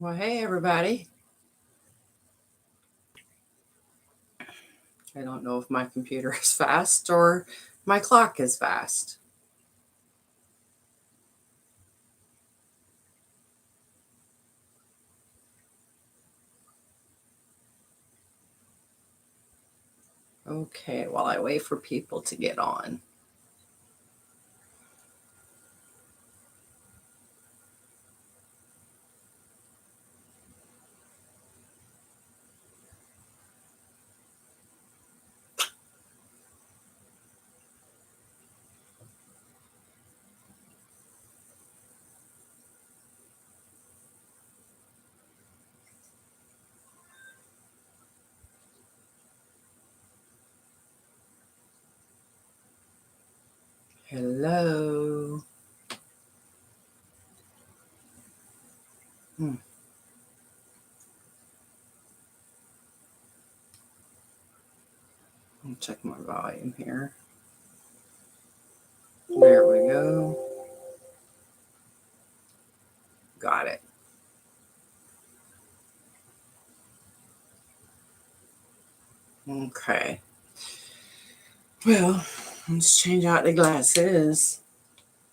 Well, hey, everybody. I don't know if my computer is fast or my clock is fast. Okay, while I wait for people to get on. Hello. I'll check my volume here. There we go. Got it. Okay. Well, let's change out the glasses.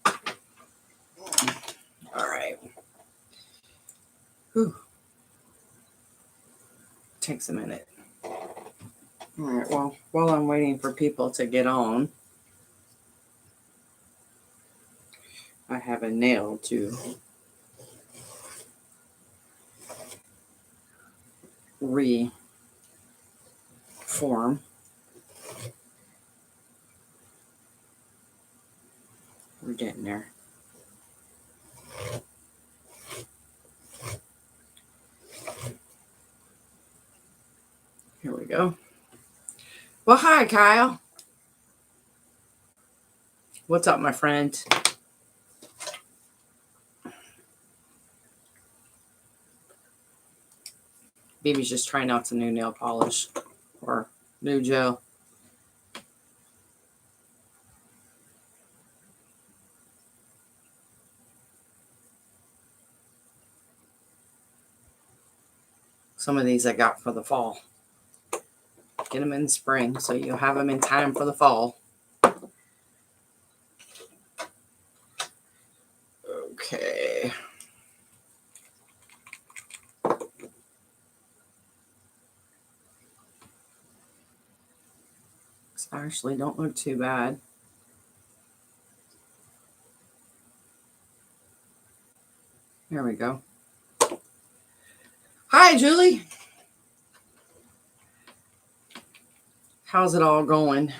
All right. Whew. Takes a minute. All right. Well, while I'm waiting for people to get on, I have a nail to reform. We're getting there. Here we go. Well, hi, Kyle. What's up, my friend? Baby's just trying out some new nail polish or new gel. Some of these I got for the fall. Get them in spring so you'll have them in time for the fall. Okay. These actually don't look too bad. There we go. Hi, Julie. How's it all going?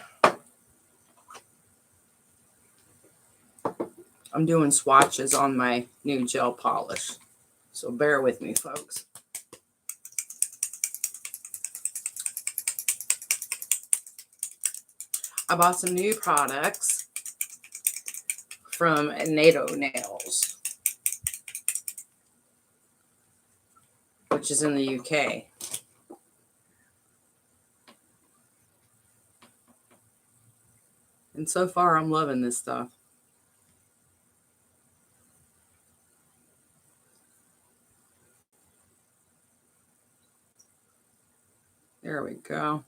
I'm doing swatches on my new gel polish, so bear with me, folks. I bought some new products from NATO Nails, which is in the UK. And so far, I'm loving this stuff. There we go.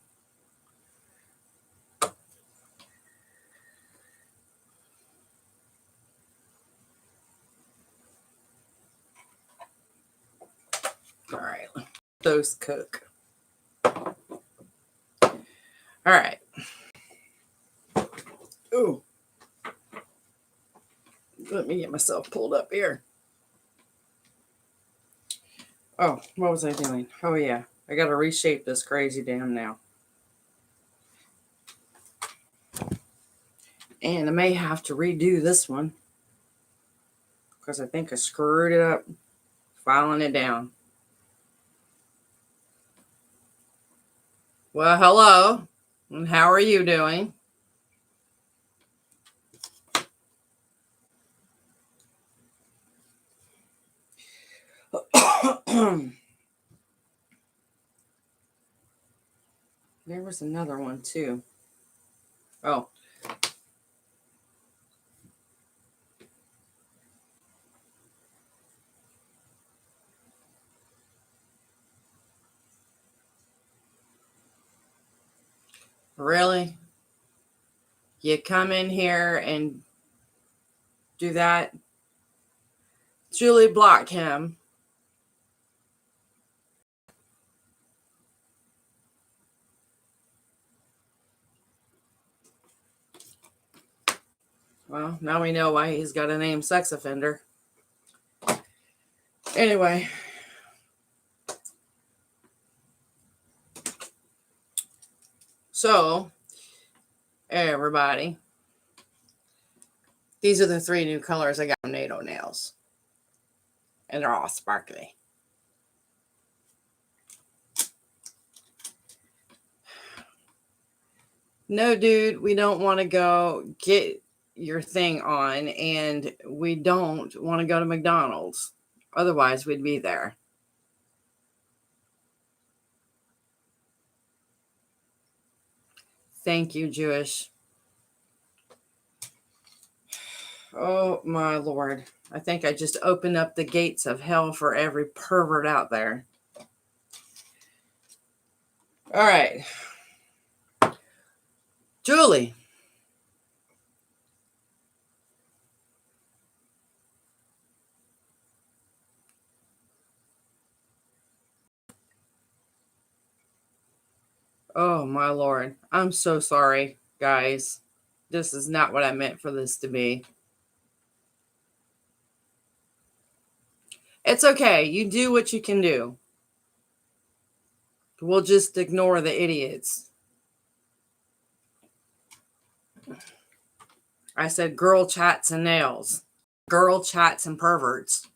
All right, let those cook. All right. Ooh. Let me get myself pulled up here. Oh, what was I doing? Oh, yeah. I got to reshape this crazy damn nail. And I may have to redo this one because I think I screwed it up filing it down. Well, hello. And how are you doing? There was another one too. Oh. Really? You come in here and do that? Julie, block him. Well, now we know why he's got a name sex offender. Anyway. So, everybody, these are the 3 new colors I got from NATO nails. And they're all sparkly. No, dude, we don't want to go get your thing on, and we don't want to go to McDonald's. Otherwise, we'd be there. Thank you, Jewish. Oh, my Lord. I think I just opened up the gates of hell for every pervert out there. All right. Julie. Oh, my Lord. I'm so sorry, guys. This is not what I meant for this to be. It's okay. You do what you can do. We'll just ignore the idiots. I said girl chats and nails. Girl chats and perverts.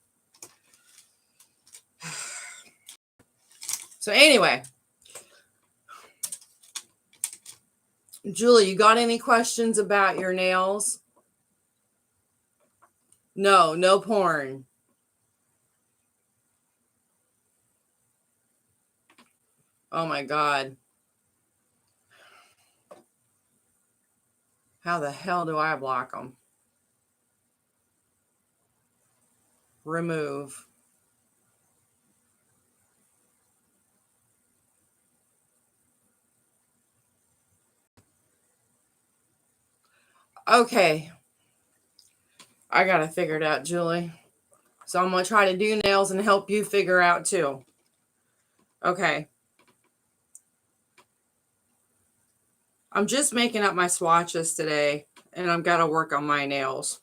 So anyway, Julie, you got any questions about your nails? No porn. Oh my God. How the hell do I block them? Remove. Okay. I got to figure it out, Julie. So I'm going to try to do nails and help you figure out too. Okay. I'm just making up my swatches today, and I've got to work on my nails.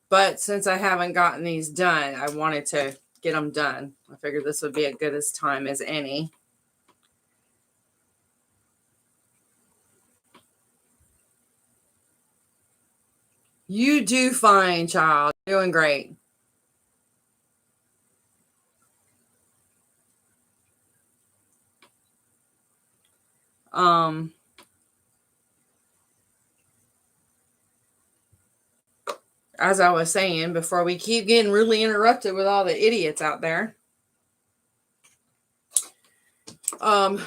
But since I haven't gotten these done, I wanted to get them done. I figured this would be as good as time as any. You do fine, child. Doing great. As I was saying, before we keep getting really interrupted with all the idiots out there. I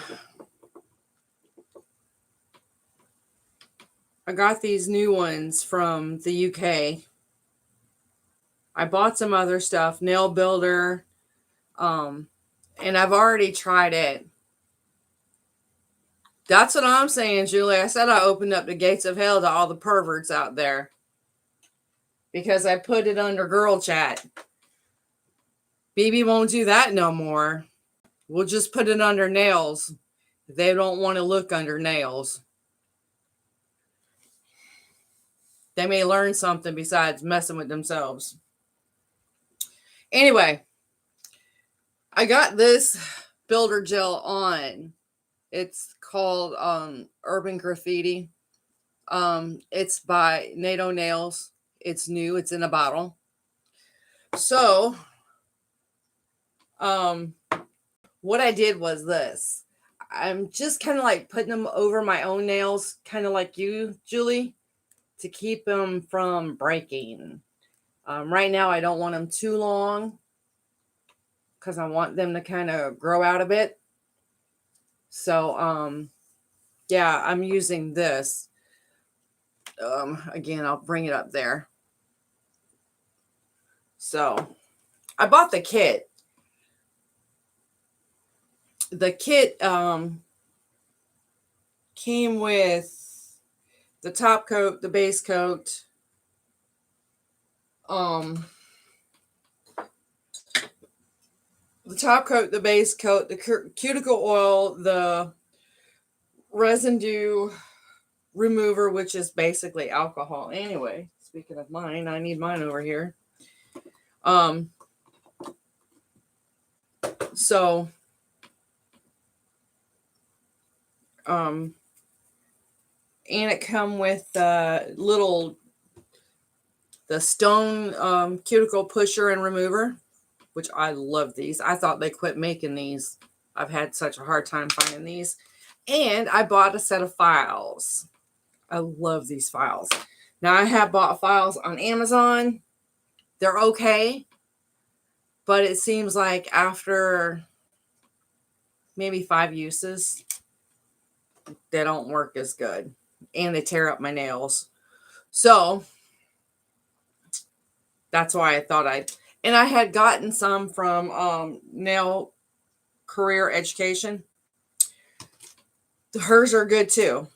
got these new ones from the UK. I bought some other stuff, nail builder, and I've already tried it. That's what I'm saying, Julie. I said I opened up the gates of hell to all the perverts out there because I put it under girl chat. BB won't do that no more. We'll just put it under nails. They don't want to look under nails. They may learn something besides messing with themselves. Anyway, I got this builder gel on. It's called Urban Graffiti. It's by NATO Nails. It's new. It's in a bottle. So, what I did was this. I'm just kind of like putting them over my own nails, kind of like you, Julie, to keep them from breaking. Right now, I don't want them too long because I want them to kind of grow out a bit. So, yeah, I'm using this. Again, I'll bring it up there. So, I bought the kit. The kit came with the top coat, the base coat, the top coat, the base coat, the cuticle oil, the residue remover, which is basically alcohol. Anyway, speaking of mine, I need mine over here. So and it come with the stone cuticle pusher and remover, which I love these. I thought they quit making these. I've had such a hard time finding these. And I bought a set of files. I love these files. Now, I have bought files on Amazon. They're okay. But it seems like after maybe 5 uses, they don't work as good. And they tear up my nails. So, that's why I thought and I had gotten some from Nail Career Education. Hers are good too.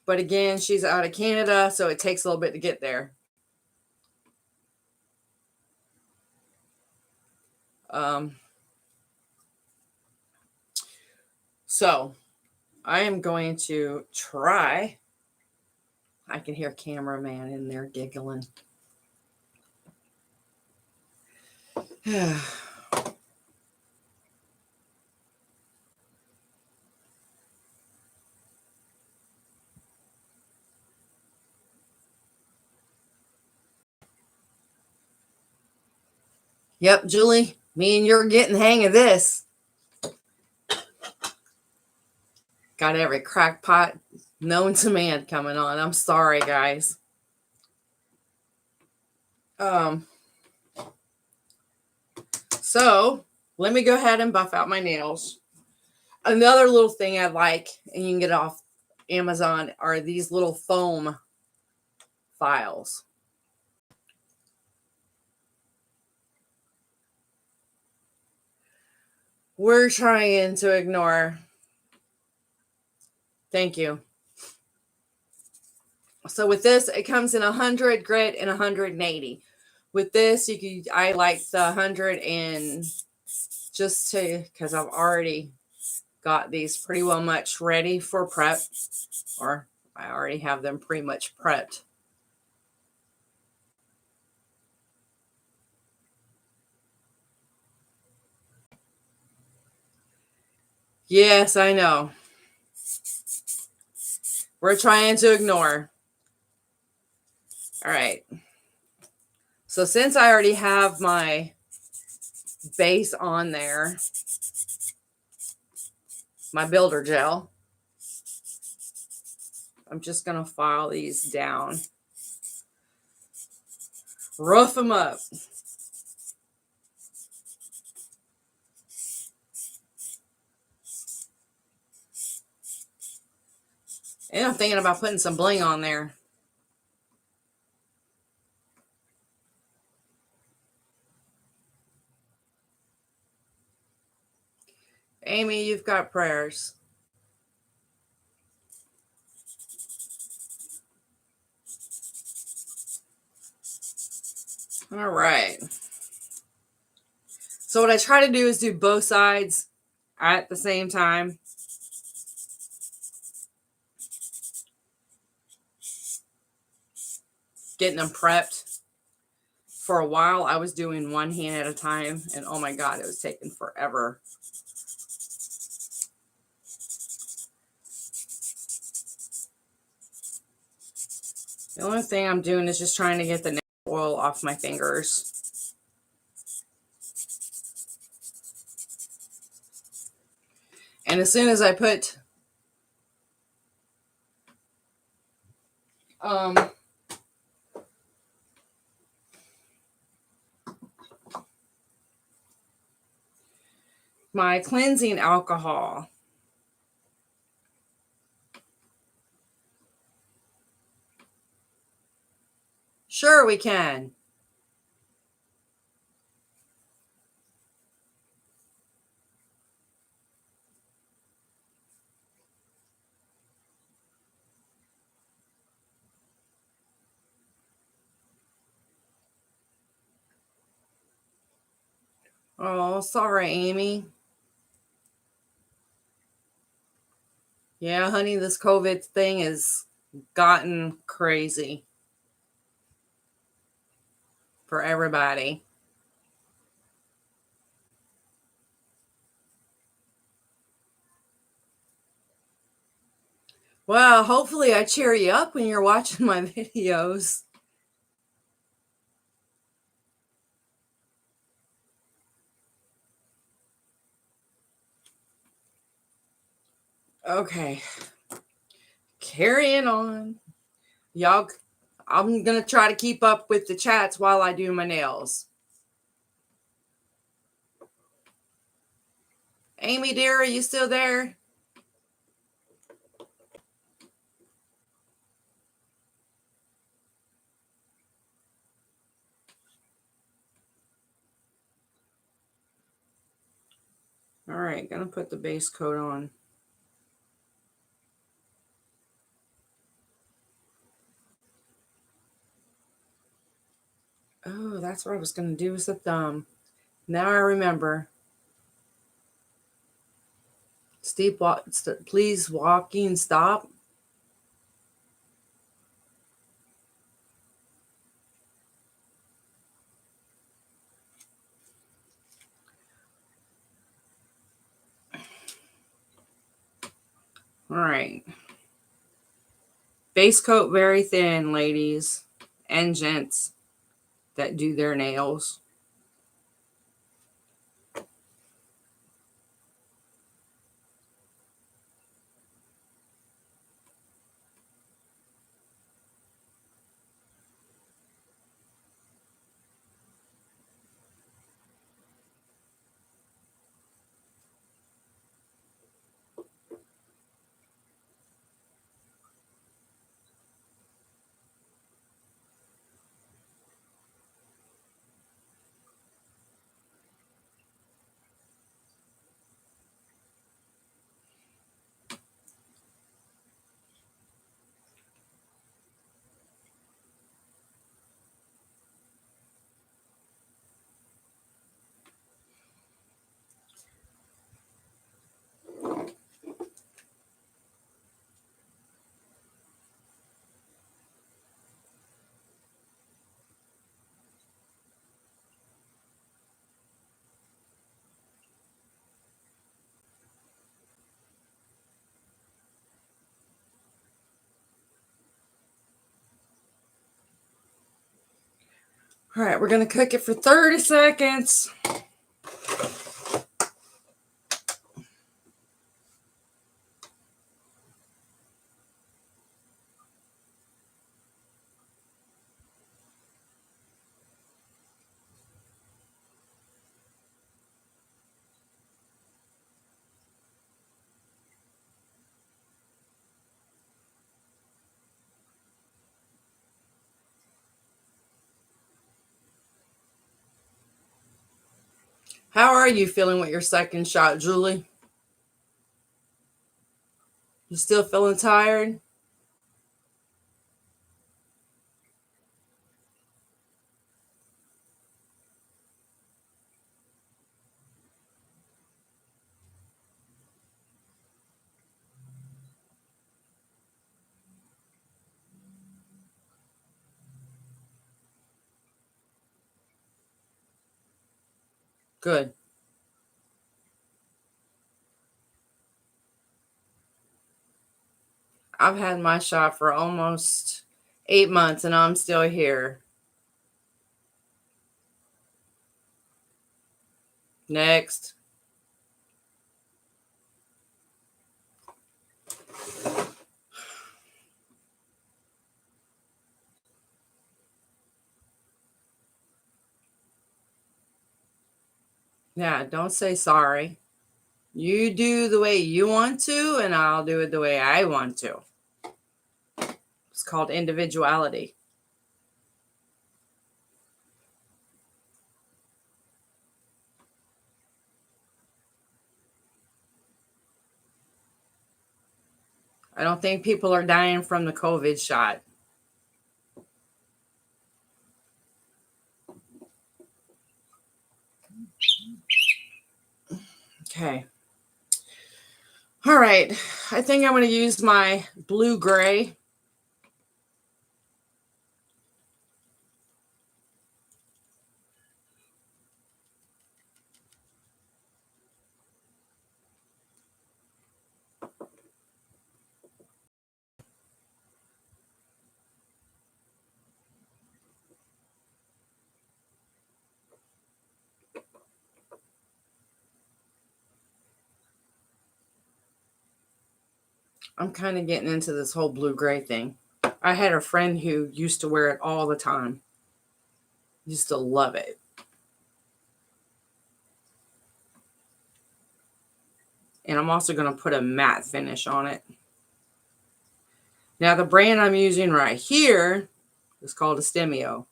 But again, she's out of Canada, so it takes a little bit to get there. So I am going to try. I can hear cameraman in there giggling. Yep, Julie, me and you're getting the hang of this. Got every crackpot known to man coming on. I'm sorry, guys. So let me go ahead and buff out my nails. Another little thing I like, and you can get it off Amazon, are these little foam files. We're trying to ignore. Thank you. So with this, it comes in 100 grit and 180. With this, I like the 100 and just because I've already got these pretty well much ready for prep, or I already have them pretty much prepped. Yes, I know. We're trying to ignore. All right. So since I already have my base on there, my builder gel, I'm just going to file these down. Rough them up. And I'm thinking about putting some bling on there. Amy, you've got prayers. All right. So what I try to do is do both sides at the same time. Getting them prepped. For a while, I was doing one hand at a time, and oh my God, it was taking forever. The only thing I'm doing is just trying to get the nail oil off my fingers. And as soon as I put my cleansing alcohol, sure we can. Oh, sorry, Amy. Yeah, honey, this COVID thing has gotten crazy for everybody. Well, hopefully I cheer you up when you're watching my videos. Okay, carrying on. Y'all, I'm going to try to keep up with the chats while I do my nails. Amy, dear, are you still there? All right, gonna put the base coat on. Oh, that's what I was gonna do with the thumb. Now I remember. Steve, please walking stop. All right. Base coat very thin, ladies and gents that do their nails. All right, we're gonna cook it for 30 seconds. How are you feeling with your second shot, Julie? You still feeling tired? Good. I've had my shot for almost 8 months and I'm still here. Next. Yeah, don't say sorry. You do the way you want to, and I'll do it the way I want to. It's called individuality. I don't think people are dying from the COVID shot. Okay. All right. I think I'm going to use my blue-gray. I'm kind of getting into this whole blue-gray thing. I had a friend who used to wear it all the time. Used to love it. And I'm also going to put a matte finish on it. Now, the brand I'm using right here is called a P.O.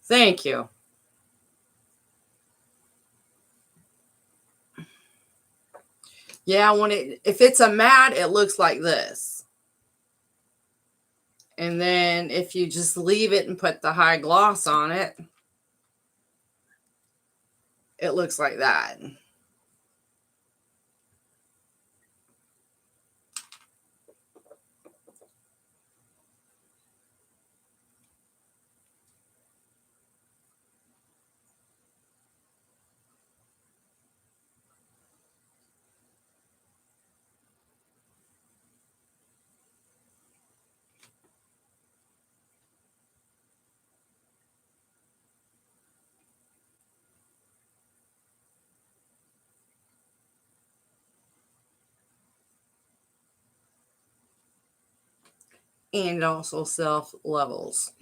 Thank you. Yeah, if it's a matte, it looks like this. And then if you just leave it and put the high gloss on it, it looks like that. And it also self levels.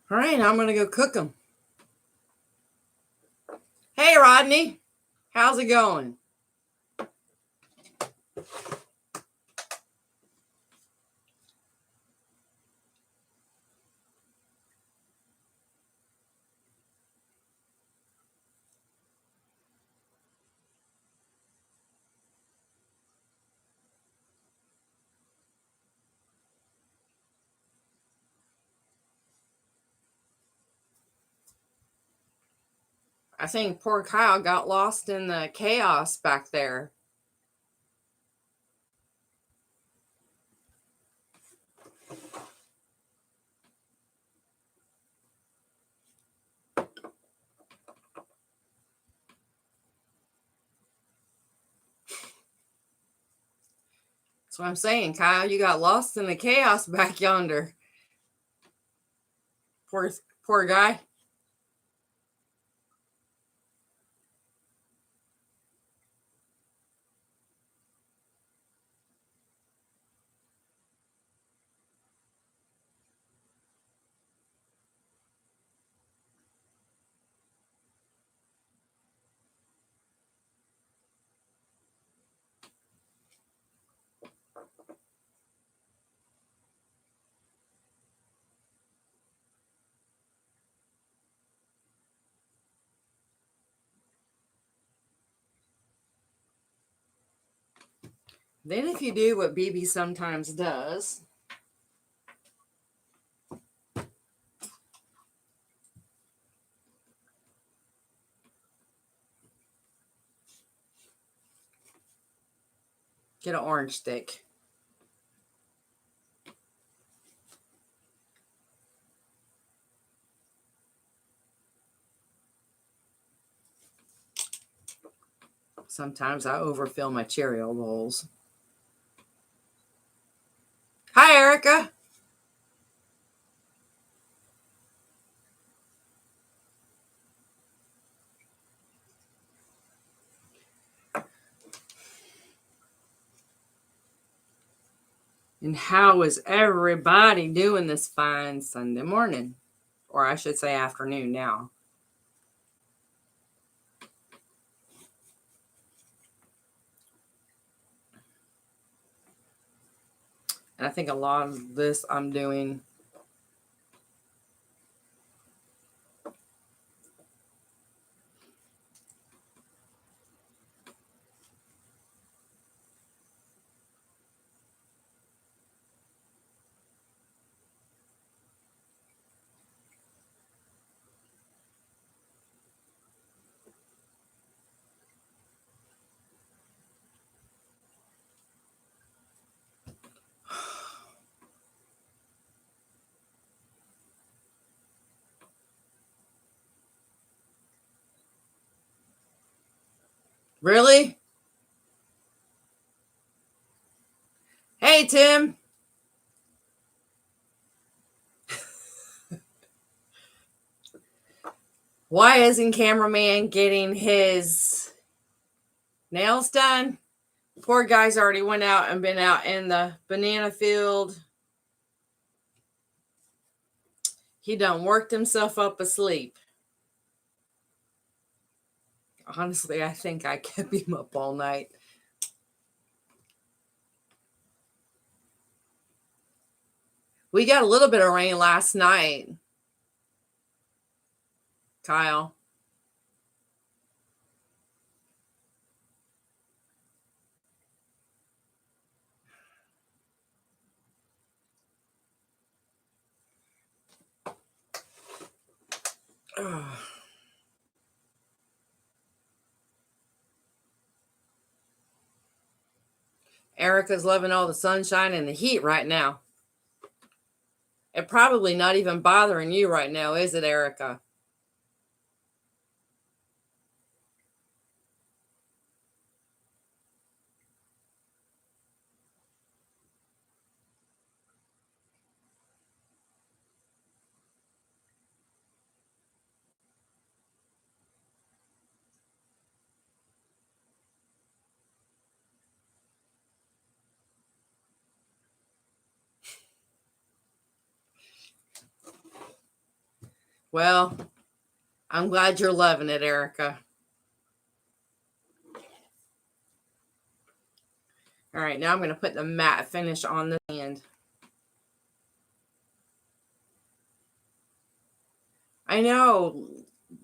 All right, now I'm going to go cook them. Hey, Rodney. How's it going? I think poor Kyle got lost in the chaos back there. That's what I'm saying, Kyle. You got lost in the chaos back yonder. Poor guy. Then if you do what BB sometimes does, get an orange stick. Sometimes I overfill my Cheerio bowls. Hi, Erica. And how is everybody doing this fine Sunday morning? Or I should say afternoon now. And I think a lot of this I'm doing Really? Hey, Tim. Why isn't cameraman getting his nails done? Poor guy's already went out and been out in the banana field. He done worked himself up asleep. Honestly, I think I kept him up all night. We got a little bit of rain last night, Kyle. Ugh. Erica's loving all the sunshine and the heat right now. And probably not even bothering you right now, is it, Erica? Well, I'm glad you're loving it, Erica. All right, now I'm going to put the matte finish on the hand. I know.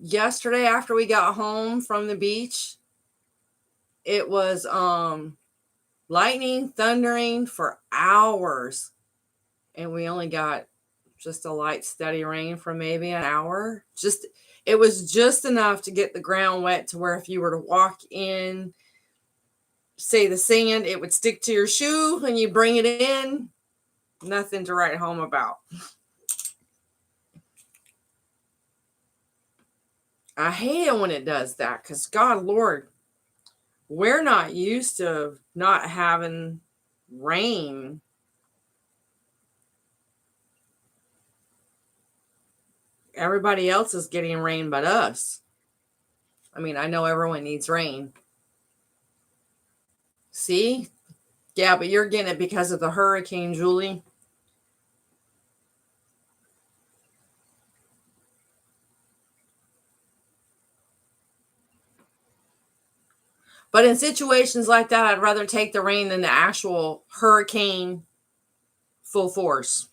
Yesterday after we got home from the beach, it was lightning, thundering for hours. And we only got just a light, steady rain for maybe an hour. It was just enough to get the ground wet to where if you were to walk in, say the sand, it would stick to your shoe and you bring it in. Nothing to write home about. I hate it when it does that because, God, Lord, we're not used to not having rain. Everybody else is getting rain but us. I mean, I know everyone needs rain. See? Yeah, but you're getting it because of the hurricane, Julie. But in situations like that, I'd rather take the rain than the actual hurricane full force.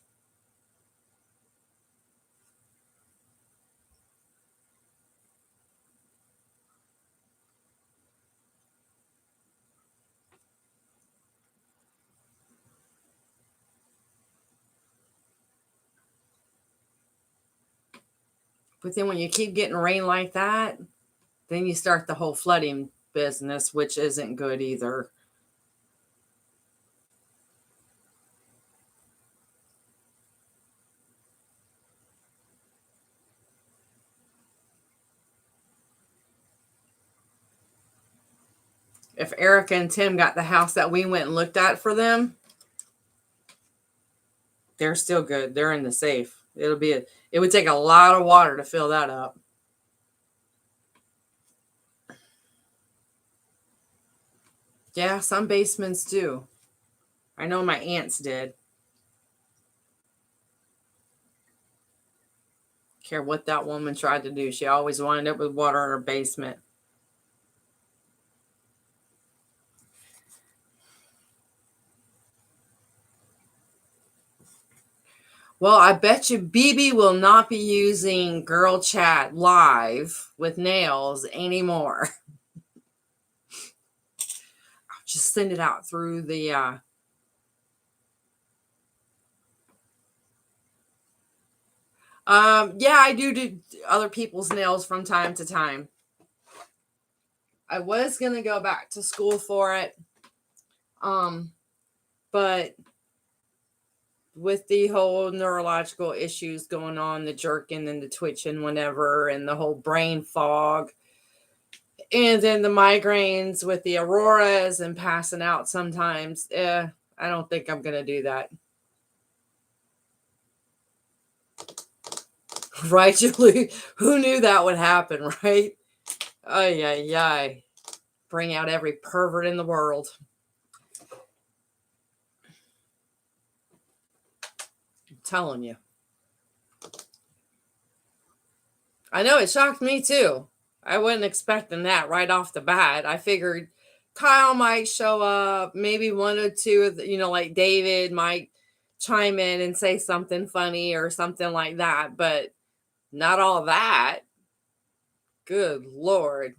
But then when you keep getting rain like that, then you start the whole flooding business, which isn't good either. if Erica and Tim got the house that we went and looked at for them, they're still good. They're in the safe. It would take a lot of water to fill that up. Yeah, some basements do. I know my aunts did. Care what that woman tried to do. She always wound up with water in her basement. Well, I bet you BB will not be using Girl Chat live with nails anymore. I'll just send it out through the yeah, I do other people's nails from time to time. I was gonna go back to school for it. But with the whole neurological issues going on, the jerking and the twitching whenever, and the whole brain fog, and then the migraines with the auroras and passing out sometimes, I don't think I'm gonna do that. Right, Julie? Who knew that would happen, right? Ay, ay, ay. Bring out every pervert in the world. I'm telling you. I know, it shocked me too. I wasn't expecting that right off the bat. I figured Kyle might show up, maybe one or two of the, like David might chime in and say something funny or something like that, but not all that. Good Lord.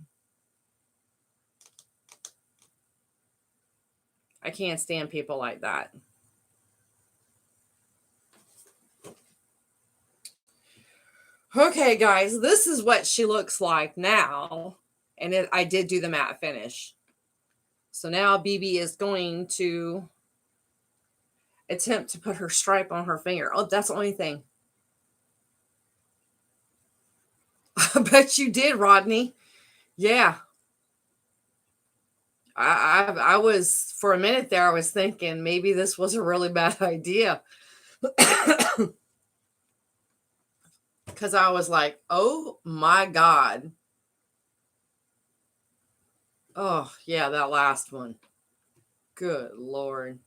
I can't stand people like that. Okay, guys, this is what she looks like now. And I did do the matte finish. So now BB is going to attempt to put her stripe on her finger. Oh, that's the only thing. I bet you did, Rodney. Yeah. I was, for a minute there, I was thinking maybe this was a really bad idea. Because I was like, oh my God. Oh, yeah, that last one. Good Lord.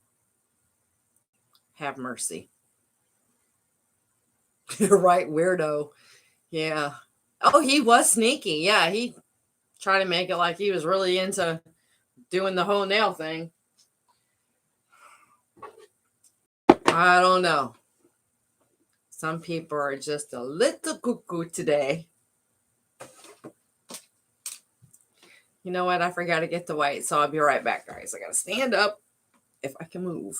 Have mercy. Right, weirdo. Yeah. Oh, he was sneaky. Yeah, he tried to make it like he was really into doing the whole nail thing. I don't know. Some people are just a little cuckoo today. You know what? I forgot to get the white, so I'll be right back, guys. I got to stand up if I can move.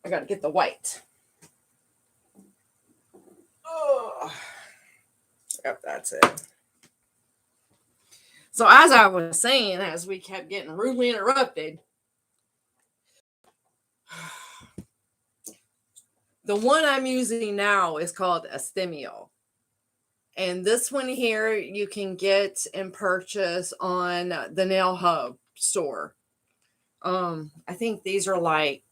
I got to get the white. Oh, yep, that's it. So as I was saying, as we kept getting rudely interrupted, the one I'm using now is called Astemio. And this one here you can get and purchase on the Nail Hub store. I think these are like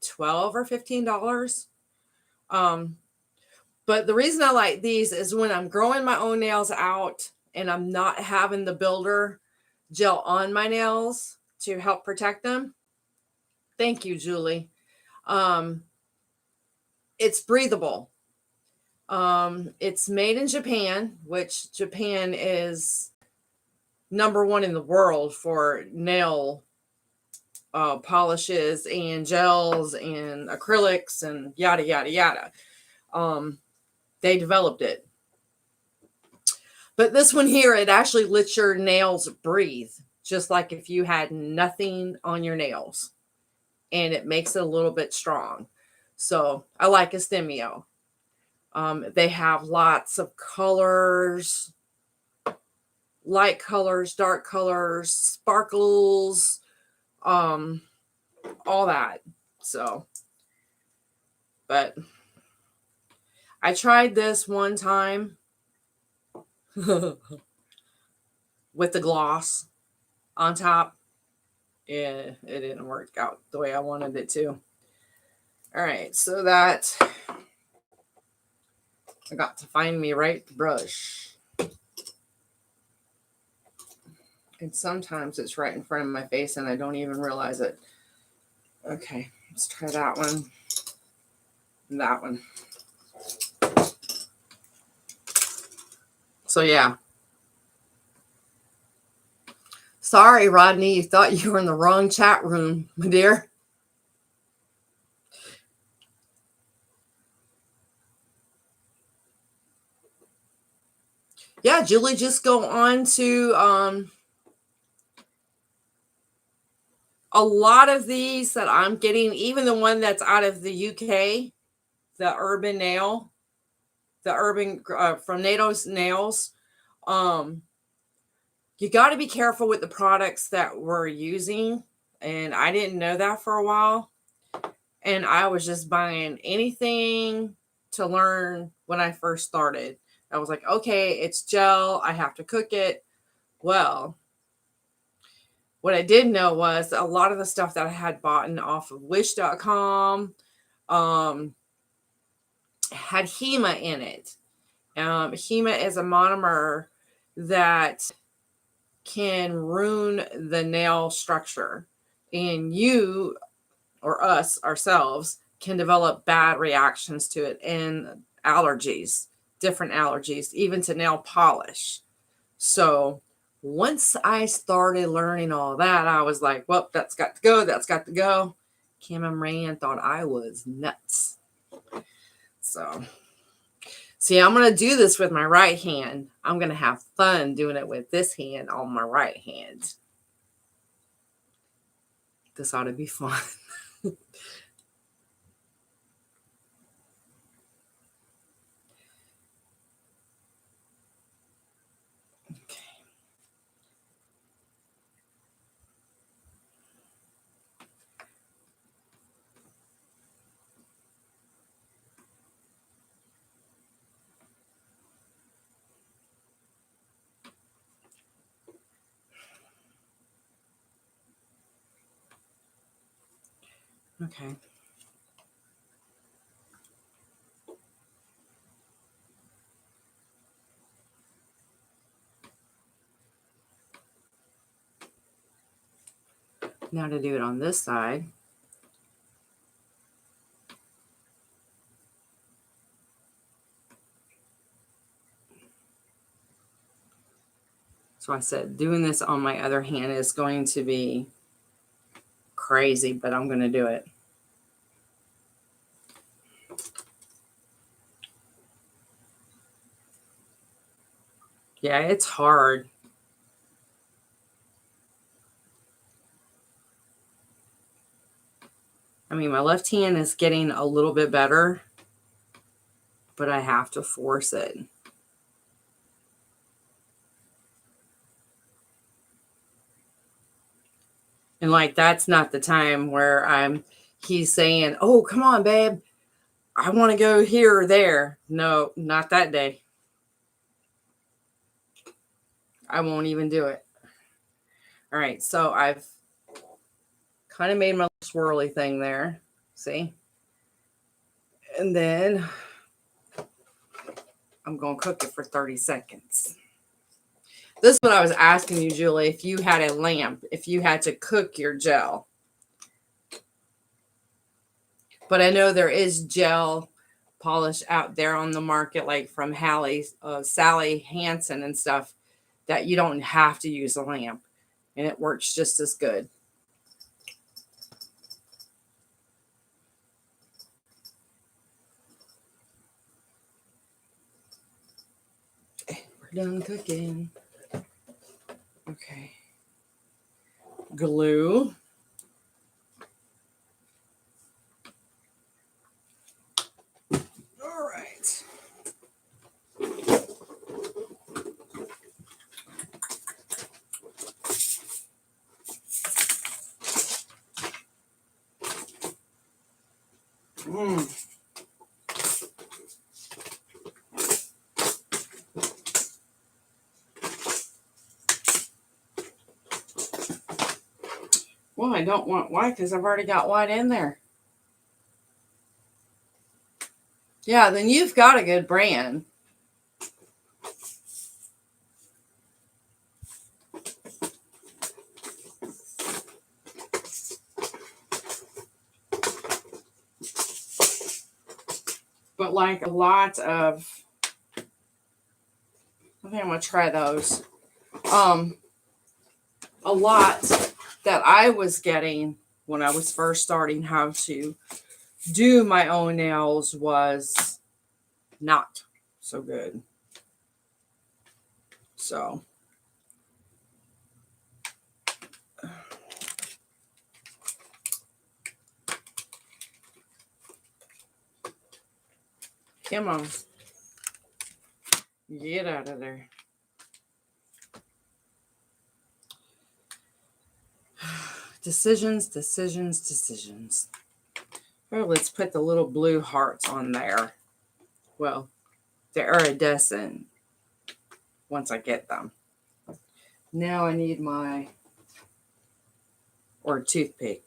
$12 or $15. But the reason I like these is when I'm growing my own nails out and I'm not having the builder gel on my nails to help protect them. Thank you, Julie. It's breathable. It's made in Japan, which Japan is #1 in the world for nail polishes and gels and acrylics and yada, yada, yada. They developed it. But this one here, it actually lets your nails breathe, just like if you had nothing on your nails. And it makes it a little bit strong. So I like Astemio. They have lots of colors, light colors, dark colors, sparkles, all that. So, but I tried this one time. with the gloss on top. Yeah, it didn't work out the way I wanted it to. All right, so that I got to find me right brush. And sometimes it's right in front of my face and I don't even realize it. Okay, let's try that one. And that one. So yeah. Sorry, Rodney, you thought you were in the wrong chat room, my dear. Yeah, Julie, just go on to a lot of these that I'm getting, even the one that's out of the UK, the Urban Nail, the Urban from NATO's Nails. You got to be careful with the products that we're using. And I didn't know that for a while. And I was just buying anything to learn when I first started. I was like, okay, it's gel. I have to cook it. Well, what I did know was a lot of the stuff that I had bought off of wish.com had HEMA in it. HEMA is a monomer that can ruin the nail structure. And you or us ourselves can develop bad reactions to it and allergies, different allergies, even to nail polish. So once I started learning all that, I was like, well, that's got to go. That's got to go. Kim and Rayan thought I was nuts. So, see, I'm going to do this with my right hand. I'm going to have fun doing it with this hand on my right hand. This ought to be fun. Okay. Now to do it on this side. So I said, doing this on my other hand is going to be crazy, but I'm going to do it. Yeah, it's hard. I mean, my left hand is getting a little bit better, but I have to force it. And like, that's not the time where he's saying, oh, come on, babe. I want to go here or there. No, not that day. I won't even do it. All right. So I've kind of made my swirly thing there. See? And then I'm going to cook it for 30 seconds. This is what I was asking you, Julie, if you had a lamp, if you had to cook your gel. But I know there is gel polish out there on the market, like from Sally Hansen and stuff, that you don't have to use a lamp. And it works just as good. We're done cooking. Okay. Glue. All right. Well, I don't want white because I've already got white in there. Yeah, then you've got a good brand. But like a lot of, I think I'm going to try those. A lot that I was getting when I was first starting how to do my own nails was not so good. So come on, get out of there. Decisions, decisions, decisions. Oh, let's put the little blue hearts on there. Well, they're iridescent once I get them. Now I need my, or toothpick.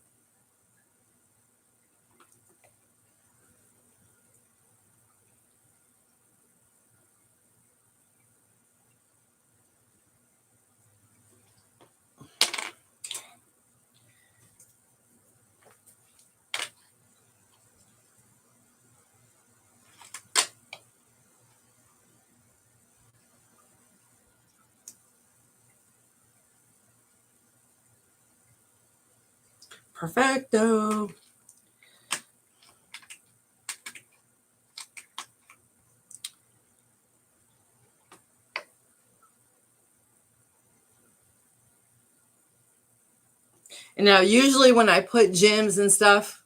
Perfecto. And now usually when I put gems and stuff,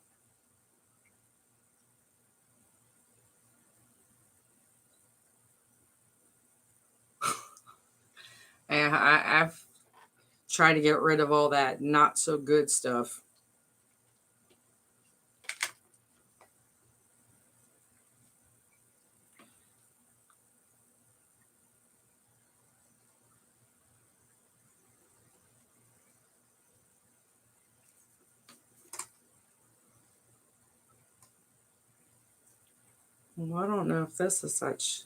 I've tried to get rid of all that not so good stuff. Well, I don't know if this is such.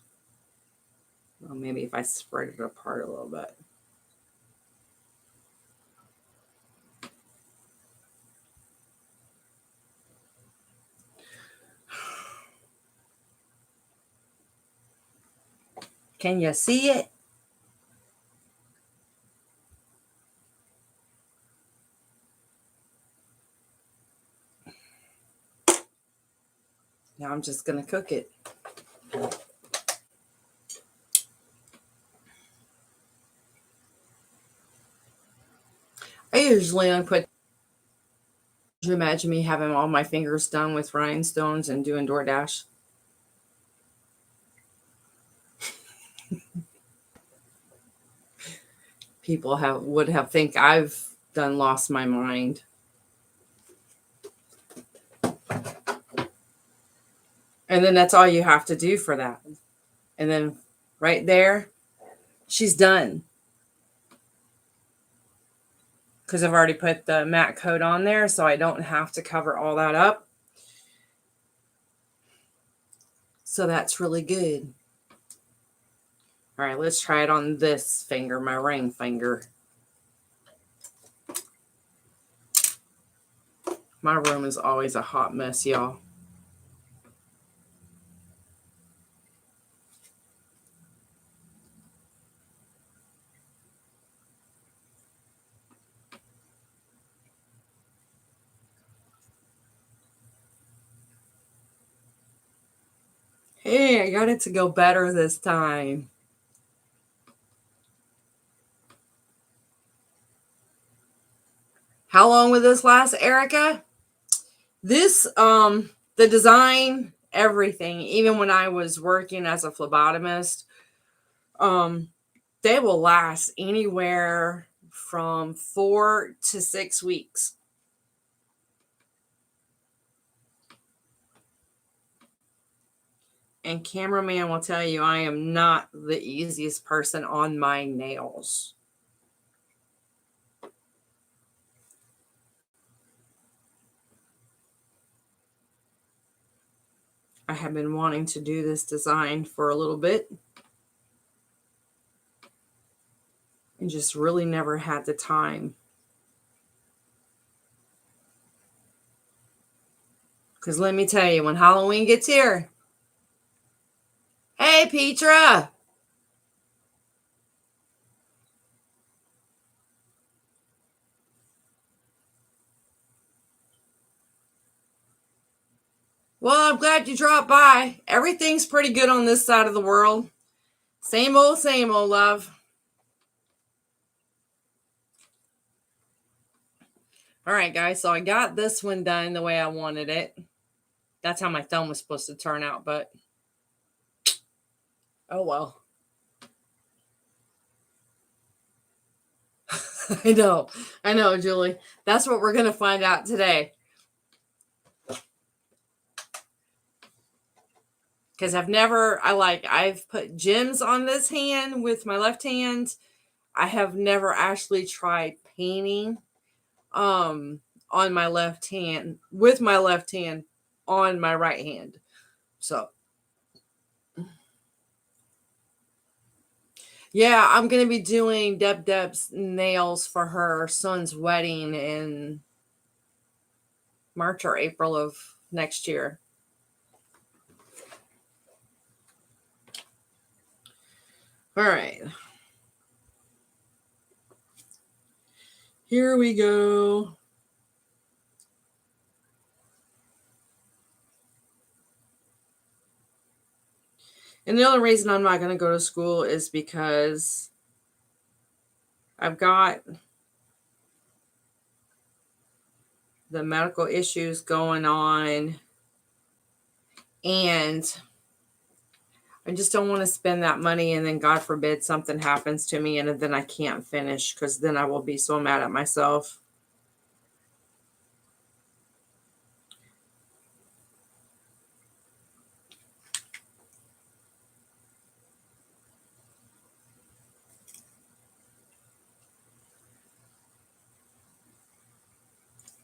Well, maybe if I spread it apart a little bit. Can you see it? Now I'm just going to cook it. I usually only put. Could you imagine me having all my fingers done with rhinestones and doing DoorDash? People would have think I've done lost my mind. And then that's all you have to do for that. And then right there, she's done. Because I've already put the matte coat on there, so I don't have to cover all that up. So that's really good. All right, let's try it on this finger, my ring finger. My room is always a hot mess, y'all. Hey, I got it to go better this time. How long will this last, Erica? This, the design, everything, even when I was working as a phlebotomist, they will last anywhere from 4 to 6 weeks. And cameraman will tell you I am not the easiest person on my nails. I have been wanting to do this design for a little bit and just really never had the time. Because let me tell you, when Halloween gets here, hey, Petra! Well, I'm glad you dropped by. Everything's pretty good on this side of the world. Same old, love. All right, guys, so I got this one done the way I wanted it. That's how my thumb was supposed to turn out, but oh well. I know, Julie. That's what we're going to find out today. Because I've put gems on this hand with my left hand. I have never actually tried painting on my left hand with my left hand on my right hand. So yeah, I'm going to be doing Deb's nails for her son's wedding in March or April of next year. All right. Here we go. And the only reason I'm not going to go to school is because I've got the medical issues going on, and I just don't want to spend that money, and then God forbid something happens to me and then I can't finish, because then I will be so mad at myself.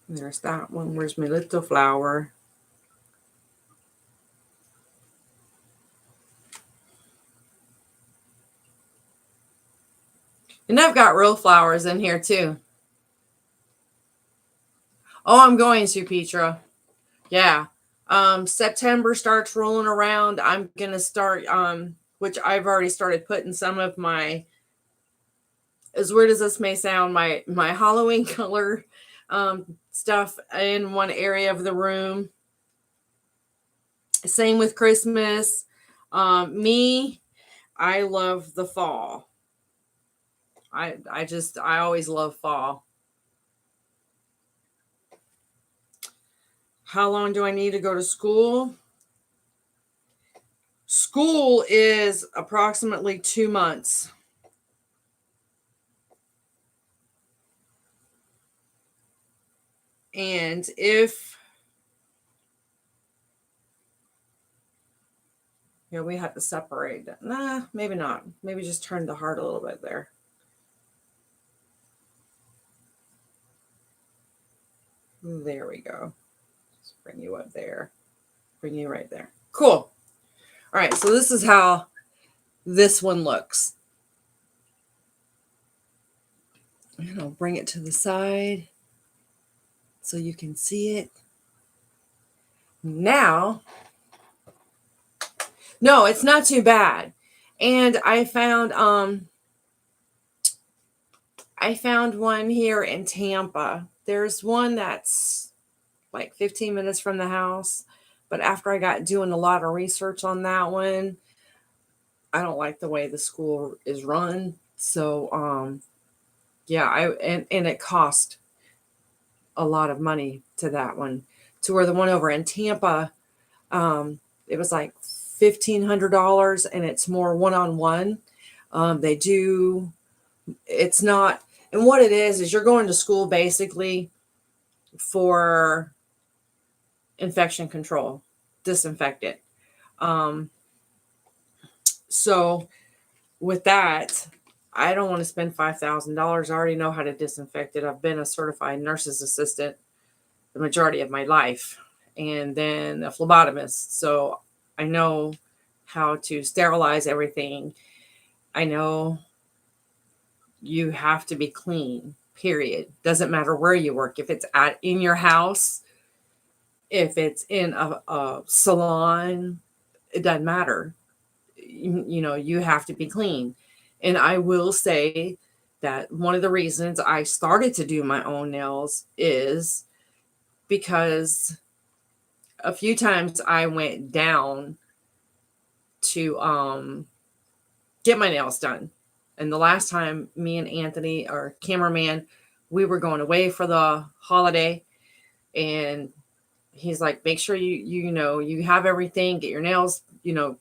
There's that one. Where's my little flower? And I've got real flowers in here too. Oh, I'm going to, Petra. Yeah. September starts rolling around. I'm going to start, which I've already started putting some of my, as weird as this may sound, my Halloween color stuff in one area of the room. Same with Christmas. I love the fall. I always love fall. How long do I need to go to school? School is approximately 2 months. And if we have to separate. Nah, maybe not. Maybe just turn the heart a little bit there. There we go. Just bring you up there. Bring you right there. Cool. All right, so this is how this one looks. And I'll bring it to the side so you can see it. Now, no, it's not too bad. And I found one here in Tampa. There's one that's like 15 minutes from the house. But after I got doing a lot of research on that one, I don't like the way the school is run. So, yeah, and it cost a lot of money to that one. To where the one over in Tampa, it was like $1,500, and it's more one-on-one. It's not, and what it is you're going to school basically for infection control, disinfectant. So with that, I don't want to spend $5,000. I already know how to disinfect it. I've been a certified nurse's assistant the majority of my life, and then a phlebotomist. So I know how to sterilize everything. I know you have to be clean, period. Doesn't matter where you work. If it's in your house, if it's in a salon, it doesn't matter. You have to be clean. And I will say that one of the reasons I started to do my own nails is because a few times I went down to get my nails done. And the last time me and Anthony, our cameraman, we were going away for the holiday, and he's like, make sure you have everything, get your nails,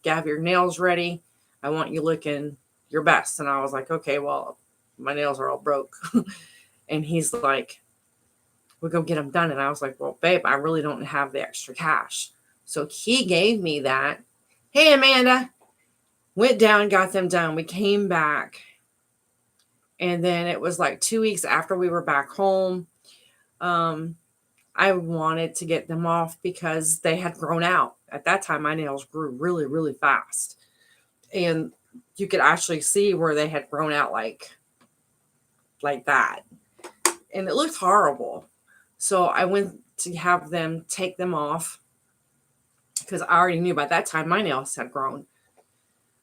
have your nails ready. I want you looking your best. And I was like, okay, well, my nails are all broke. And he's like, we'll go get them done. And I was like, well, babe, I really don't have the extra cash. So he gave me that. Hey, Amanda. Went down, got them done. We came back. And then it was like 2 weeks after we were back home. I wanted to get them off because they had grown out. At that time, my nails grew really, really fast. And you could actually see where they had grown out like that. And it looked horrible. So I went to have them take them off because I already knew by that time my nails had grown.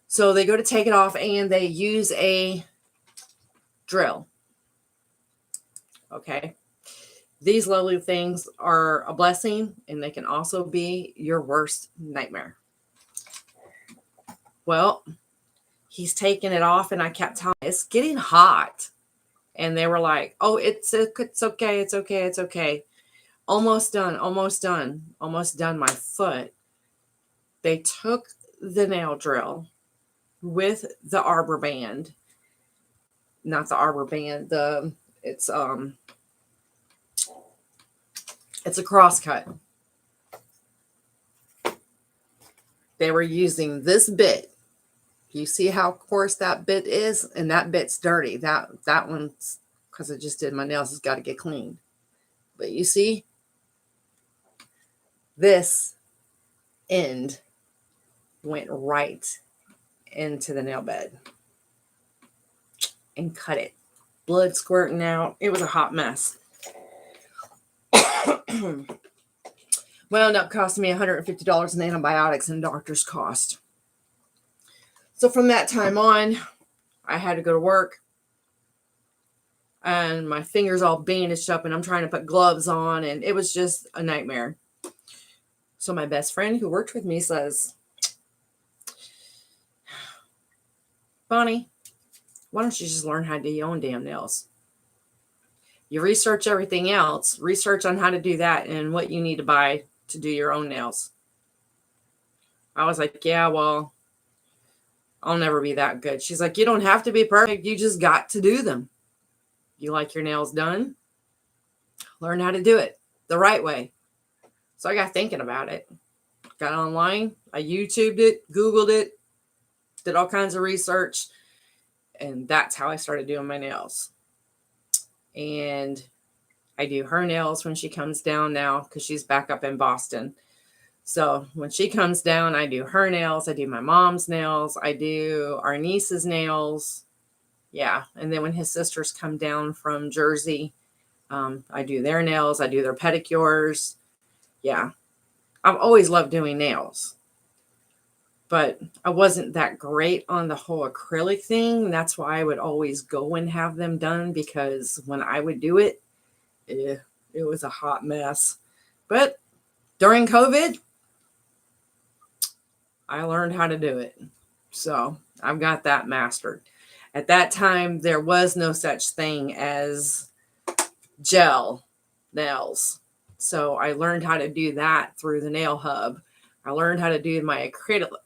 So they go to take it off and they use a drill. Okay. These lovely things are a blessing, and they can also be your worst nightmare. Well, he's taking it off, and I kept telling him, it's getting hot. And they were like, oh, it's okay. It's okay. It's okay. Almost done. Almost done. Almost done my foot. They took the nail drill with the arbor band. Not the arbor band. It's a cross cut. They were using this bit. You see how coarse that bit is? And that bit's dirty. That one's, because I just did my nails, has got to get cleaned. But you see, this end went right into the nail bed and cut it. Blood squirting out. It was a hot mess. Wound up costing me $150 in antibiotics and doctor's cost. So from that time on, I had to go to work. And my fingers all bandaged up, and I'm trying to put gloves on, and it was just a nightmare. So my best friend who worked with me says, Bonnie, why don't you just learn how to do your own damn nails? You research everything else, research on how to do that and what you need to buy to do your own nails. I was like, yeah, well, I'll never be that good. She's like, you don't have to be perfect. You just got to do them. You like your nails done? Learn how to do it the right way. So I got thinking about it. Got online. I YouTubed it, Googled it, did all kinds of research. And that's how I started doing my nails. And I do her nails when she comes down now because she's back up in Boston. So when she comes down, I do her nails. I do my mom's nails. I do our niece's nails. Yeah. And then when his sisters come down from Jersey, I do their nails. I do their pedicures. Yeah. I've always loved doing nails. But I wasn't that great on the whole acrylic thing. That's why I would always go and have them done, because when I would do it, it was a hot mess. But during COVID, I learned how to do it. So I've got that mastered. At that time, there was no such thing as gel nails. So I learned how to do that through the Nail Hub. I learned how to do my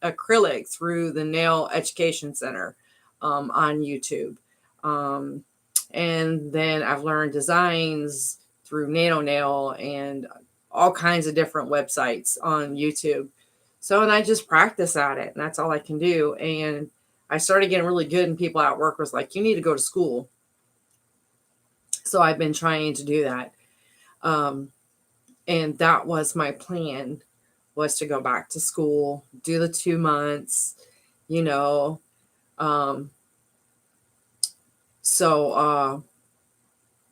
acrylic through the Nail Education Center on YouTube. And then I've learned designs through Nail and all kinds of different websites on YouTube. So, and I just practice at it, and that's all I can do. And I started getting really good, and people at work was like, you need to go to school. So I've been trying to do that. And that was my plan, was to go back to school, do the 2 months, you know. So,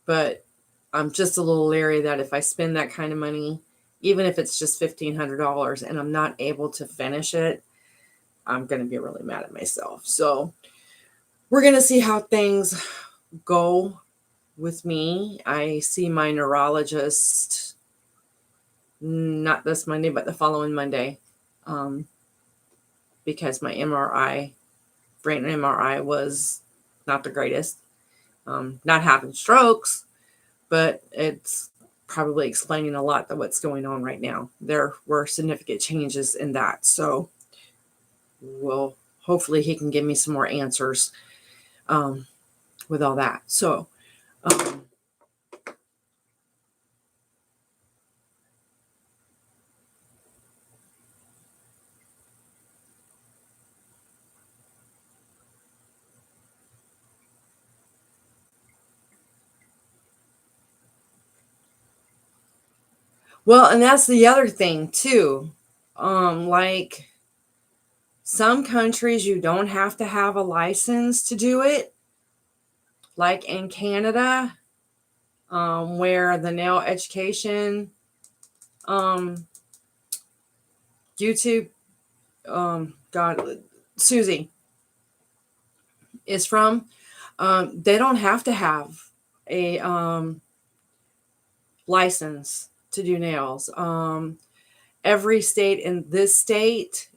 but I'm just a little leery that if I spend that kind of money, even if it's just $1,500 and I'm not able to finish it, I'm going to be really mad at myself. So we're going to see how things go with me. I see my neurologist not this Monday, but the following Monday, because my MRI, brain MRI, was not the greatest. Not having strokes, but it's probably explaining a lot of what's going on right now. There were significant changes in that. So hopefully he can give me some more answers with all that. So well, and that's the other thing too. Like some countries, you don't have to have a license to do it. Like in Canada, where the nail education YouTube, God, Susie is from, they don't have to have a license to do nails. Every state in this state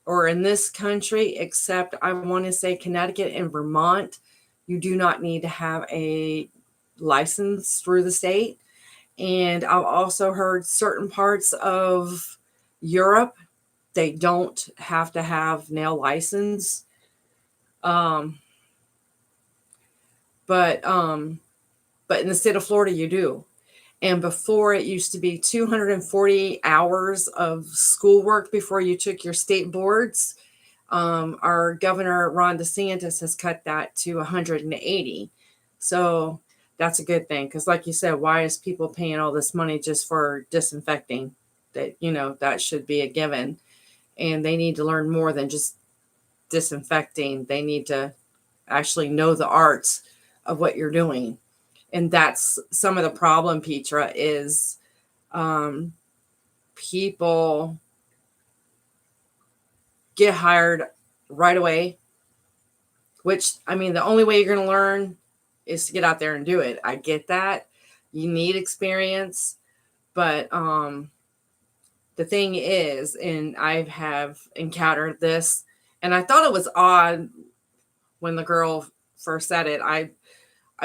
or in this country, except I want to say Connecticut and Vermont, you do not need to have a license through the state. And I've also heard certain parts of Europe, they don't have to have nail license. But in the state of Florida, you do. And before, it used to be 240 hours of schoolwork before you took your state boards. Our governor, Ron DeSantis, has cut that to 180. So that's a good thing. Because like you said, why is people paying all this money just for disinfecting? That, that should be a given. And they need to learn more than just disinfecting. They need to actually know the arts of what you're doing. And that's some of the problem, Petra, is people get hired right away, which, I mean, the only way you're going to learn is to get out there and do it. I get that. You need experience. But the thing is, and I have encountered this, and I thought it was odd when the girl first said it. I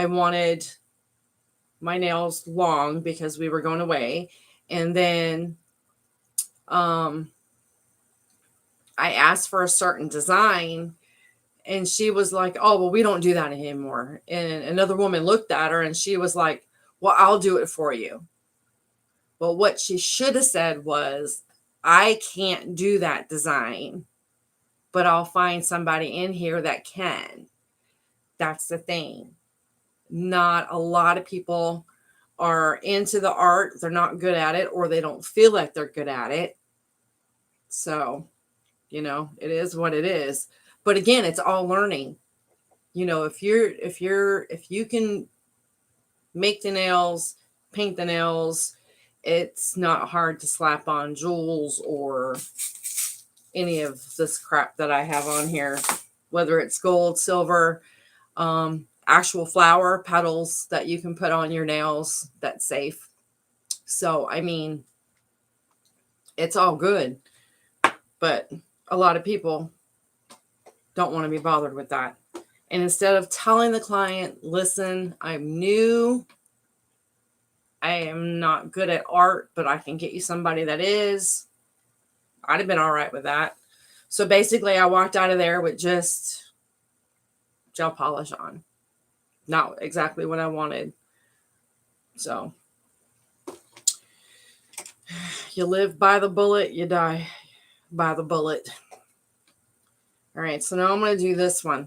wanted my nails long because we were going away. And then I asked for a certain design and she was like, oh, well, we don't do that anymore. And another woman looked at her and she was like, well, I'll do it for you. Well, what she should have said was, I can't do that design, but I'll find somebody in here that can. That's the thing. Not a lot of people are into the art. They're not good at it, or they don't feel like they're good at it. So, it is what it is. But again, it's all learning. If you can make the nails, paint the nails, it's not hard to slap on jewels or any of this crap that I have on here, whether it's gold, silver, actual flower petals that you can put on your nails that's safe. So, I mean, it's all good, but a lot of people don't want to be bothered with that. And instead of telling the client, listen, I'm new, I am not good at art, but I can get you somebody that is, I'd have been all right with that. So basically, I walked out of there with just gel polish on. Not exactly what I wanted. So you live by the bullet, you die by the bullet. All right, so now I'm going to do this one.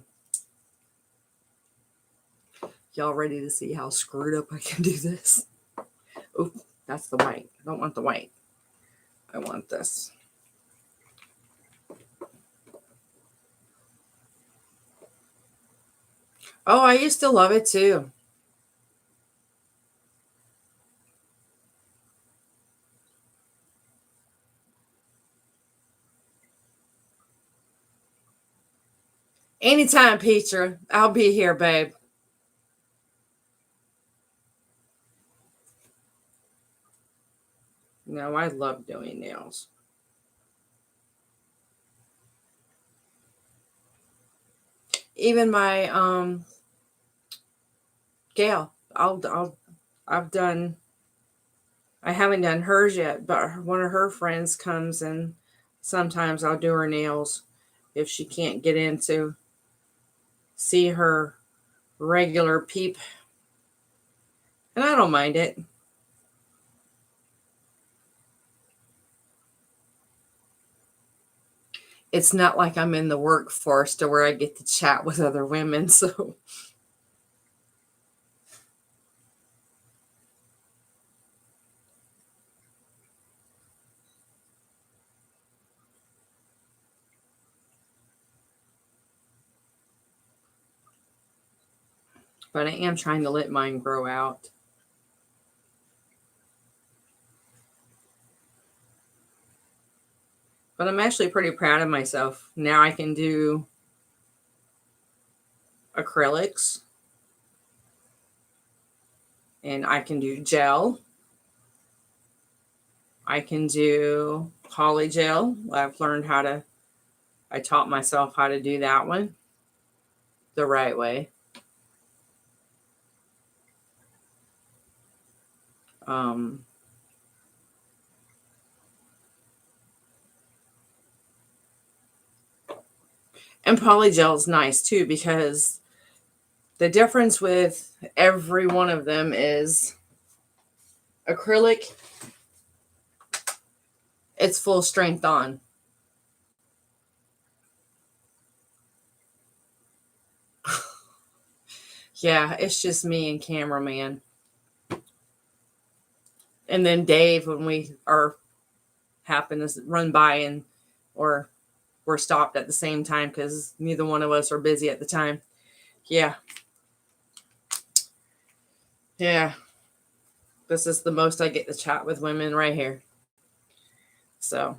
Y'all ready to see how screwed up I can do this? Oh, that's the white. I don't want the white. I want this. Oh, I used to love it too. Anytime, Petra. I'll be here, babe. No, I love doing nails. Even my Gail, I've done. I haven't done hers yet, but one of her friends comes and sometimes I'll do her nails if she can't get in to see her regular peep, and I don't mind it. It's not like I'm in the workforce to where I get to chat with other women, so but I am trying to let mine grow out. But I'm actually pretty proud of myself. Now I can do acrylics and I can do gel. I can do poly gel. I taught myself how to do that one the right way. Um, and poly gel is nice too because the difference with every one of them is acrylic, it's full strength on. Yeah, it's just me and cameraman. And then Dave, when we are happen to run by and or we're stopped at the same time because neither one of us are busy at the time. Yeah. Yeah. This is the most I get to chat with women right here. So,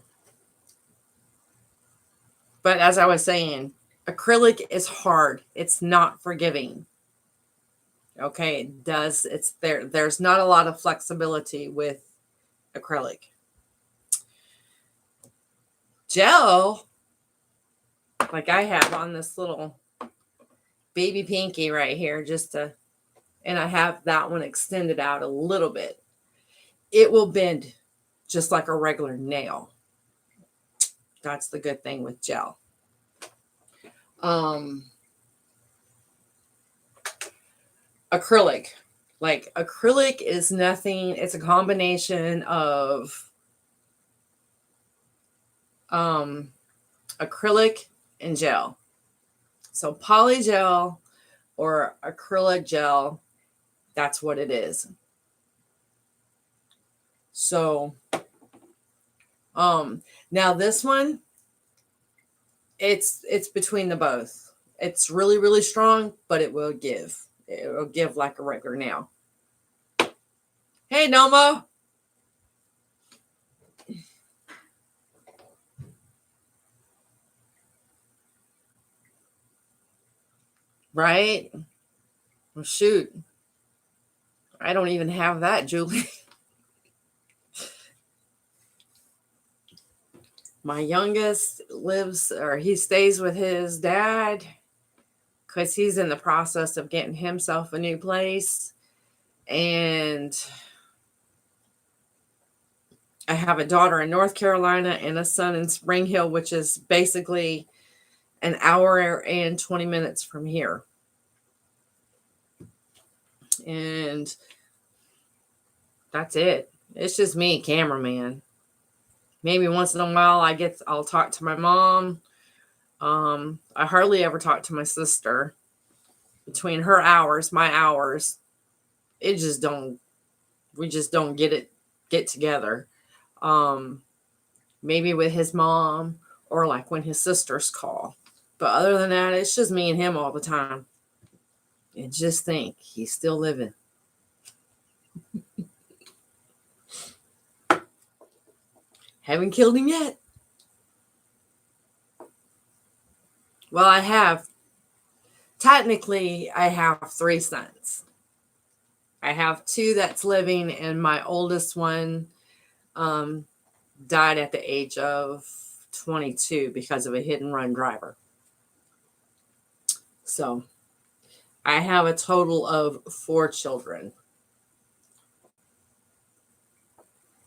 but as I was saying, acrylic is hard. It's not forgiving. Okay, it does. It's there. There's not a lot of flexibility with acrylic. Gel, like I have on this little baby pinky right here, and I have that one extended out a little bit. It will bend just like a regular nail. That's the good thing with gel. Um, acrylic. Like acrylic is nothing, it's a combination of um, acrylic and gel. So polygel or acrylic gel, that's what it is. So now this one, it's between the both. It's really, really strong, but it will give. It will give like a regular nail. Hey, Noma. Right? Well, shoot. I don't even have that, Julie. My youngest he stays with his dad because he's in the process of getting himself a new place. And I have a daughter in North Carolina and a son in Spring Hill, which is basically an hour and 20 minutes from here. And that's it. It's just me, cameraman. Maybe once in a while I'll talk to my mom. I hardly ever talk to my sister. Between her hours, my hours, it just don't we just don't get together. Um, Maybe with his mom or like when his sisters call. But other than that, it's just me and him all the time. And just think, he's still living. Haven't killed him yet. Well, technically, I have 3 sons. I have 2 that's living, and my oldest one died at the age of 22 because of a hit and run driver. So I have a total of 4 children.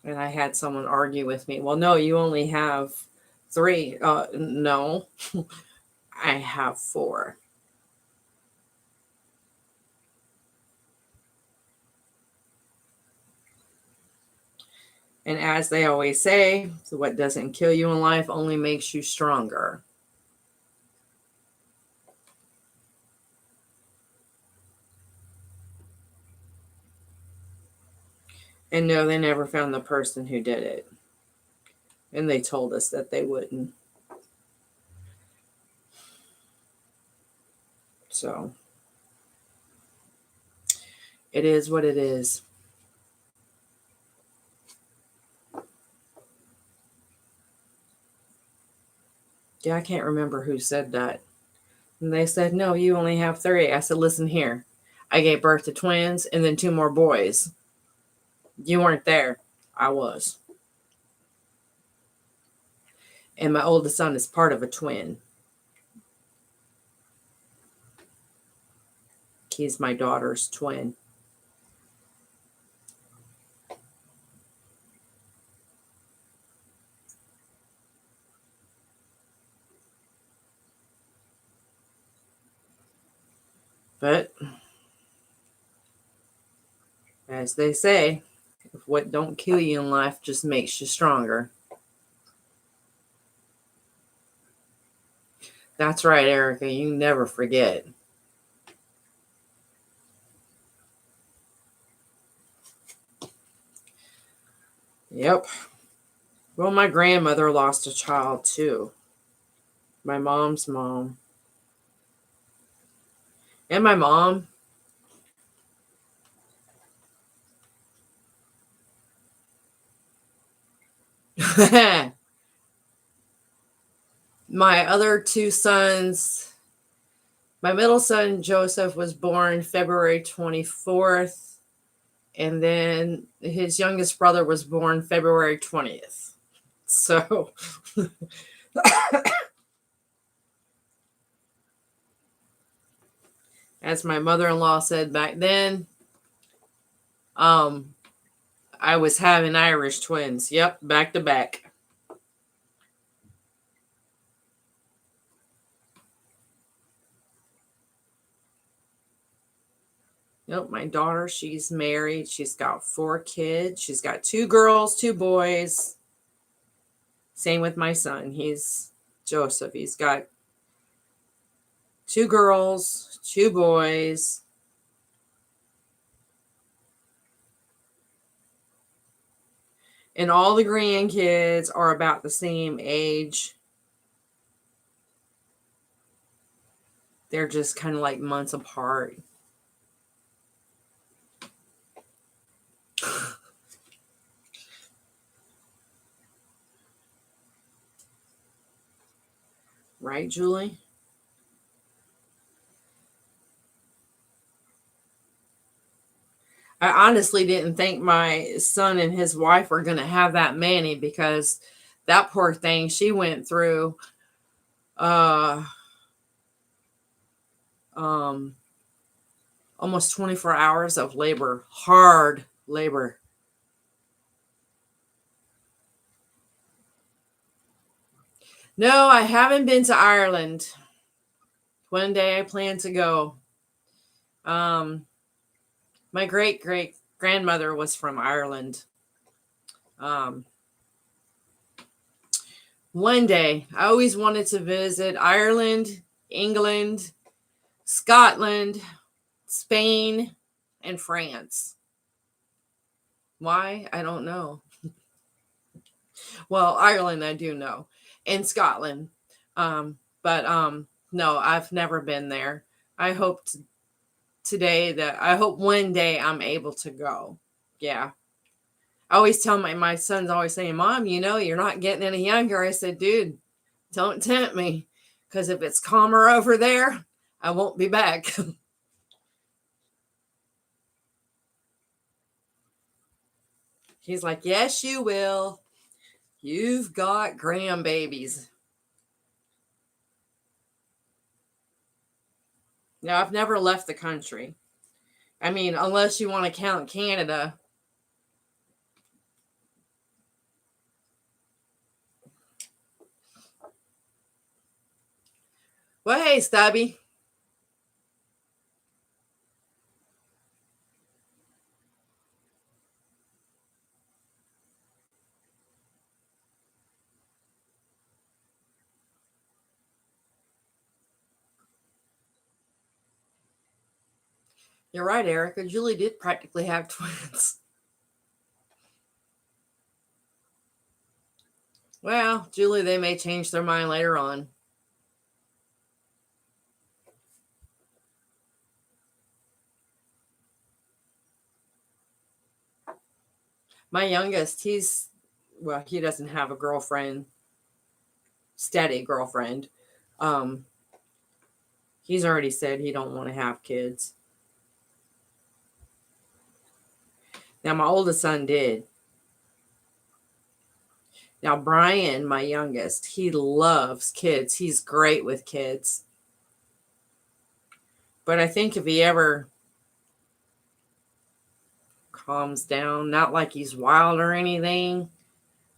And I had someone argue with me. Well, no, you only have 3. No, I have 4. And as they always say, what doesn't kill you in life only makes you stronger. And no, they never found the person who did it. And they told us that they wouldn't. So it is what it is. Yeah, I can't remember who said that. And they said, no, you only have 3. I said, listen here. I gave birth to twins and then 2 more boys. You weren't there. I was. And my oldest son is part of a twin. He's my daughter's twin. But as they say, what don't kill you in life just makes you stronger. That's right, Erica. You never forget. Yep. Well, my grandmother lost a child too. My mom's mom. And my mom. My other 2 sons, my middle son, Joseph, was born February 24th. And then his youngest brother was born February 20th. So, as my mother-in-law said back then, I was having Irish twins. Yep, back to back. Yep, my daughter, she's married. She's got 4 kids. She's got 2 girls, 2 boys. Same with my son. He's Joseph. He's got 2 girls, 2 boys. And all the grandkids are about the same age. They're just kind of like months apart. Right, Julie? I honestly didn't think my son and his wife were going to have that many, because that poor thing, she went through almost 24 hours of labor, hard labor. No, I haven't been to Ireland. One day I plan to go. My great grandmother was from Ireland. One day, I always wanted to visit Ireland, England, Scotland, Spain, and France. Why? I don't know. Well, Ireland, I do know, and Scotland. But no, I've never been there. I hope to today that I hope one day I'm able to go. Yeah. I always tell my son's always saying, Mom, you're not getting any younger. I said, dude, don't tempt me. Because if it's calmer over there, I won't be back. He's like, yes, you will. You've got grandbabies. Now, I've never left the country. I mean, unless you want to count Canada. Well, hey, Stubby. You're right, Erica. Julie did practically have twins. Well, Julie, they may change their mind later on. My youngest, he doesn't have a girlfriend, steady girlfriend. Um, he's already said he don't want to have kids. Now, my oldest son did. Now, Brian, my youngest, he loves kids. He's great with kids. But I think if he ever calms down, not like he's wild or anything.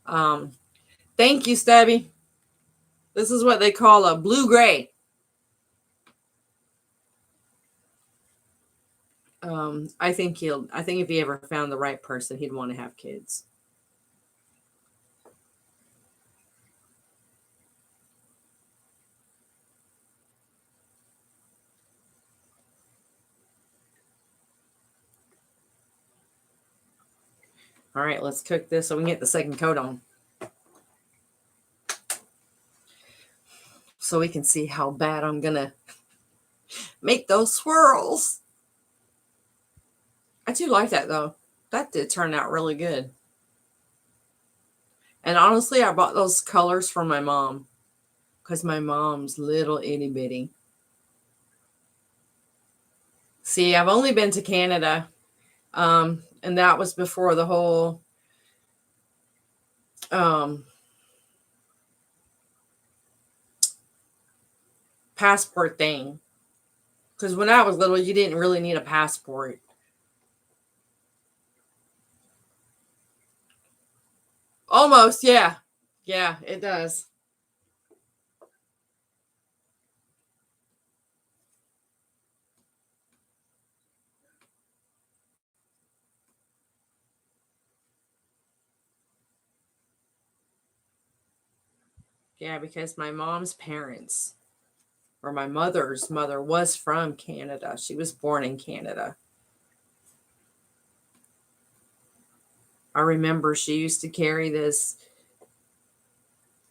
Thank you, Stubby. This is what they call a blue-gray. I think if he ever found the right person, he'd want to have kids. All right, let's cook this so we can get the second coat on. So we can see how bad I'm going to make those swirls. I do like that, though. That did turn out really good. And honestly, I bought those colors for my mom because my mom's little itty bitty. See, I've only been to Canada, and that was before the whole passport thing. Because when I was little, you didn't really need a passport. Almost, yeah. Yeah, it does. Yeah, because my mom's parents, or my mother's mother, was from Canada. She was born in Canada. I remember she used to carry this,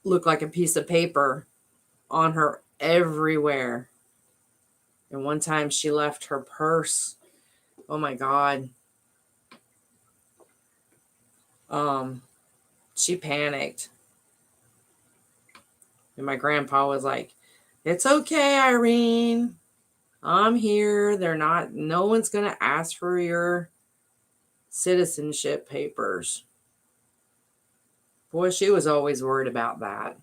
look like a piece of paper, on her everywhere. And one time she left her purse. Oh my God. She panicked. And my grandpa was like, "It's okay, Irene. I'm here. No one's going to ask for your citizenship papers." Boy, she was always worried about that.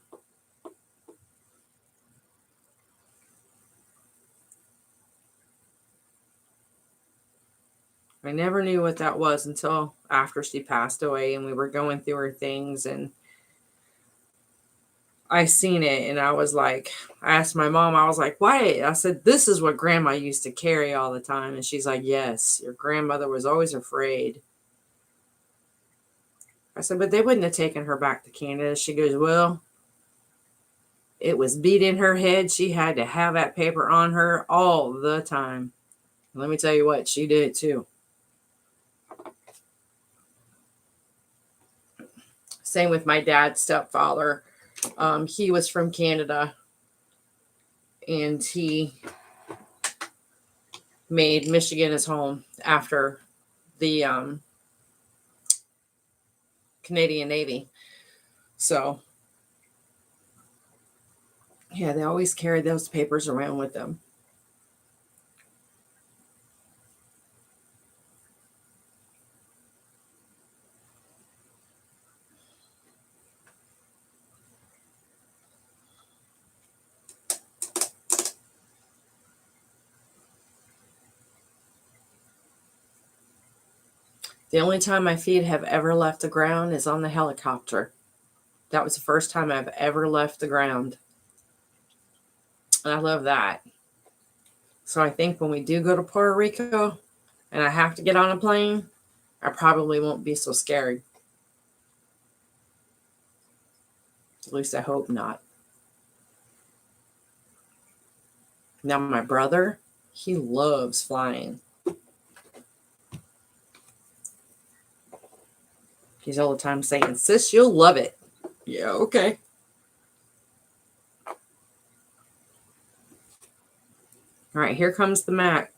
I never knew what that was until after she passed away and we were going through her things, and I seen it and I was like, I asked my mom, I was like, "Why?" I said, "This is what grandma used to carry all the time." And she's like, "Yes, your grandmother was always afraid." I said, "But they wouldn't have taken her back to Canada." She goes, "Well, it was beat in her head. She had to have that paper on her all the time." Let me tell you what, she did too. Same with my dad's stepfather. He was from Canada, and he made Michigan his home after the Canadian Navy. So, yeah, they always carry those papers around with them. The only time my feet have ever left the ground is on the helicopter. That was the first time I've ever left the ground. And I love that. So I think when we do go to Puerto Rico and I have to get on a plane, I probably won't be so scared. At least I hope not. Now, my brother, he loves flying. He's all the time saying, "Sis, you'll love it." Yeah, okay. All right, here comes the Mac.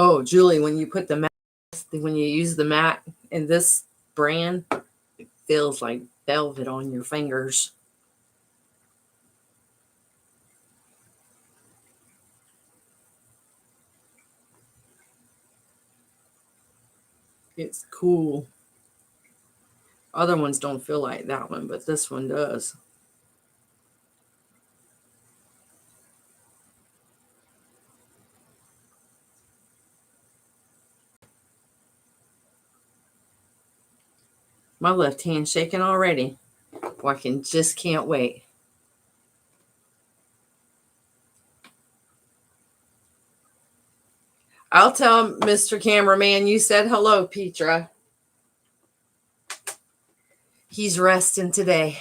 Oh, Julie, when you put the mat, when you use the mat in this brand, it feels like velvet on your fingers. It's cool. Other ones don't feel like that one, but this one does. My left hand's shaking already. Well, I can't wait. I'll tell Mr. Cameraman you said hello, Petra. He's resting today.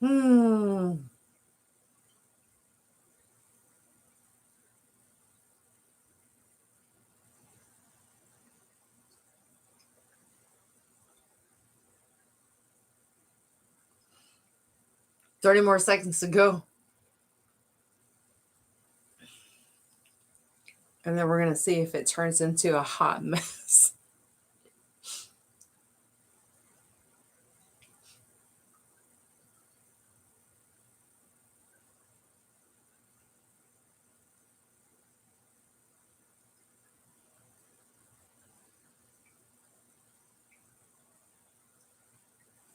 Hmm. "30 more seconds to go." And then we're going to see if it turns into a hot mess.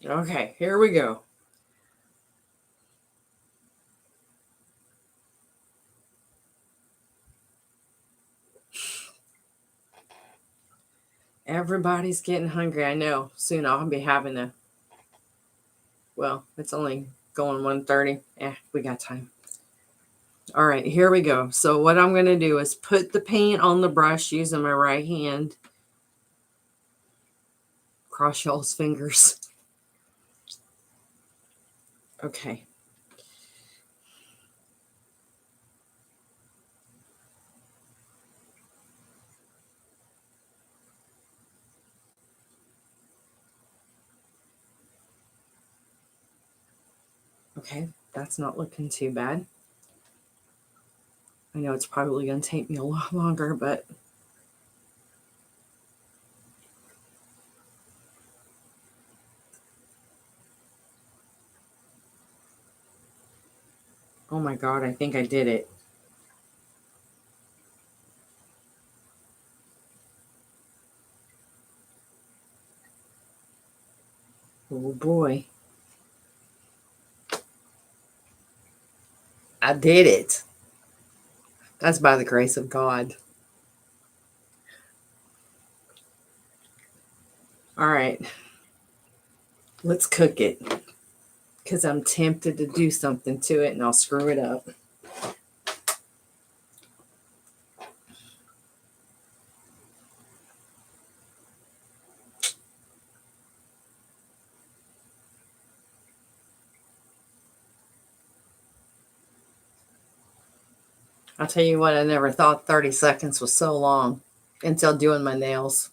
Okay, here we go. Everybody's getting hungry. I know. Soon I'll be having a. Well, it's only going 1:30. We got time. All right, here we go. So what I'm going to do is put the paint on the brush using my right hand. Cross y'all's fingers. Okay. Okay, that's not looking too bad. I know it's probably going to take me a lot longer, but oh my God, I think I did it. Oh boy. I did it. That's by the grace of God. All right. Let's cook it. Because I'm tempted to do something to it and I'll screw it up. I'll tell you what, I never thought 30 seconds was so long until doing my nails.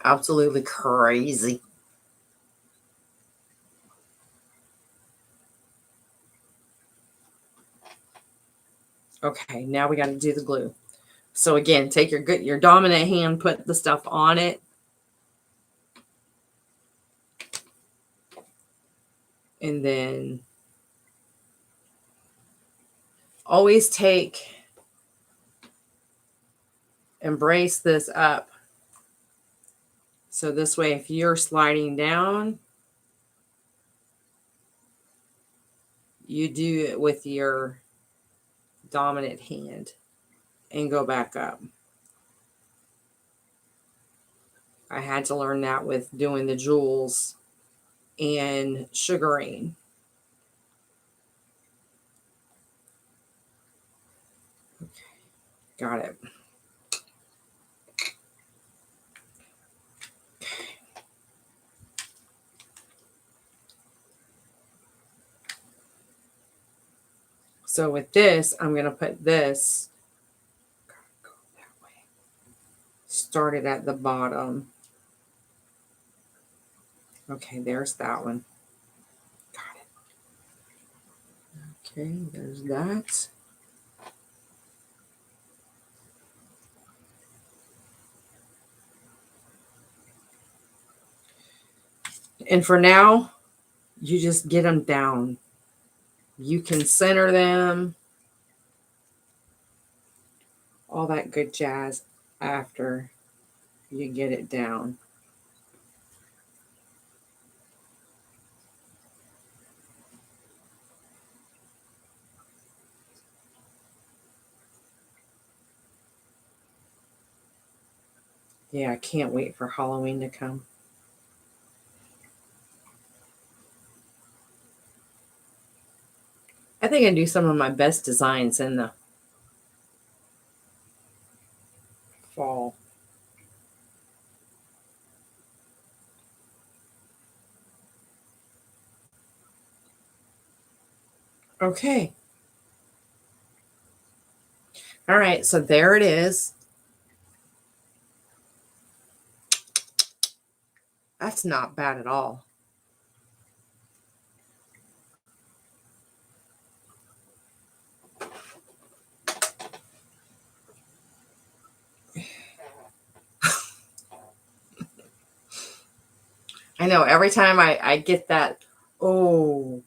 Absolutely crazy. Okay, now we got to do the glue. So again, take your dominant hand, put the stuff on it. And then always and brace this up. So this way, if you're sliding down, you do it with your dominant hand and go back up. I had to learn that with doing the jewels and sugaring. Okay, got it. So with this, I'm going to put this, go that way. Start it at the bottom. Okay, there's that one. Got it. Okay, there's that. And for now, you just get them down. You can center them. All that good jazz after you get it down. Yeah, I can't wait for Halloween to come. I think I do some of my best designs in the fall. Okay. All right, so there it is. That's not bad at all. I know every time I get that, oh,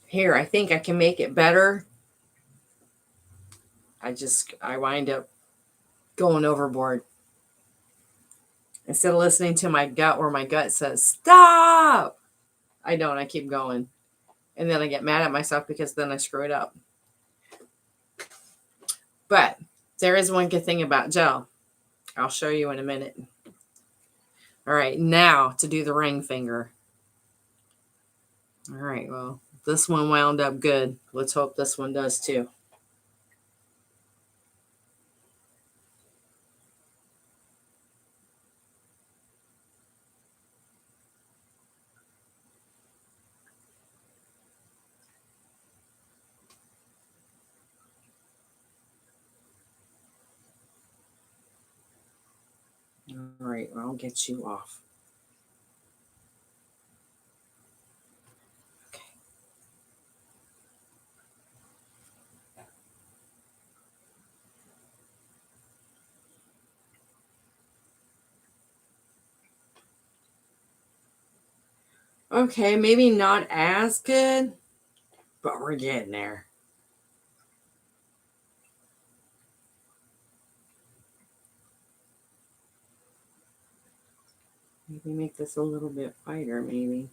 here, I think I can make it better. I wind up going overboard. Instead of listening to my gut where my gut says, stop, I don't. I keep going. And then I get mad at myself because then I screw it up. But there is one good thing about gel. I'll show you in a minute. All right, now to do the ring finger. All right, well, this one wound up good. Let's hope this one does too. All right, well, I'll get you off. Okay, maybe not as good, but we're getting there. Maybe make this a little bit lighter, maybe.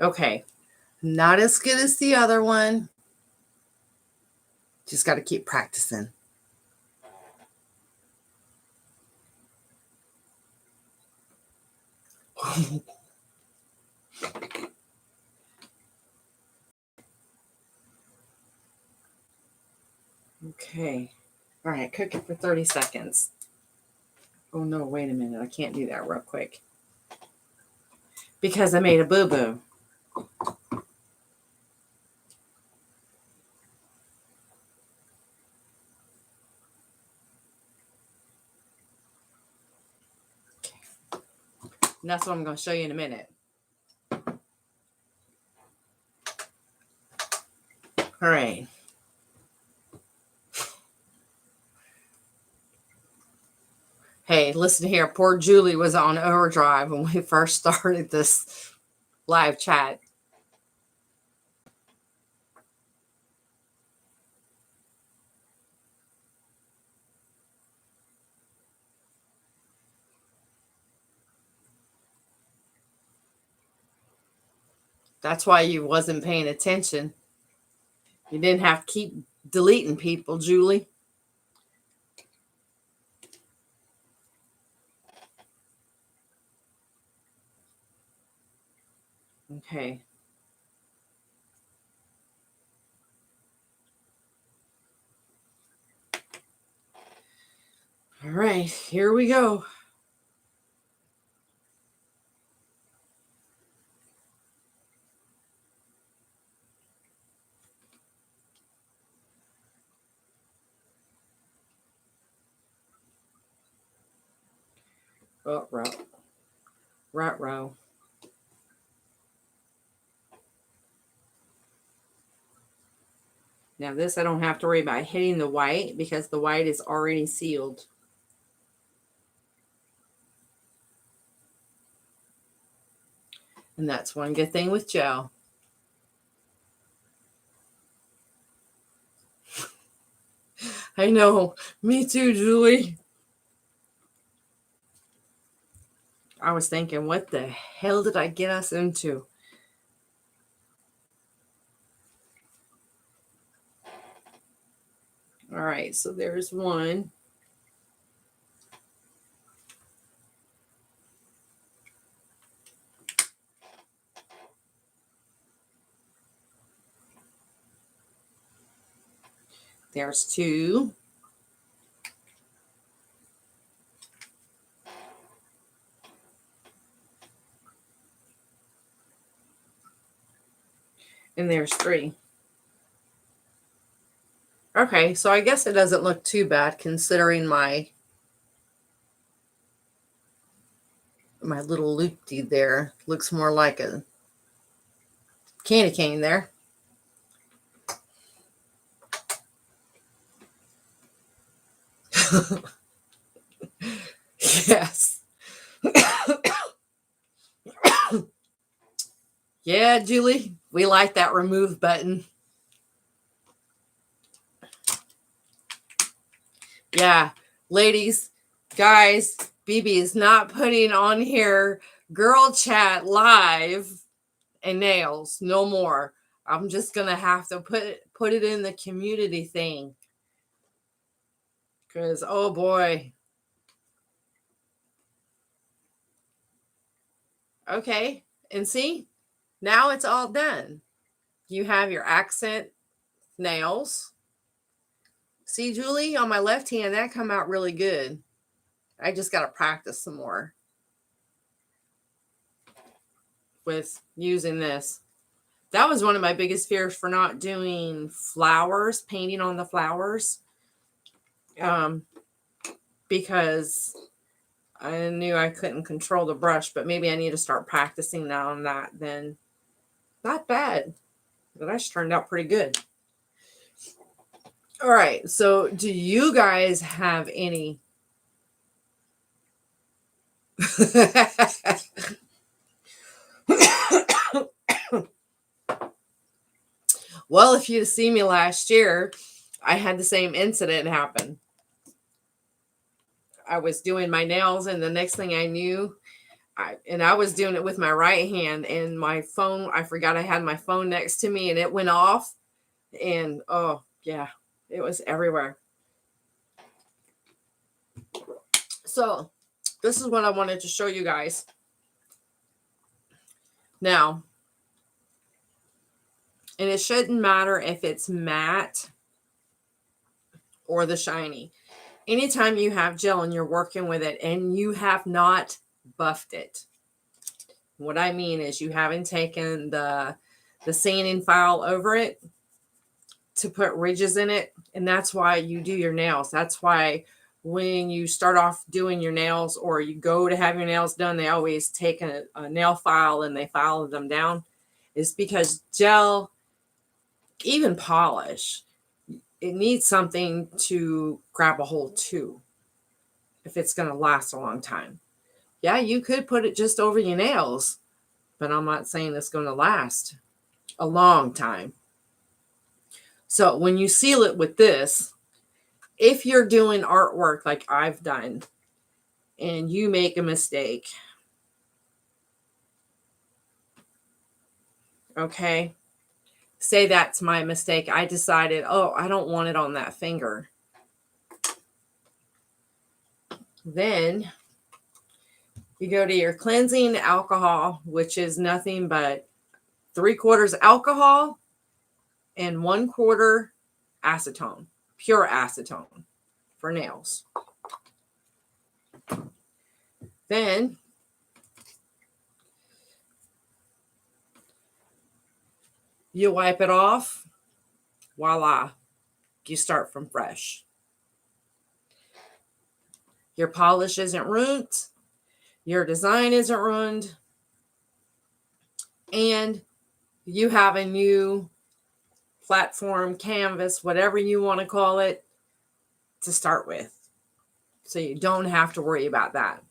Okay. Not as good as the other one. Just got to keep practicing. Okay. All right. Cook it for 30 seconds. Oh, no. Wait a minute. I can't do that real quick. Because I made a boo-boo. And that's what I'm going to show you in a minute. All right. Hey, listen here. Poor Julie was on overdrive when we first started this live chat. That's why you wasn't paying attention. You didn't have to keep deleting people, Julie. Okay. All right, here we go. Oh, row. Now this I don't have to worry about hitting the white because the white is already sealed. And that's one good thing with gel. I know. Me too, Julie. I was thinking, what the hell did I get us into? All right, so there's one. There's two. And there's three. Okay, so I guess it doesn't look too bad considering my little loopty there. Looks more like a candy cane there. Yes. Yeah, Julie, we like that remove button. Yeah, ladies, guys, BB is not putting on here girl chat live and nails no more. I'm just gonna have to put it in the community thing. Because oh boy. Okay, and see, now it's all done. You have your accent nails. See, Julie, on my left hand, that come out really good. I just got to practice some more with using this. That was one of my biggest fears for not doing flowers, painting on the flowers. Because I knew I couldn't control the brush, but maybe I need to start practicing now on that. Then not bad. The brush turned out pretty good. All right. So do you guys have any? Well, if you'd seen me last year, I had the same incident happen. I was doing my nails, and the next thing I knew, I was doing it with my right hand, and my phone, I forgot I had my phone next to me, and it went off. And oh, yeah, it was everywhere. So, this is what I wanted to show you guys. Now, and it shouldn't matter if it's matte or the shiny. Anytime you have gel and you're working with it and you have not buffed it, what I mean is you haven't taken the sanding file over it to put ridges in it, and that's why you do your nails. That's why when you start off doing your nails or you go to have your nails done, they always take a nail file and they file them down. It's because gel, even polish, it needs something to grab a hold to if it's going to last a long time. Yeah, you could put it just over your nails, but I'm not saying it's going to last a long time. So when you seal it with this, if you're doing artwork like I've done and you make a mistake, okay, say that's my mistake. I decided, oh, I don't want it on that finger. Then you go to your cleansing alcohol, which is nothing but 3/4 alcohol and 1/4 acetone, pure acetone for nails. Then you wipe it off. Voila, you start from fresh. Your polish isn't ruined. Your design isn't ruined. And you have a new platform, canvas, whatever you want to call it, to start with. So you don't have to worry about that.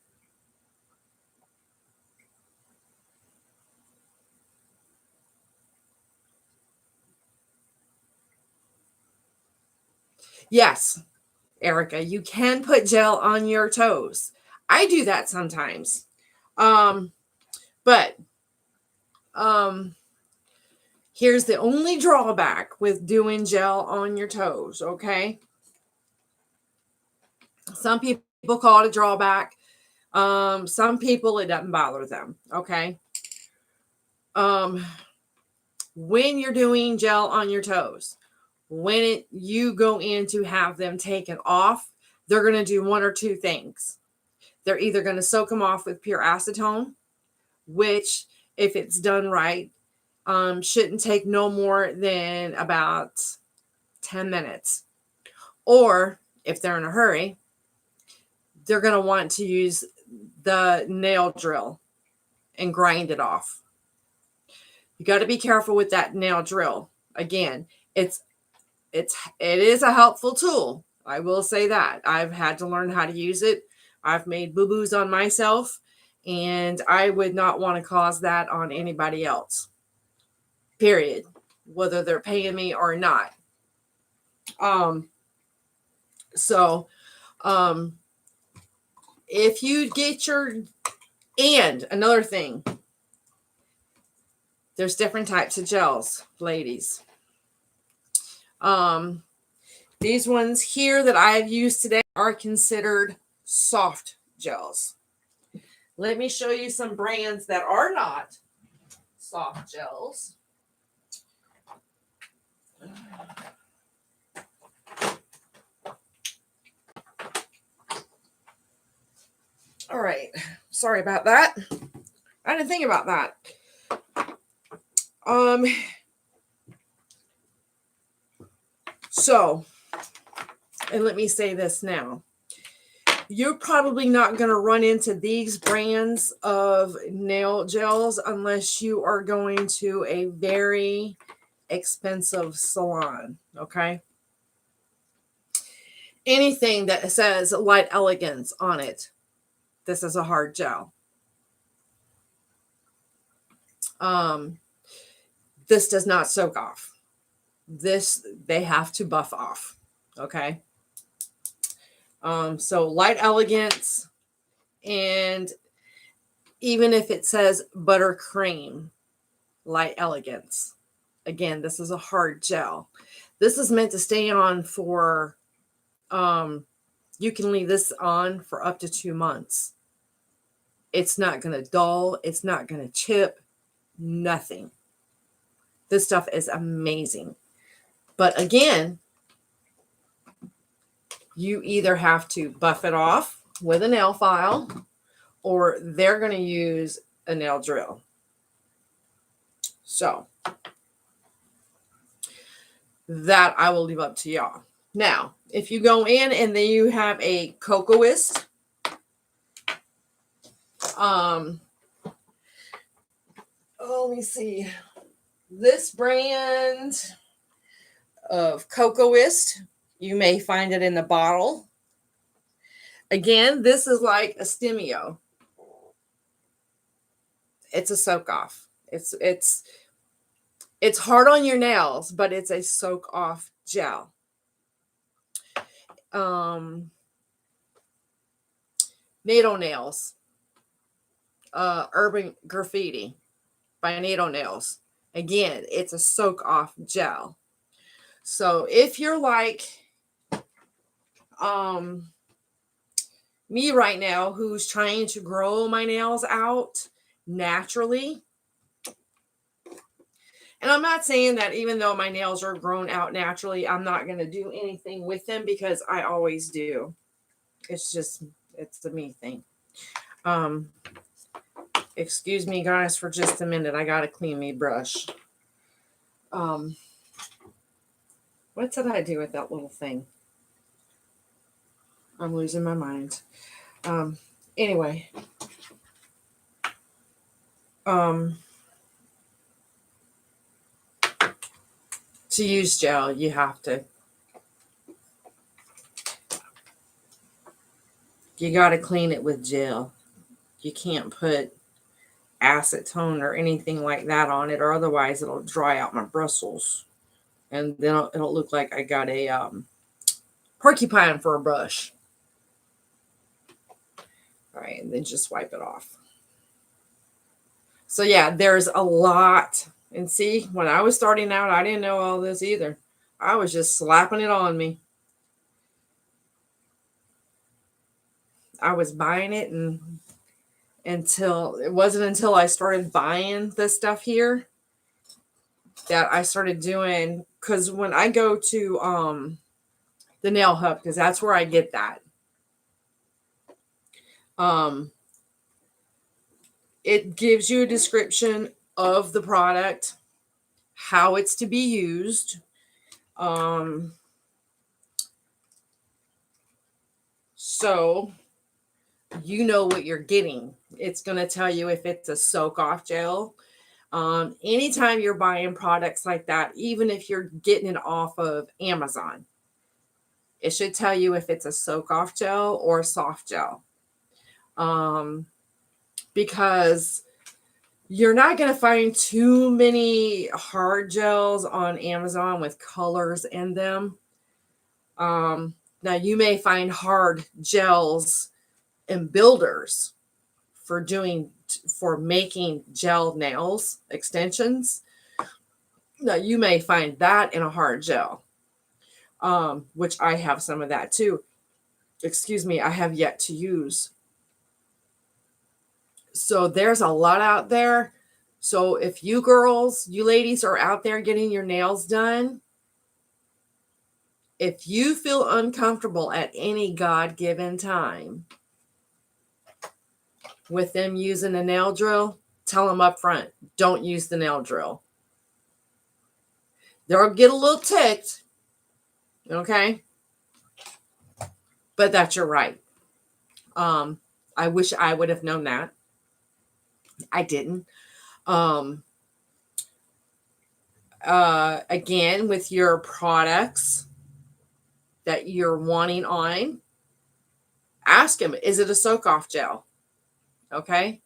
Yes, Erica, you can put gel on your toes. I do that sometimes. But here's the only drawback with doing gel on your toes, okay? Some people call it a drawback. Some people, it doesn't bother them, okay? When you're doing gel on your toes, when you go in to have them taken off, they're going to do one or two things. They're either going to soak them off with pure acetone, which, if it's done right, shouldn't take no more than about 10 minutes. Or if they're in a hurry, they're going to want to use the nail drill and grind it off. You got to be careful with that nail drill. Again, it is a helpful tool. I will say that. I've had to learn how to use it. I've made boo-boos on myself, and I would not want to cause that on anybody else. Period. Whether they're paying me or not. If you get and another thing, there's different types of gels, ladies. These ones here that I've used today are considered soft gels. Let me show you some brands that are not soft gels. All right. Sorry about that. I didn't think about that. So, and let me say this now. You're probably not going to run into these brands of nail gels unless you are going to a very expensive salon, okay? Anything that says Light Elegance on it, this is a hard gel. This does not soak off. This, they have to buff off, okay? So Light Elegance, and even if it says buttercream, light elegance. Again, this is a hard gel. This is meant to stay on for, you can leave this on for up to 2 months. It's not going to dull. It's not going to chip. Nothing. This stuff is amazing. But again, you either have to buff it off with a nail file, or they're going to use a nail drill. So that I will leave up to y'all. Now, if you go in and then you have a Cocoist, let me see. This brand of Cocoist, you may find it in the bottle. Again, this is like a Stemio. It's a soak off. It's hard on your nails, but it's a soak off gel. NATO Nails, Urban Graffiti by NATO Nails. Again, it's a soak off gel. So if you're like me right now, who's trying to grow my nails out naturally, and I'm not saying that even though my nails are grown out naturally, I'm not going to do anything with them, because I always do. It's the me thing. Excuse me, guys, for just a minute. I got to clean my brush. What did I do with that little thing? I'm losing my mind. Anyway. To use gel, you got to clean it with gel. You can't put acetone or anything like that on it, or otherwise it'll dry out my bristles. And then it'll look like I got a porcupine for a brush. All right, and then just wipe it off. So yeah, there's a lot. And see, when I was starting out, I didn't know all this either. I was just slapping it on me. I was buying it, and it wasn't until I started buying this stuff here that I started doing, because when I go to the nail hub, because that's where I get that, it gives you a description of the product, how it's to be used, so you know what you're getting. It's going to tell you if it's a soak off gel. Anytime you're buying products like that, even if you're getting it off of Amazon, it should tell you if it's a soak off gel or a soft gel. Because you're not going to find too many hard gels on Amazon with colors in them. Now you may find hard gels in builders for making gel nails extensions. Now you may find that in a hard gel, which I have some of that too. Excuse me, I have yet to use. So there's a lot out there. So if you ladies are out there getting your nails done, if you feel uncomfortable at any God-given time with them using a nail drill, tell them up front, don't use the nail drill. They'll get a little ticked, okay? But that's your right. I wish I would have known that. I didn't. Again, with your products that you're wanting on, ask them, is it a soak off gel? Okay.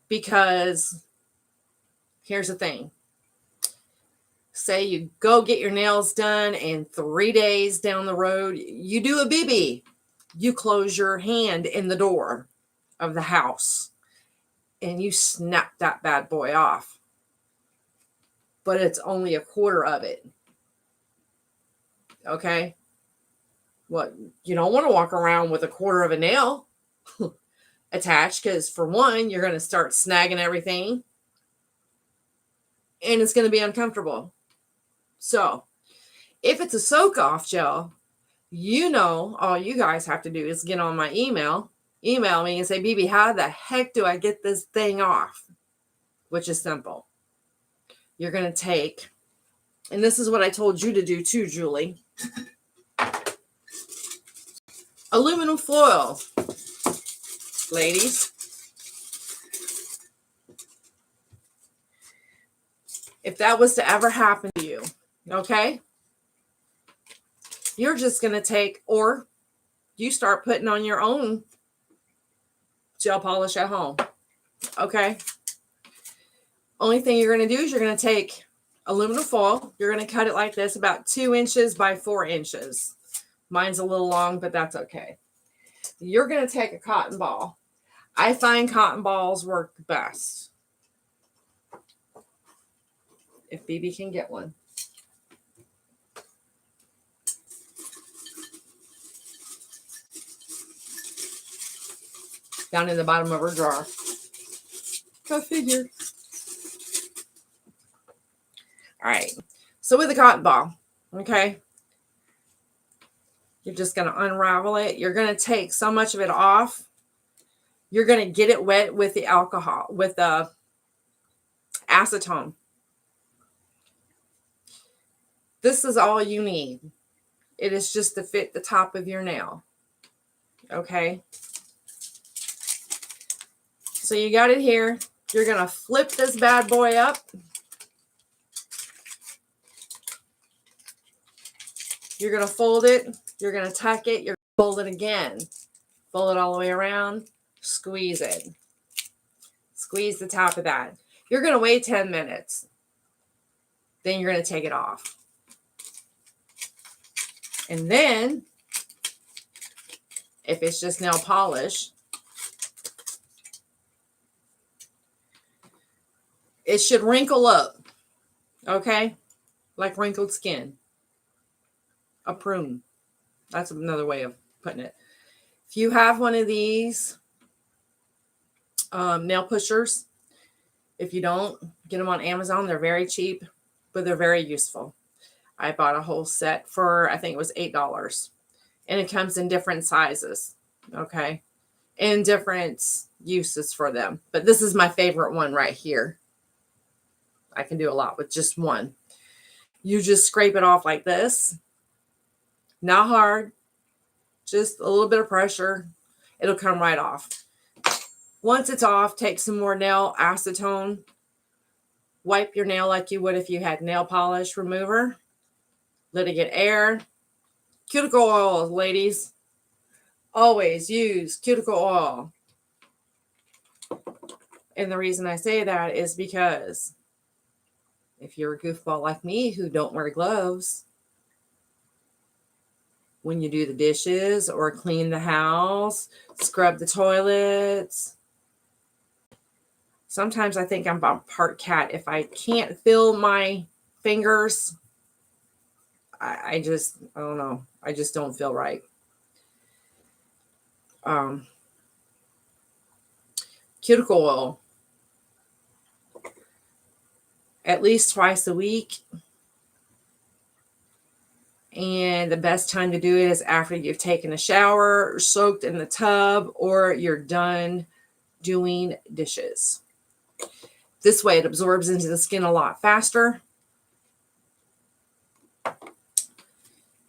Because here's the thing. Say you go get your nails done, and 3 days down the road, you do a BB. You close your hand in the door of the house. and you snap that bad boy off. But it's only a quarter of it. Okay? What, you don't want to walk around with a quarter of a nail attached, because for one, you're going to start snagging everything and it's going to be uncomfortable. So if it's a soak off gel, all you guys have to do is get on my email me and say, BB, how the heck do I get this thing off? Which is simple. You're going to take, and this is what I told you to do too, Julie, aluminum foil, ladies. If that was to ever happen to you, okay, you're just going to take, or you start putting on your own gel polish at home, okay? Only thing you're going to do is you're going to take aluminum foil. You're going to cut it like this, about 2 inches by 4 inches. Mine's a little long, but that's okay. You're going to take a cotton ball. I find cotton balls work best. If BB can get one. Down in the bottom of her drawer. Go figure. All right. So with the cotton ball, okay, you're just going to unravel it. You're going to take so much of it off. You're going to get it wet with the alcohol, with the acetone. This is all you need. It is just to fit the top of your nail. Okay. So you got it here. You're going to flip this bad boy up. You're going to fold it. You're going to tuck it. You're going to fold it again. Fold it all the way around. Squeeze it. Squeeze the top of that. You're going to wait 10 minutes. Then you're going to take it off. And then, if it's just nail polish, it should wrinkle up, okay? Like wrinkled skin. A prune. That's another way of putting it. If you have one of these nail pushers, if you don't, get them on Amazon. They're very cheap, but they're very useful. I bought a whole set for, I think it was $8. And it comes in different sizes, okay? And different uses for them. But this is my favorite one right here. I can do a lot with just one. You just scrape it off like this. Not hard. Just a little bit of pressure. It'll come right off. Once it's off, take some more nail acetone. Wipe your nail like you would if you had nail polish remover. Let it get air. Cuticle oil, ladies. Always use cuticle oil. And the reason I say that is because if you're a goofball like me who don't wear gloves, when you do the dishes or clean the house, scrub the toilets, sometimes I think I'm part cat. If I can't feel my fingers, I don't know. I just don't feel right. Cuticle oil. At least twice a week. And the best time to do it is after you've taken a shower, or soaked in the tub, or you're done doing dishes. This way it absorbs into the skin a lot faster.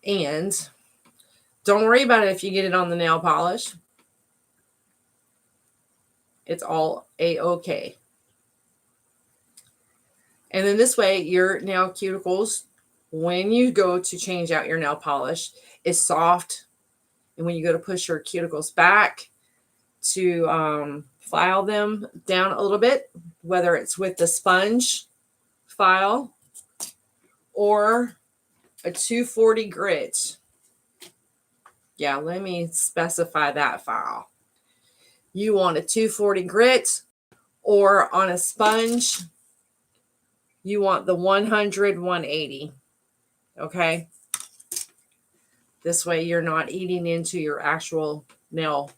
And don't worry about it if you get it on the nail polish. It's all A-OK. And then this way, your nail cuticles, when you go to change out your nail polish, is soft. And when you go to push your cuticles back to file them down a little bit, whether it's with the sponge file or a 240 grit. Yeah, let me specify that file. You want a 240 grit or on a sponge, you want the 100, 180. Okay. This way you're not eating into your actual nail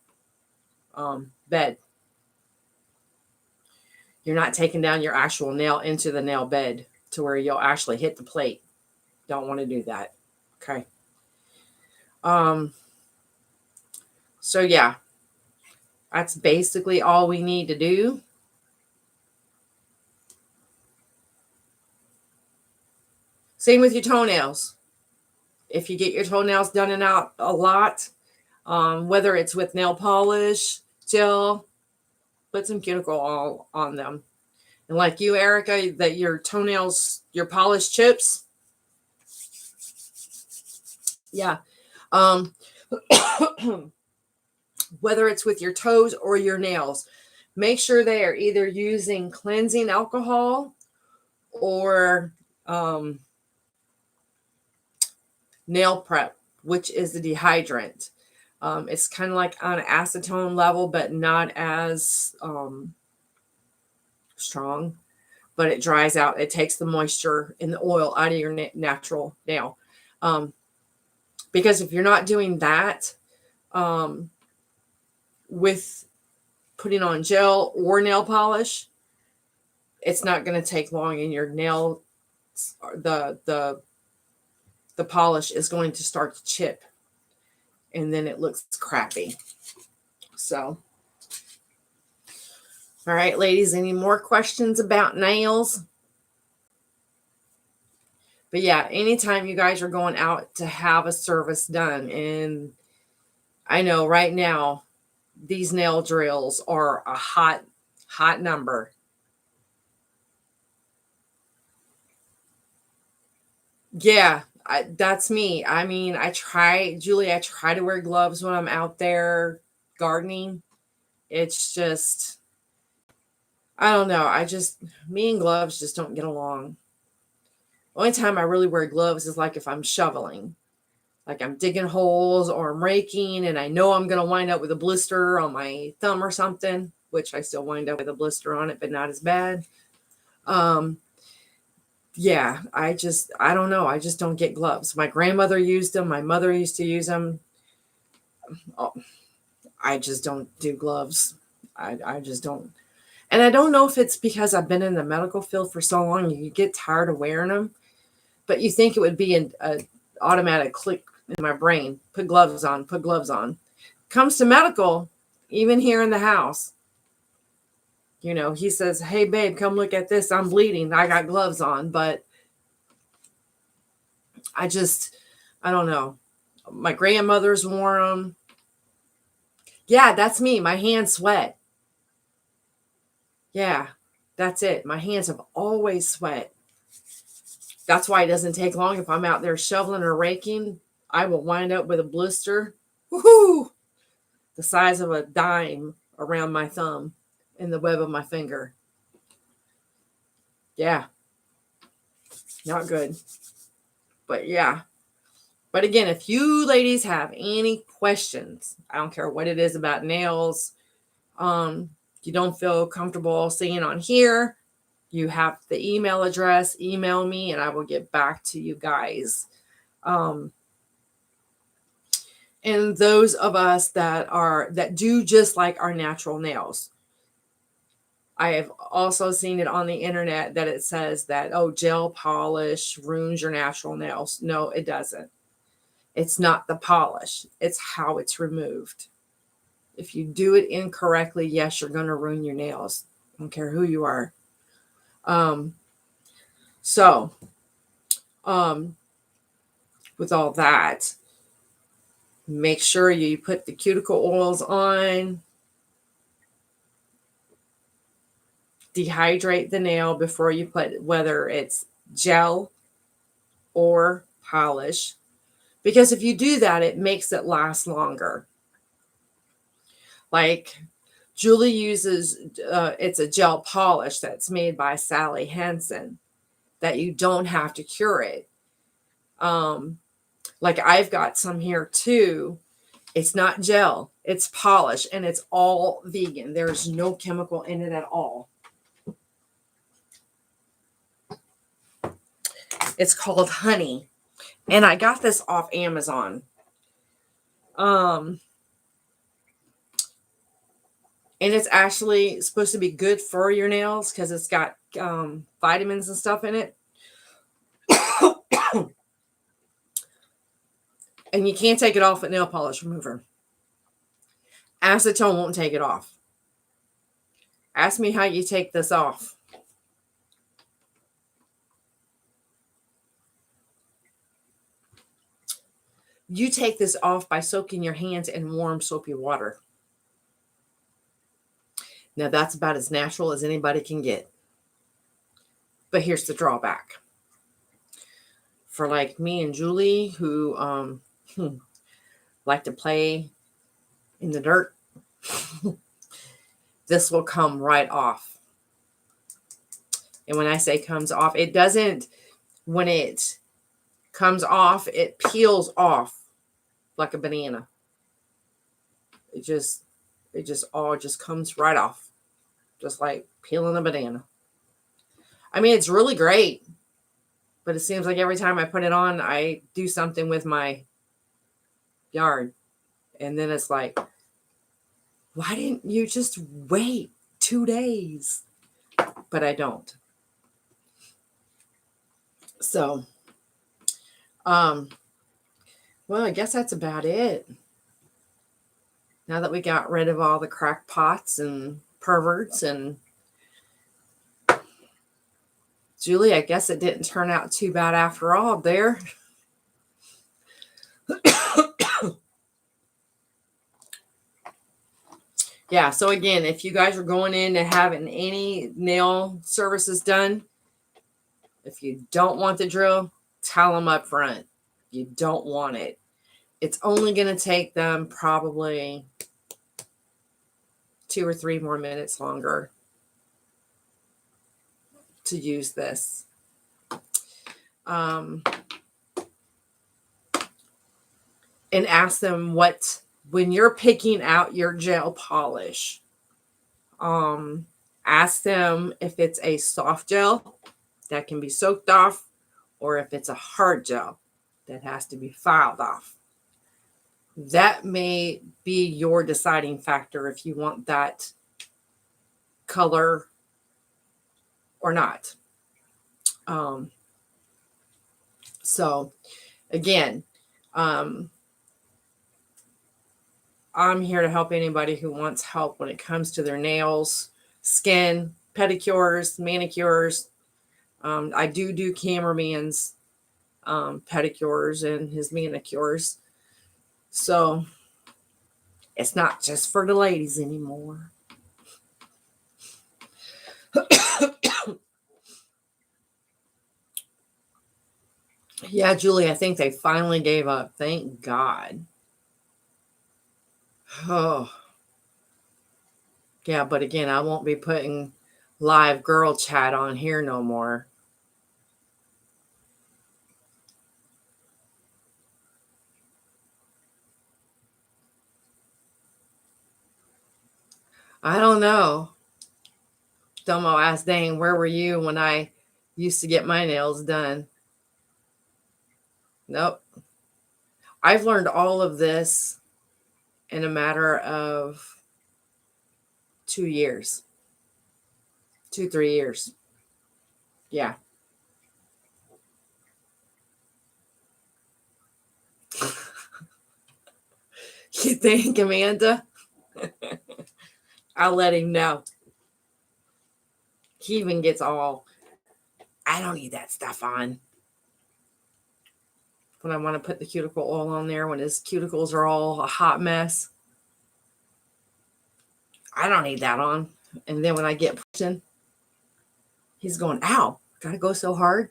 bed. You're not taking down your actual nail into the nail bed to where you'll actually hit the plate. Don't want to do that. Okay. So yeah, that's basically all we need to do. Same with your toenails. If you get your toenails done and out a lot, whether it's with nail polish, gel, put some cuticle oil on them. And like you, Erica, that your toenails, your polish chips. Yeah. Whether it's with your toes or your nails, make sure they are either using cleansing alcohol or nail prep, which is the dehydrant. It's kind of like on an acetone level, but not as strong, but it dries out. It takes the moisture and the oil out of your natural nail. Because if you're not doing that with putting on gel or nail polish, it's not going to take long, and your nail, the polish is going to start to chip, and then it looks crappy. So, all right, ladies, any more questions about nails? But yeah, anytime you guys are going out to have a service done, and I know right now these nail drills are a hot number. Yeah, that's me. I mean, Julie, I try to wear gloves when I'm out there gardening. It's just, I don't know. Me and gloves just don't get along. Only time I really wear gloves is like if I'm shoveling, like I'm digging holes or I'm raking and I know I'm going to wind up with a blister on my thumb or something, which I still wind up with a blister on it, but not as bad. Yeah, I don't know. I just don't get gloves. My grandmother used them. My mother used to use them. Oh, I just don't do gloves. I just don't. And I don't know if it's because I've been in the medical field for so long, you get tired of wearing them, but you think it would be an automatic click in my brain. Put gloves on, put gloves on. Comes to medical, even here in the house. You know, he says, hey, babe, come look at this. I'm bleeding. I got gloves on, but I don't know. My grandmother's wore them. Yeah, that's me. My hands sweat. Yeah, that's it. My hands have always sweat. That's why it doesn't take long. If I'm out there shoveling or raking, I will wind up with a blister. Woohoo! The size of a dime around my thumb in the web of my finger. Yeah. Not good. But yeah. But again, if you ladies have any questions, I don't care what it is about nails, you don't feel comfortable seeing on here, you have the email address, email me and I will get back to you guys. And those of us that do just like our natural nails. I have also seen it on the internet that it says that, oh, gel polish ruins your natural nails. No, it doesn't. It's not the polish. It's how it's removed. If you do it incorrectly, yes, you're going to ruin your nails. I don't care who you are. With all that, make sure you put the cuticle oils on. Dehydrate the nail before you put, whether it's gel or polish. Because if you do that, it makes it last longer. Like Julie uses, it's a gel polish that's made by Sally Hansen that you don't have to cure it. Like I've got some here too. It's not gel, it's polish, and it's all vegan. There's no chemical in it at all. It's called Honey. And I got this off Amazon. And it's actually supposed to be good for your nails because it's got vitamins and stuff in it. And you can't take it off with nail polish remover. Acetone won't take it off. Ask me how you take this off. You take this off by soaking your hands in warm soapy water. Now that's about as natural as anybody can get. But here's the drawback. For like me and Julie, who like to play in the dirt, this will come right off. And when I say comes off, it doesn't, when it comes off, it peels off like a banana. It just all just comes right off. Just like peeling a banana. I mean, it's really great. But it seems like every time I put it on, I do something with my yard. And then it's like, why didn't you just wait 2 days? But I don't. So, well, I guess that's about it. Now that we got rid of all the crackpots and perverts and Julie, I guess it didn't turn out too bad after all there. Yeah, so again, if you guys are going in and having any nail services done, if you don't want the drill, tell them up front. You don't want it. It's only going to take them probably 2 or 3 more minutes longer to use this. And ask them when you're picking out your gel polish, ask them if it's a soft gel that can be soaked off or if it's a hard gel that has to be filed off. That may be your deciding factor if you want that color or not. So again, I'm here to help anybody who wants help when it comes to their nails, skin, pedicures, manicures. I do cameraman's pedicures and his manicures. So it's not just for the ladies anymore. Yeah, Julie, I think they finally gave up. Thank God. Oh. Yeah, but again, I won't be putting live girl chat on here no more. I don't know. Domo asked Dane, where were you when I used to get my nails done? Nope. I've learned all of this in a matter of 2 years. 2-3 years. Yeah. You think, Amanda? I'll let him know. He even gets all, I don't need that stuff on. When I want to put the cuticle oil on there, when his cuticles are all a hot mess, I don't need that on. And then when I get pushing, he's going, ow, gotta go so hard.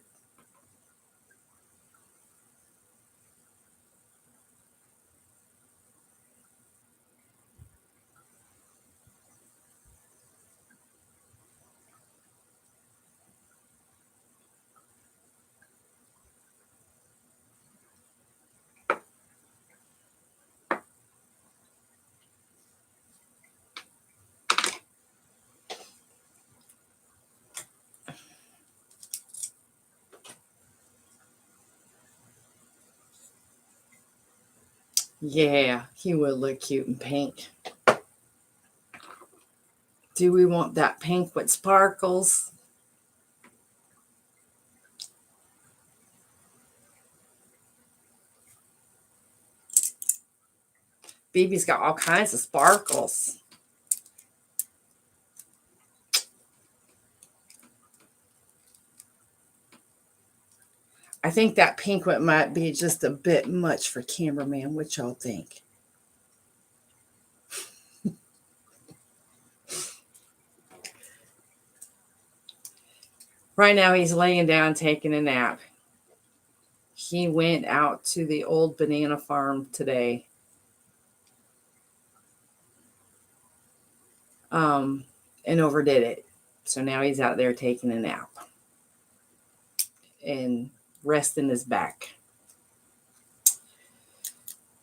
Yeah, he would look cute in pink. Do we want that pink with sparkles? BB's got all kinds of sparkles. I think that pink one might be just a bit much for cameraman. What y'all think? Right now he's laying down taking a nap. He went out to the old banana farm today. And overdid it. So now he's out there taking a nap and resting his back.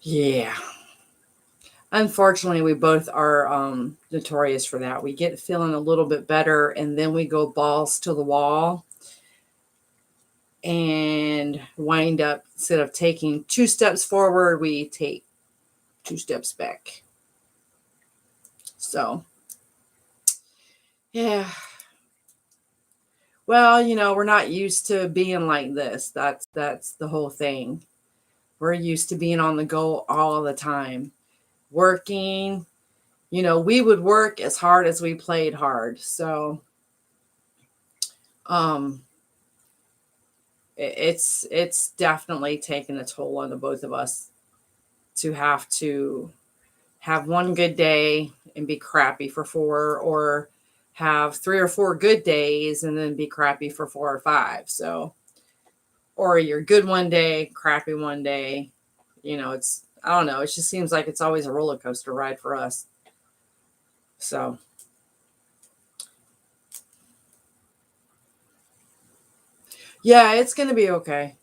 Yeah. Unfortunately, we both are notorious for that. We get feeling a little bit better and then we go balls to the wall and wind up, instead of taking 2 steps forward, we take 2 steps back. So, yeah. Well, we're not used to being like this. That's the whole thing. We're used to being on the go all the time. Working, we would work as hard as we played hard. So, it's definitely taken a toll on the both of us to have one good day and be crappy for 4, or have 3 or 4 good days and then be crappy for 4 or 5. So, or you're good one day, crappy one day. I don't know. It just seems like it's always a roller coaster ride for us. So, yeah, it's going to be okay.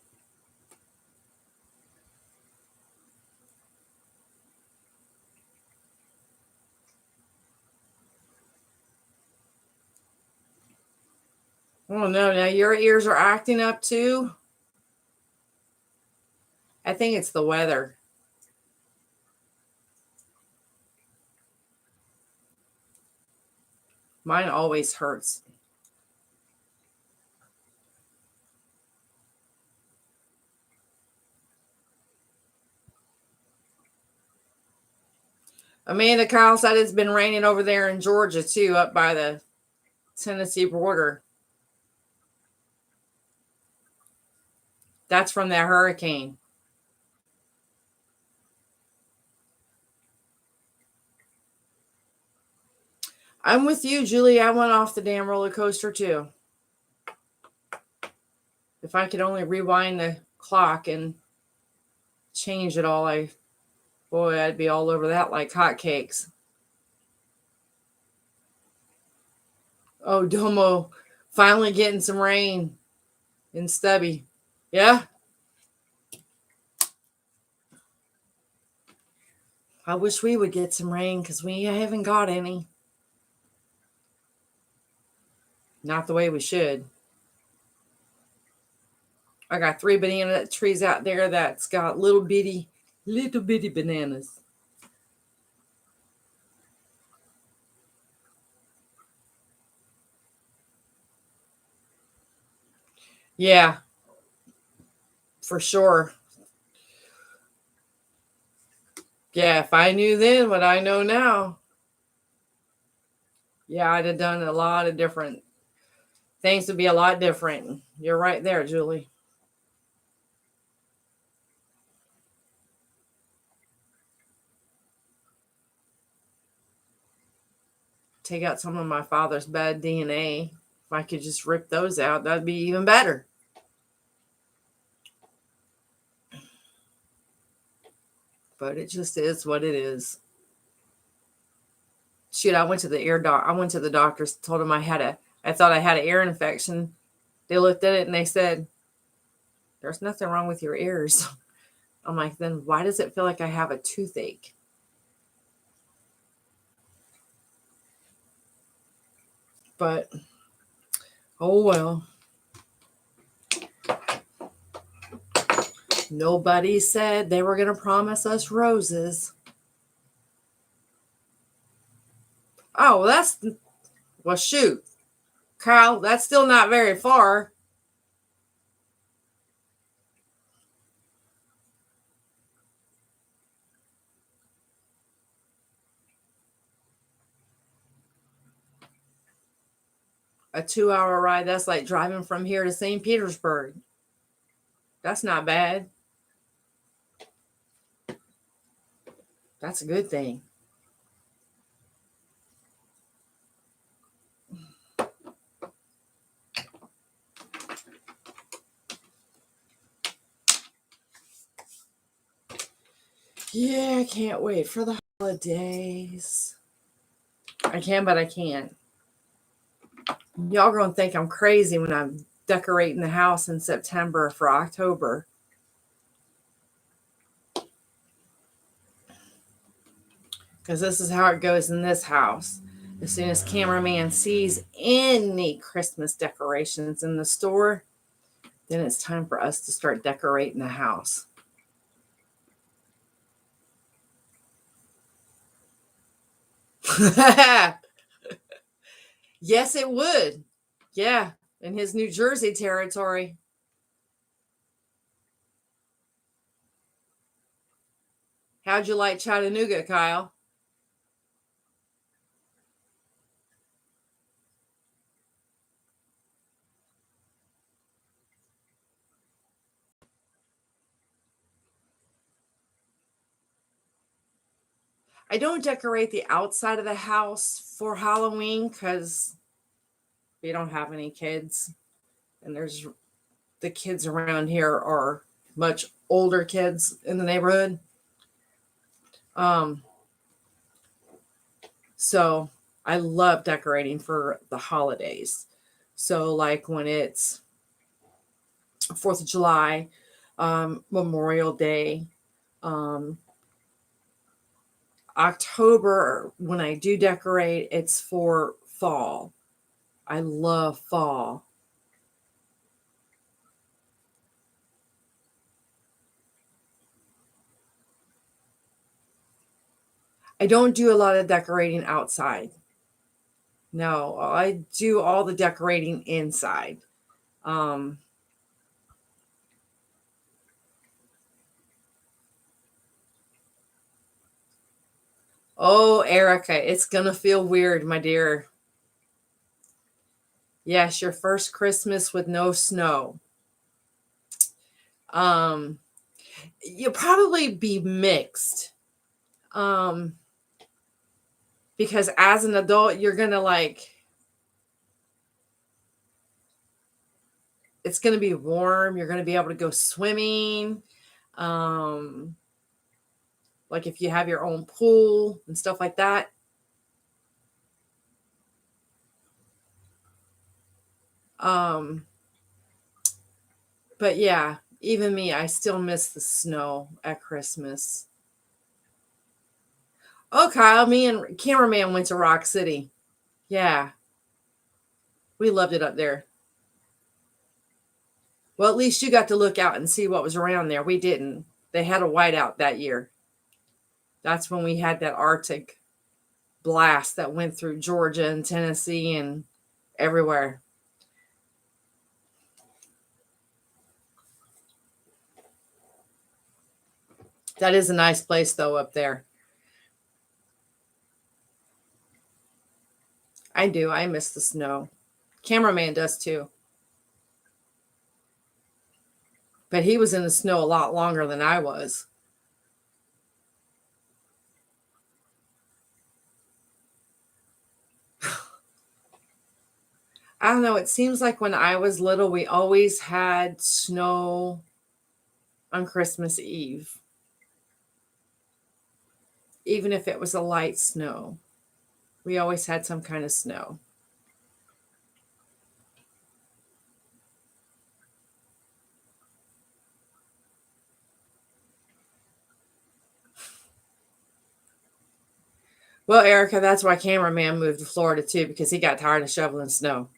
Oh no, now your ears are acting up too. I think it's the weather. Mine always hurts. Amanda Kyle said it's been raining over there in Georgia too, up by the Tennessee border. That's from that hurricane. I'm with you, Julie. I went off the damn roller coaster too. If I could only rewind the clock and change it all, I'd be all over that like hotcakes. Oh, Domo, finally getting some rain in Stubby. Yeah, I wish we would get some rain because we haven't got any. Not the way we should. I got 3 banana trees out there that's got little bitty bananas. Yeah, for sure. Yeah, if I knew then what I know now, yeah, I'd have done a lot of different things, would be a lot different. You're right there, Julie. Take out some of my father's bad DNA. If I could just rip those out, that'd be even better. But it just is what it is. Shoot, I went to the I went to the doctors, told them I thought I had an ear infection. They looked at it and they said, "There's nothing wrong with your ears." I'm like, then why does it feel like I have a toothache? But oh well. Nobody said they were going to promise us roses. Oh, well, shoot. Kyle, that's still not very far. A 2-hour ride, that's like driving from here to St. Petersburg. That's not bad. That's a good thing. Yeah, I can't wait for the holidays. I can, but I can't. Y'all gonna think I'm crazy when I'm decorating the house in September for October. Because this is how it goes in this house. As soon as cameraman sees any Christmas decorations in the store, then it's time for us to start decorating the house. Yes, it would. Yeah, in his New Jersey territory. How'd you like Chattanooga, Kyle? I don't decorate the outside of the house for Halloween because we don't have any kids. And there's the kids around here are much older kids in the neighborhood. So I love decorating for the holidays. So like when it's 4th of July, Memorial Day, October, when I do decorate, it's for fall. I love fall. I don't do a lot of decorating outside. No, I do all the decorating inside. Um, oh, Erica, it's going to feel weird, my dear. Yes, your first Christmas with no snow. Um, you'll probably be mixed. Um, because as an adult, you're going to like, it's going to be warm. You're going to be able to go swimming. Um, like if you have your own pool and stuff like that. Um, but yeah, even me, I still miss the snow at Christmas. Oh, Kyle, me and cameraman went to Rock City. Yeah, we loved it up there. Well, at least you got to look out and see what was around there. We didn't. They had a whiteout that year. That's when we had that Arctic blast that went through Georgia and Tennessee and everywhere. That is a nice place, though, up there. I do. I miss the snow. Cameraman does too. But he was in the snow a lot longer than I was. I don't know. It seems like when I was little, we always had snow on Christmas Eve, even if it was a light snow. We always had some kind of snow. Well, Erica, that's why cameraman moved to Florida too, because he got tired of shoveling snow.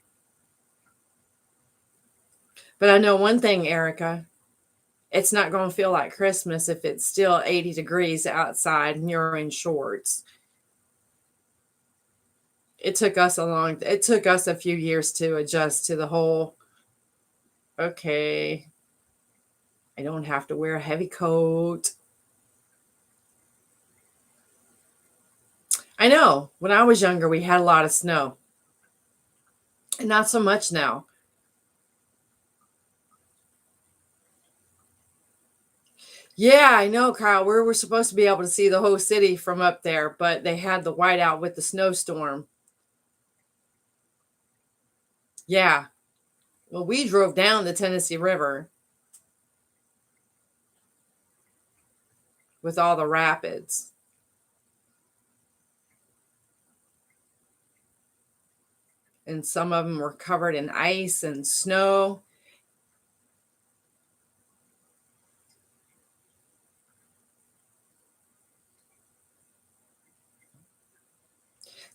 But I know one thing, Erica. It's not going to feel like Christmas if it's still 80 degrees outside and you're in shorts. It took us a few years to adjust to the whole, okay, I don't have to wear a heavy coat. I know when I was younger, we had a lot of snow. And not so much now. Yeah, I know, Kyle. We were supposed to be able to see the whole city from up there, but they had the whiteout with the snowstorm. Yeah. Well, we drove down the Tennessee River with all the rapids. And some of them were covered in ice and snow.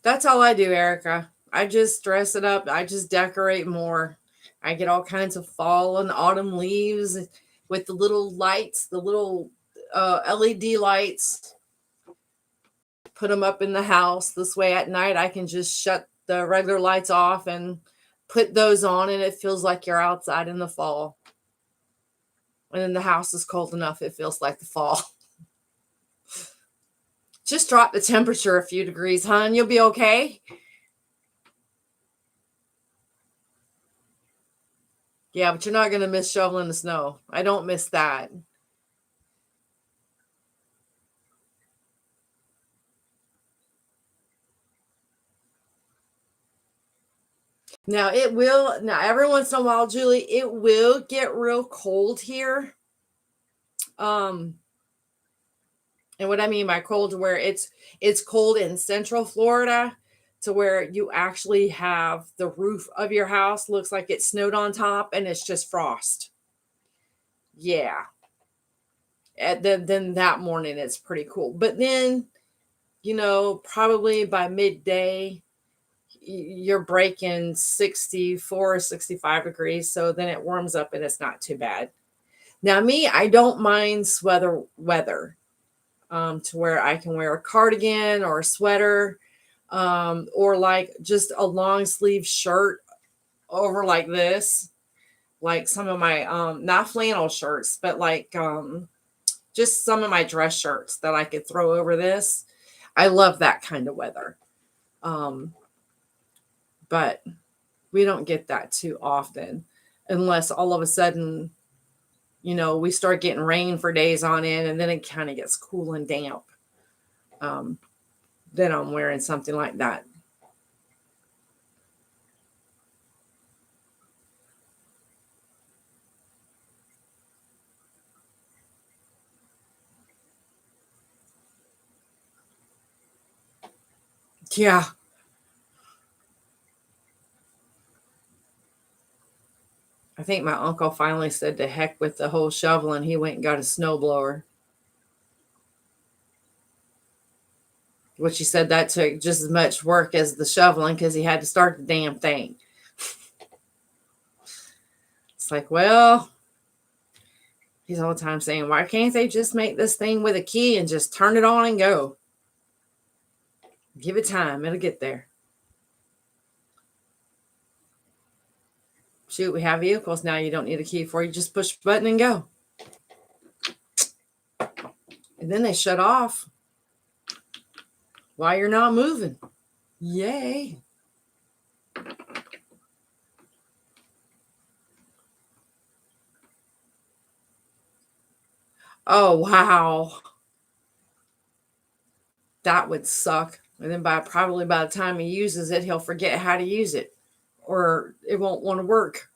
That's all I do, Erica. I just dress it up. I just decorate more. I get all kinds of fall and autumn leaves with the little lights, the little LED lights. Put them up in the house. This way at night, I can just shut the regular lights off and put those on, and it feels like you're outside in the fall. And then the house is cold enough, it feels like the fall. Just drop the temperature a few degrees, hon. You'll be okay. Yeah, but you're not going to miss shoveling the snow. I don't miss that. Now, every once in a while, Julie, it will get real cold here. And what I mean by cold, to where it's cold in Central Florida, to where you actually have the roof of your house looks like it snowed on top and it's just frost. Yeah. And then that morning it's pretty cool. But then, probably by midday, you're breaking 64 or 65 degrees. So then it warms up and it's not too bad. Now, me, I don't mind weather. To where I can wear a cardigan or a sweater, or like just a long sleeve shirt over like this, like some of my not flannel shirts, but like just some of my dress shirts that I could throw over this. I love that kind of weather. But we don't get that too often unless all of a sudden, we start getting rain for days on end, and then it kind of gets cool and damp. Then I'm wearing something like that. Yeah. I think my uncle finally said to heck with the whole shoveling. He went and got a snowblower. Which he said that took just as much work as the shoveling because he had to start the damn thing. It's like, well, he's all the time saying, why can't they just make this thing with a key and just turn it on and go? Give it time. It'll get there. Shoot, we have vehicles now you don't need a key for. You just push the button and go. And then they shut off while you're not moving. Yay. Oh, wow. That would suck. And then probably by the time he uses it, he'll forget how to use it, or it won't want to work.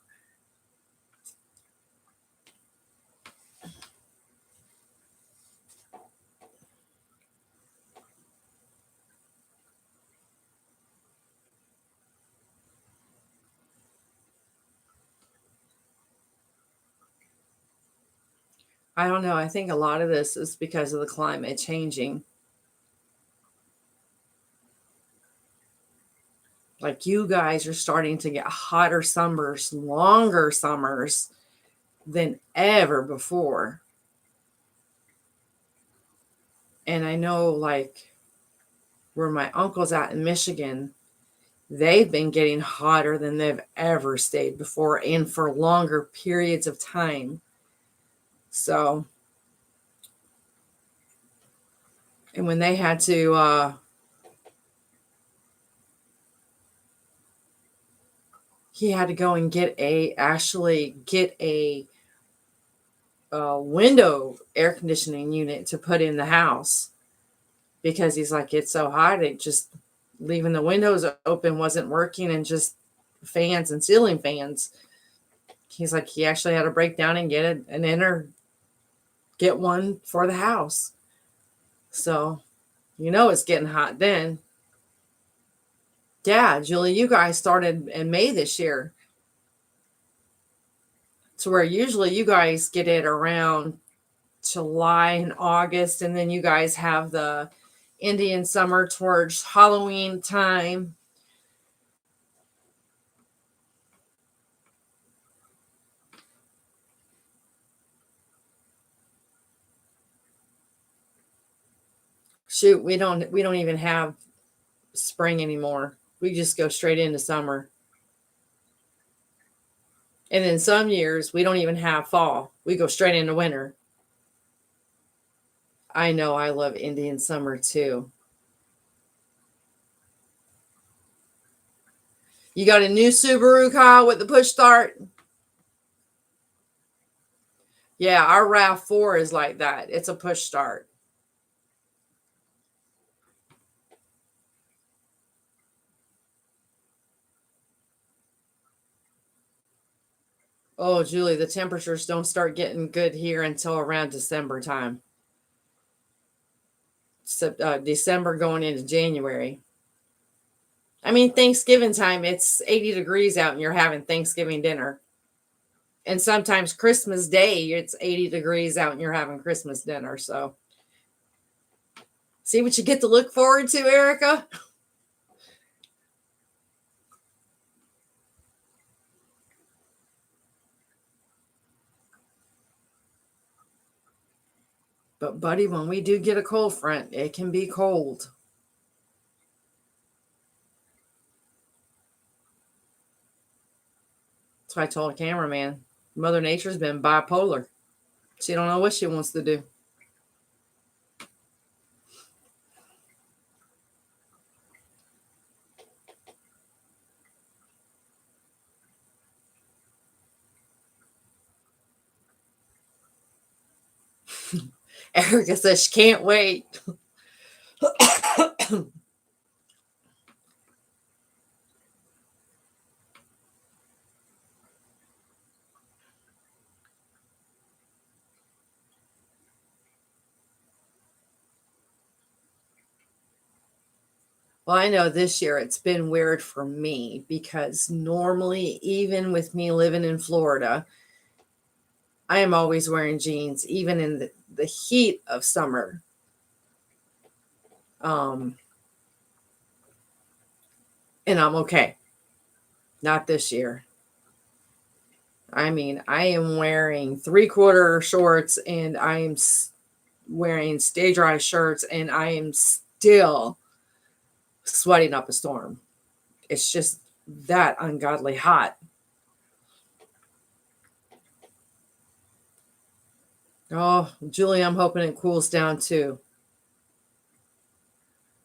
I don't know. I think a lot of this is because of the climate changing. Like, you guys are starting to get hotter summers, longer summers. than ever before. And I know, like, where my uncle's at in Michigan, they've been getting hotter than they've ever stayed before and for longer periods of time. So, and when they had to, he had to go and actually get a window air conditioning unit to put in the house, because he's like, it's so hot, it just leaving the windows open wasn't working, and just fans and ceiling fans. He's like, he actually had to break down and get one for the house. So, it's getting hot then. Yeah, Julie, you guys started in May this year. To where usually you guys get it around July and August, and then you guys have the Indian summer towards Halloween time. Shoot, we don't even have spring anymore. We just go straight into summer. And in some years, we don't even have fall. We go straight into winter. I know, I love Indian summer too. You got a new Subaru, Kyle, with the push start? Yeah, our RAV4 is like that. It's a push start. Oh, Julie, the temperatures don't start getting good here until around December time. December going into January. I mean, Thanksgiving time, it's 80 degrees out and you're having Thanksgiving dinner. And sometimes Christmas Day, it's 80 degrees out and you're having Christmas dinner. So, see what you get to look forward to, Erica? But, buddy, when we do get a cold front, it can be cold. That's why I told a cameraman, Mother Nature's been bipolar. She don't know what she wants to do. Erica says she can't wait. Well, I know this year it's been weird for me, because normally, even with me living in Florida, I am always wearing jeans, even in the heat of summer. Um, and I'm okay. Not this year. I mean, I am wearing 3/4 shorts, and I am wearing stay dry shirts, and I am still sweating up a storm. It's just that ungodly hot. Oh, Julie, I'm hoping it cools down too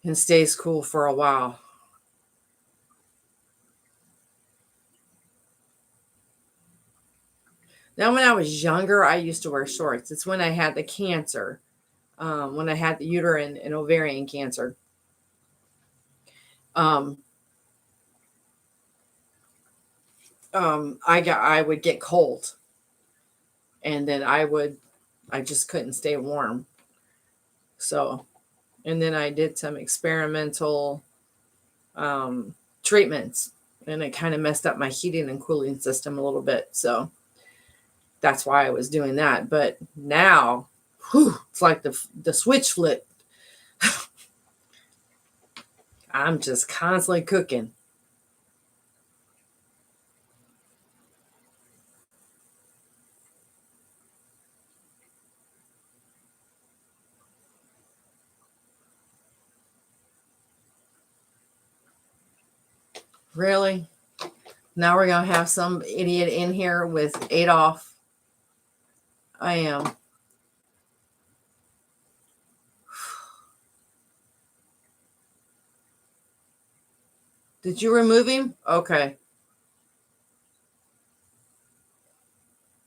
and stays cool for a while. Now, when I was younger, I used to wear shorts. It's when I had the cancer, when I had the uterine and ovarian cancer. Um, I would get cold, and then I just couldn't stay warm. So, and then I did some experimental treatments, and it kind of messed up my heating and cooling system a little bit. So that's why I was doing that. But now, it's like the switch flipped. I'm just constantly cooking. Really? Now we're going to have some idiot in here with Adolf. I am. Did you remove him? Okay.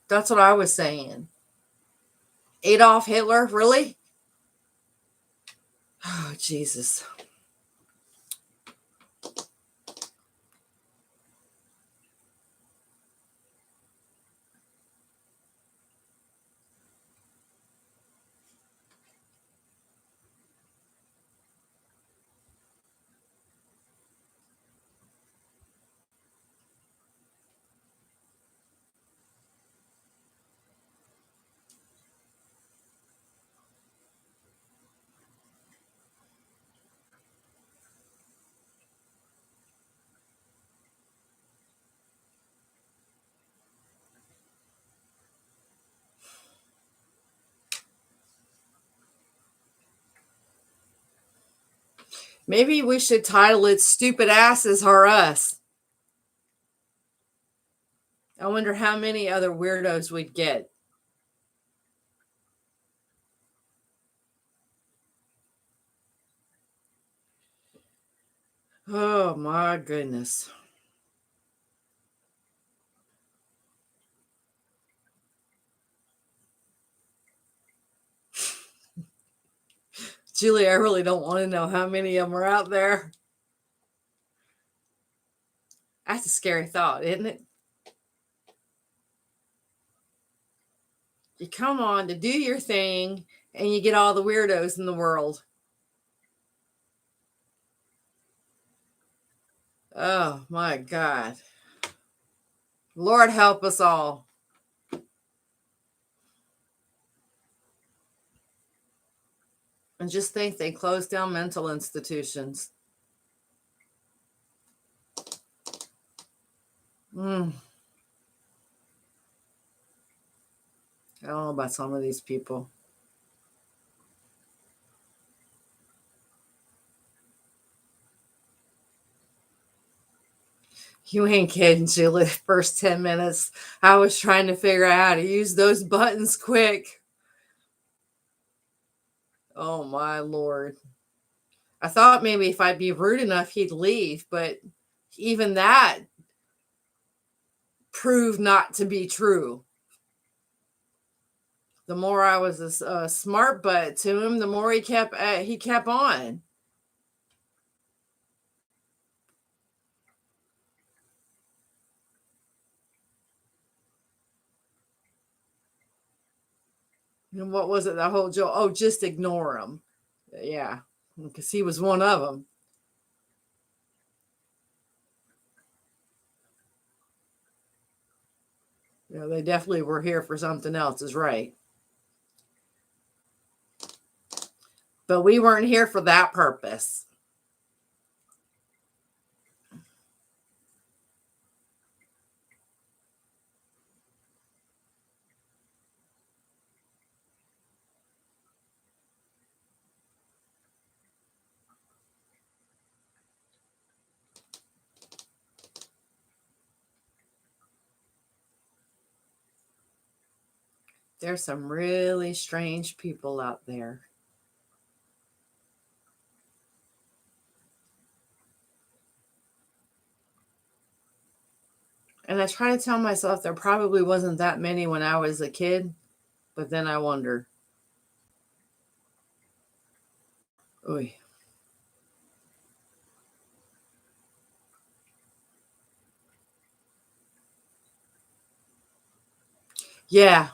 That's what I was saying. Adolf Hitler? Really? Oh, Jesus. Maybe we should title it Stupid Asses Are Us. I wonder how many other weirdos we'd get. Oh, my goodness. Julie, I really don't want to know how many of them are out there. That's a scary thought, isn't it? You come on to do your thing and you get all the weirdos in the world. Oh, my God. Lord help us all. And just think they closed down mental institutions. I don't know about some of these people. You ain't kidding, Julie. First 10 minutes, I was trying to figure out how to use those buttons quick. Oh, my Lord. I thought maybe if I'd be rude enough, he'd leave, but even that proved not to be true. The more I was a smart butt to him, the more he kept on. And what was it? The whole joke? Oh, just ignore him. Yeah, because he was one of them. You know, they definitely were here for something else, is right. But we weren't here for that purpose. There's some really strange people out there. And I try to tell myself there probably wasn't that many when I was a kid, but then I wonder. Oy. Yeah,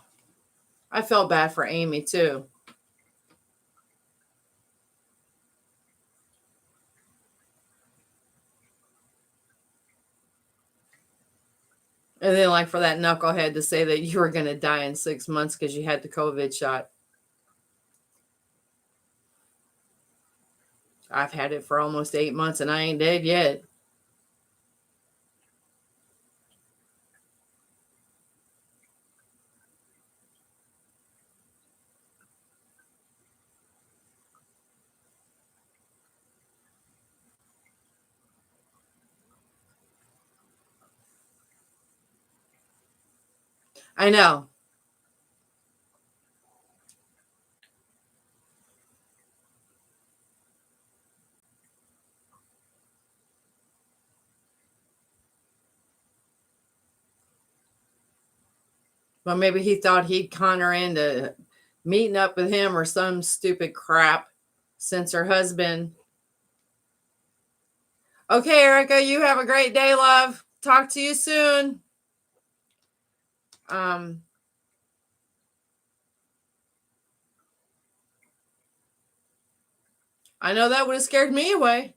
I felt bad for Amy too. And then, like, for that knucklehead to say that you were going to die in 6 months because you had the COVID shot. I've had it for almost 8 months and I ain't dead yet. I know. Well, maybe he thought he'd con her into meeting up with him or some stupid crap since her husband. Okay, Erica, you have a great day, love. Talk to you soon. Um, I know that would have scared me away.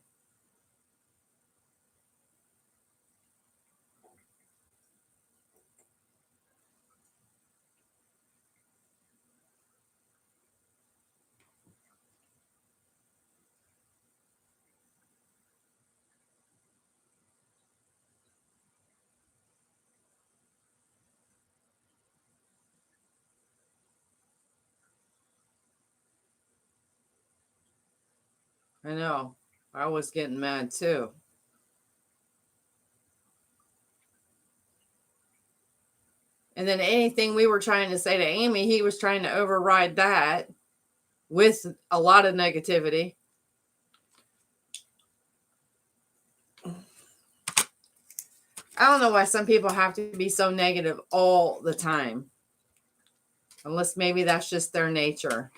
I know. I was getting mad too. And then anything we were trying to say to Amy, he was trying to override that with a lot of negativity. I don't know why some people have to be so negative all the time. Unless maybe that's just their nature.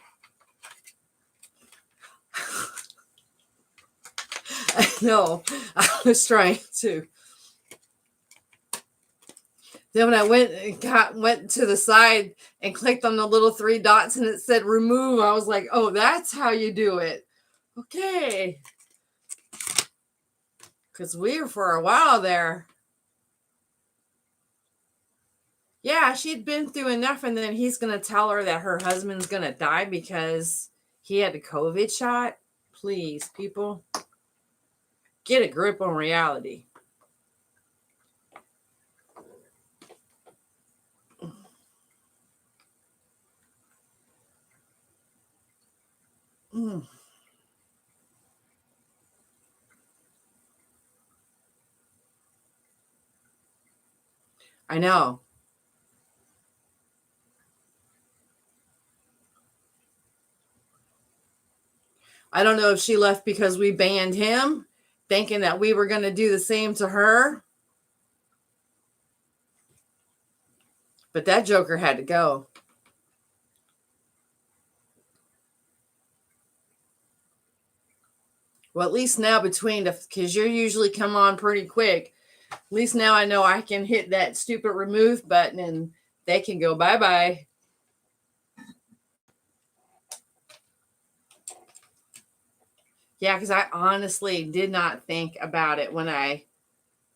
I know. I was trying to. Then when I went to the side and clicked on the little 3 dots and it said remove, I was like, oh, that's how you do it. Okay. Because we were for a while there. Yeah, she'd been through enough, and then he's going to tell her that her husband's going to die because he had a COVID shot. Please, people, get a grip on reality. I know. I don't know if she left because we banned him, thinking that we were going to do the same to her. But that joker had to go. Well, at least now because you usually come on pretty quick. At least now I know I can hit that stupid remove button and they can go bye-bye. Yeah, because I honestly did not think about it when I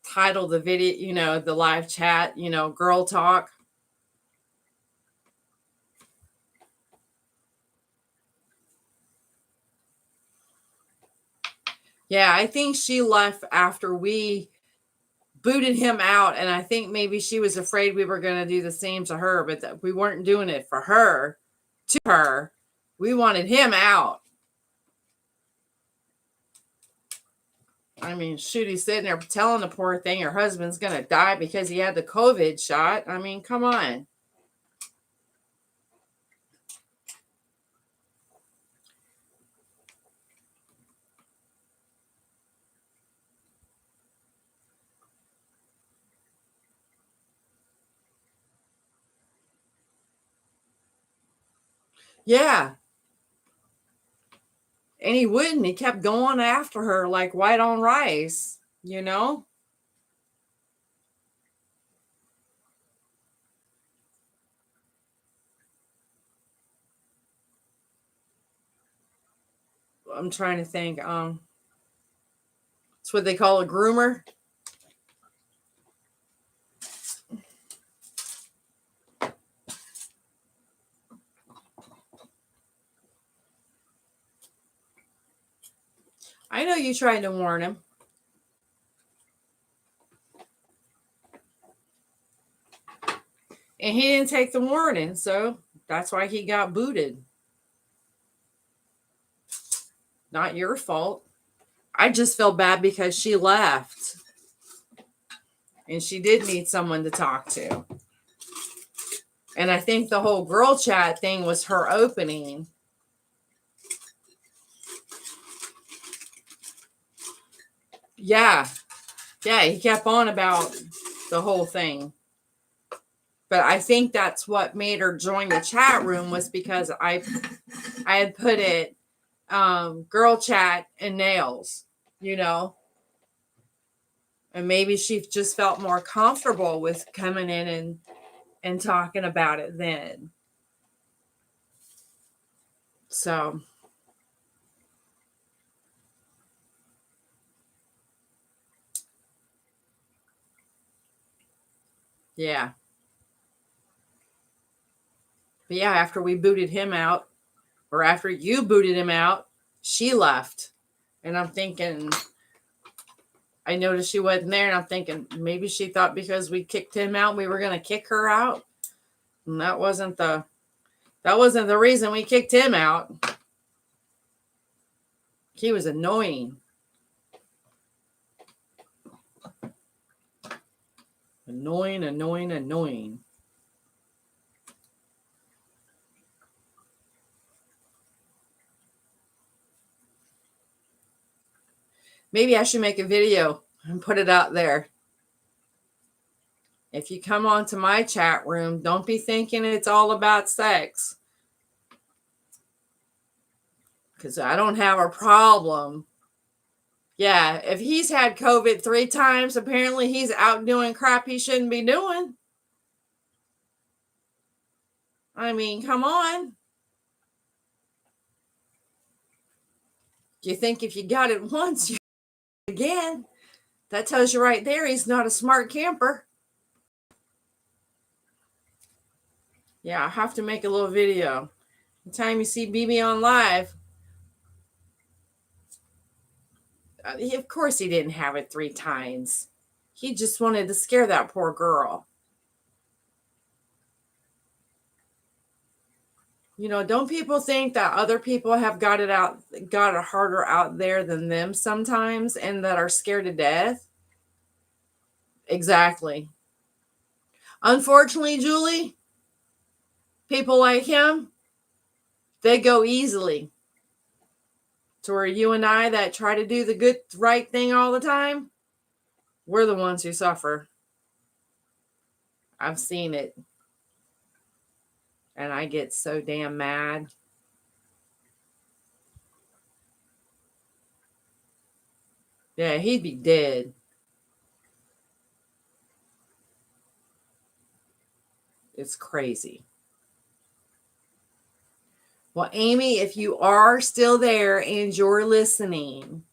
titled the video, the live chat, girl talk. Yeah, I think she left after we booted him out, and I think maybe she was afraid we were going to do the same to her, but that we weren't doing it for her, to her. We wanted him out. I mean, shoot, he's sitting there telling the poor thing her husband's going to die because he had the COVID shot. I mean, come on. Yeah. And he wouldn't. He kept going after her like white on rice. I'm trying to think. It's what they call a groomer. I know you tried to warn him. And he didn't take the warning, so that's why he got booted. Not your fault. I just feel bad because she left. And she did need someone to talk to. And I think the whole girl chat thing was her opening. Yeah. Yeah, he kept on about the whole thing. But I think that's what made her join the chat room, was because I had put it girl chat and nails, you know. And maybe she just felt more comfortable with coming in and talking about it then. So yeah. But yeah, after we booted him out, or after you booted him out, she left. And I'm thinking, I noticed she wasn't there, and I'm thinking maybe she thought because we kicked him out, we were going to kick her out. And that wasn't the reason we kicked him out. He was annoying. Annoying. Maybe I should make a video and put it out there. If you come onto my chat room, don't be thinking it's all about sex. Because I don't have a problem. Yeah, if he's had COVID 3 times, apparently he's out doing crap he shouldn't be doing. I mean, come on. You think if you got it once, you again? That tells you right there he's not a smart camper. Yeah, I have to make a little video. The time you see BB on live, of course he didn't have it 3 times. He just wanted to scare that poor girl. You know, don't people think that other people have got it harder out there than them sometimes, and that are scared to death? Exactly. Unfortunately, Julie, people like him, they go easily. To where you and I that try to do the good, right thing all the time, we're the ones who suffer. I've seen it. And I get so damn mad. Yeah, he'd be dead. It's crazy. Well, Amy, if you are still there and you're listening,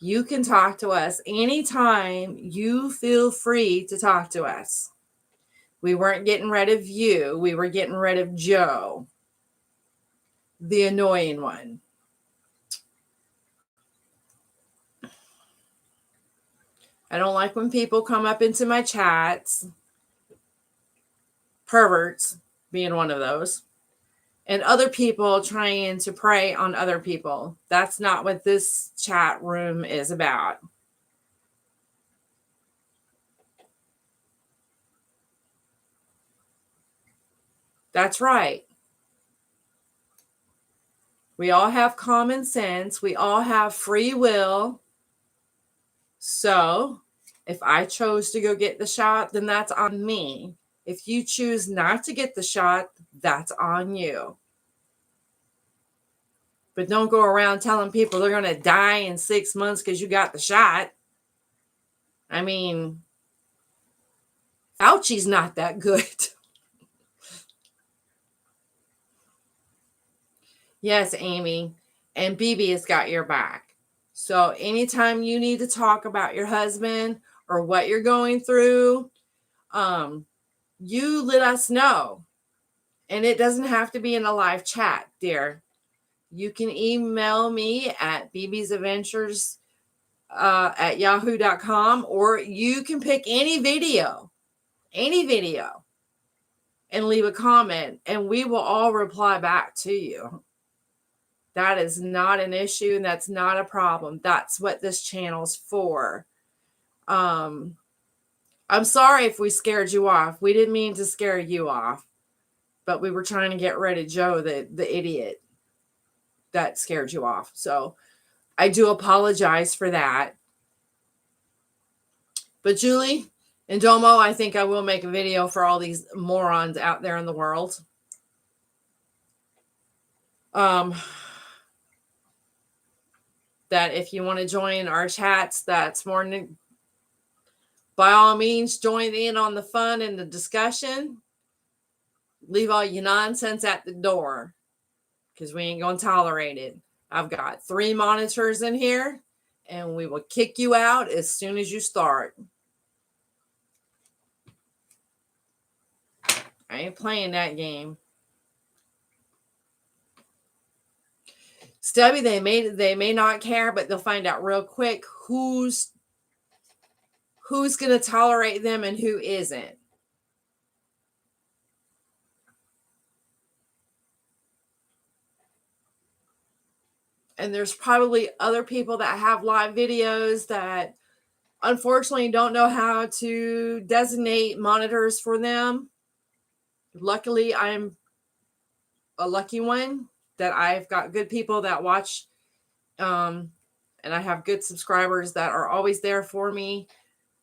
you can talk to us anytime. You feel free to talk to us. We weren't getting rid of you. We were getting rid of Joe, the annoying one. I don't like when people come up into my chats, perverts being one of those, and other people trying to prey on other people. That's not what this chat room is about. That's right. We all have common sense. We all have free will. So if I chose to go get the shot, then that's on me. If you choose not to get the shot, that's on you. But don't go around telling people they're going to die in 6 months because you got the shot. I mean, Fauci's not that good. Yes, Amy. And BB has got your back. So anytime you need to talk about your husband or what you're going through, you let us know. And it doesn't have to be in a live chat, dear. You can email me at bbsadventures at yahoo.com, or you can pick any video, and leave a comment, and we will all reply back to you. That is not an issue, and that's not a problem. That's what this channel's for. I'm sorry if we scared you off. We didn't mean to scare you off. But we were trying to get rid of Joe, the idiot that scared you off. So I do apologize for that. But Julie and Domo, I think I will make a video for all these morons out there in the world. That if you want to join our chats, that's more than, by all means, join in on the fun and the discussion. Leave all your nonsense at the door, because we ain't going to tolerate it. I've got 3 monitors in here, and we will kick you out as soon as you start. I ain't playing that game. Stubby, they may not care, but they'll find out real quick who's going to tolerate them and who isn't. And there's probably other people that have live videos that unfortunately don't know how to designate monitors for them. Luckily, I'm a lucky one that I've got good people that watch, and I have good subscribers that are always there for me,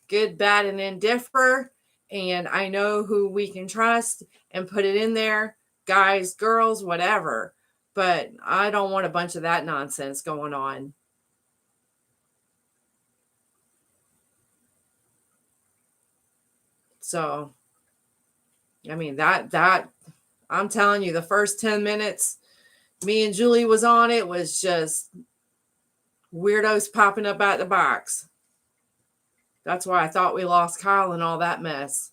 good, bad, and indifferent. And I know who we can trust and put it in there, guys, girls, whatever. But I don't want a bunch of that nonsense going on. So, I mean, that I'm telling you, the first 10 minutes me and Julie was on, it was just weirdos popping up out the box. That's why I thought we lost Kyle and all that mess.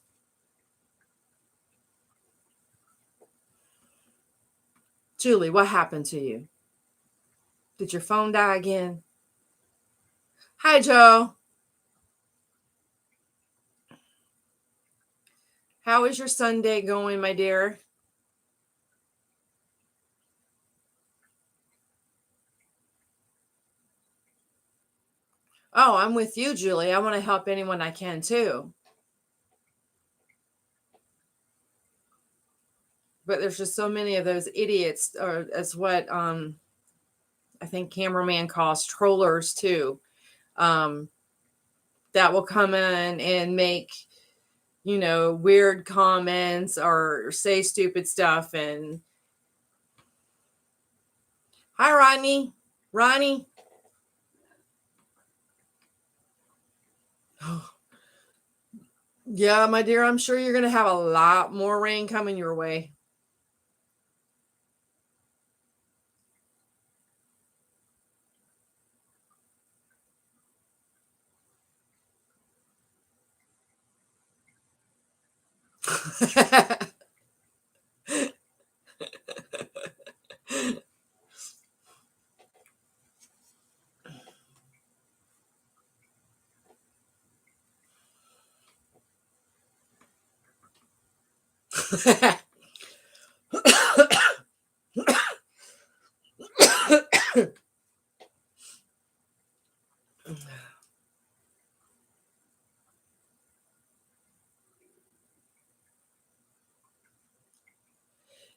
Julie, what happened to you? Did your phone die again? Hi, Joe. How is your Sunday going, my dear? Oh, I'm with you, Julie. I want to help anyone I can, too. But there's just so many of those idiots, or as what I think cameraman calls trollers, too, that will come in and make, weird comments or say stupid stuff. And hi, Rodney. Ronnie. Yeah, my dear, I'm sure you're going to have a lot more rain coming your way.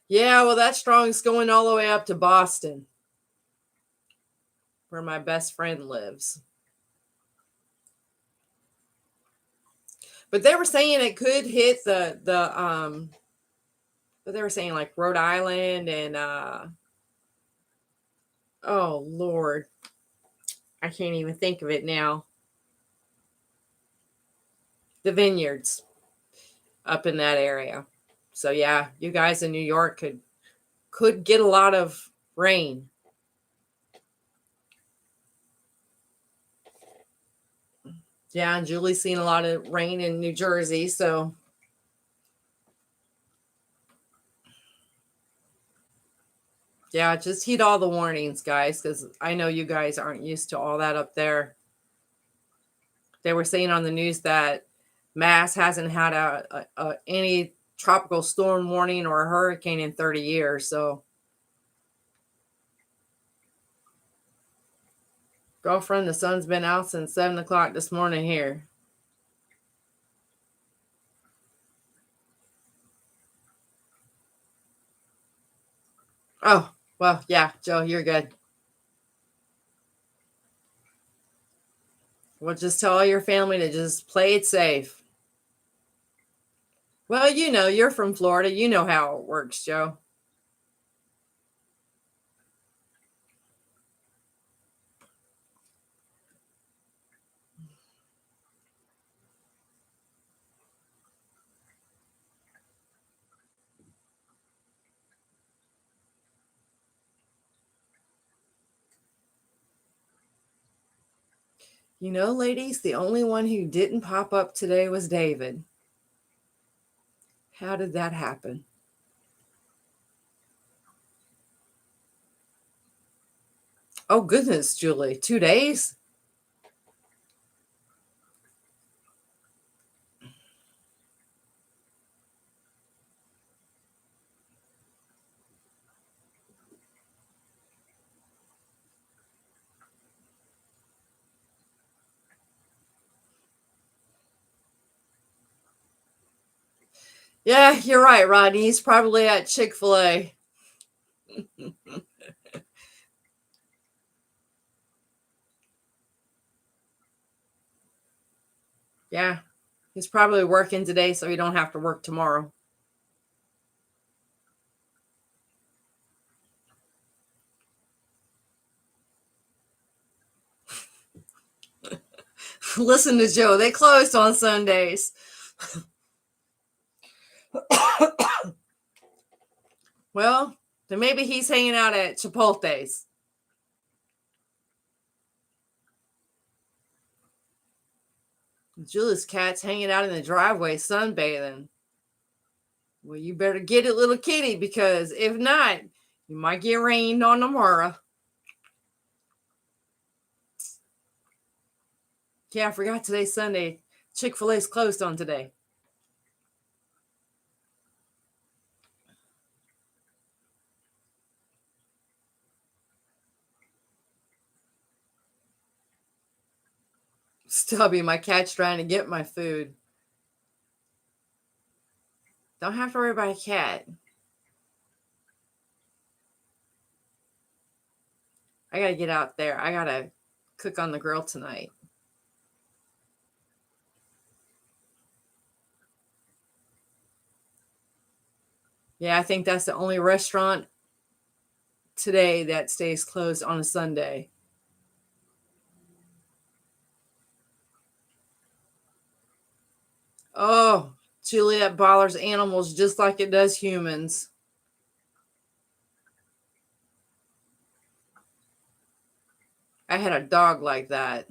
Yeah, well, that strong's going all the way up to Boston, where my best friend lives. But they were saying it could hit but they were saying like Rhode Island and oh Lord, I can't even think of it now. The vineyards up in that area. So yeah, you guys in New York could get a lot of rain. Yeah, and Julie's seen a lot of rain in New Jersey, so yeah, just heed all the warnings, guys, because I know you guys aren't used to all that up there. They were saying on the news that Mass hasn't had any tropical storm warning or a hurricane in 30 years. So, girlfriend, the sun's been out since 7 o'clock this morning here. Oh, well, yeah, Joe, you're good. Well, just tell all your family to just play it safe. Well, you're from Florida. You know how it works, Joe. Ladies, the only one who didn't pop up today was David. How did that happen? Oh, goodness, Julie. 2 days? Yeah, you're right, Rodney. He's probably at Chick-fil-A. Yeah, he's probably working today so he don't have to work tomorrow. Listen to Joe. They closed on Sundays. Well, then maybe he's hanging out at Chipotle's. Julie's cat's hanging out in the driveway sunbathing. Well, you better get it, little kitty, because if not, you might get rained on tomorrow. Yeah, I forgot today's Sunday. Chick-fil-A's closed on today. Stubby, my cat's trying to get my food. Don't have to worry about a cat. I gotta get out there. I gotta cook on the grill tonight. Yeah, I think that's the only restaurant today that stays closed on a Sunday. Oh, Juliet bothers animals just like it does humans. I had a dog like that.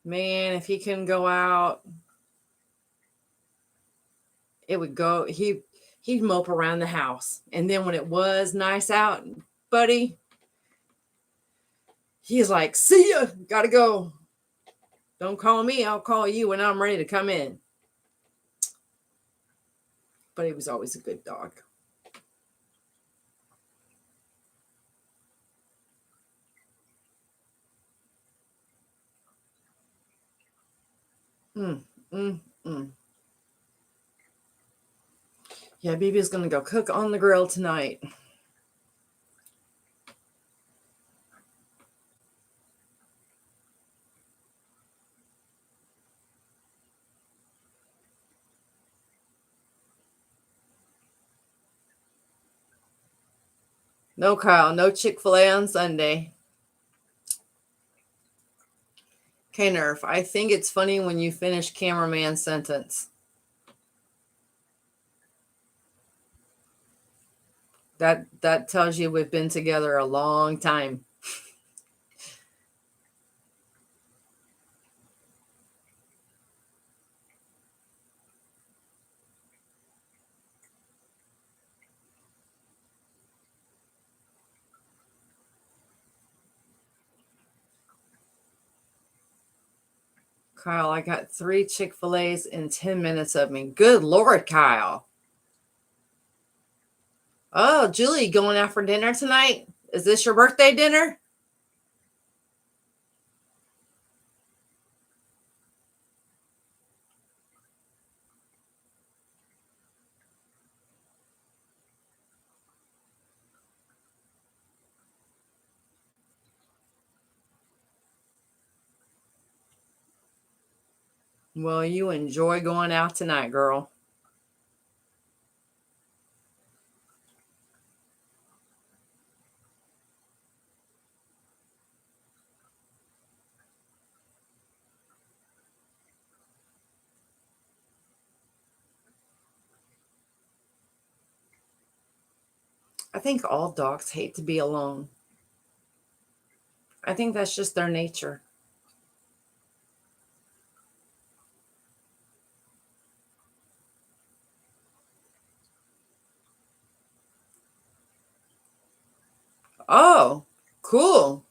Man, if he couldn't go out, it would go he'd mope around the house. And then when it was nice out, buddy, he's like, "See ya, gotta go. Don't call me, I'll call you when I'm ready to come in." But he was always a good dog. Mm, mm, mm. Yeah, BB's gonna go cook on the grill tonight. No, Kyle, no Chick-fil-A on Sunday. Okay, Nerf. I think it's funny when you finish cameraman's sentence. That tells you we've been together a long time. Kyle, I got 3 Chick-fil-A's in 10 minutes of me. Good Lord, Kyle. Oh, Julie, going out for dinner tonight? Is this your birthday dinner? Well, you enjoy going out tonight, girl. I think all dogs hate to be alone. I think that's just their nature. Oh, cool.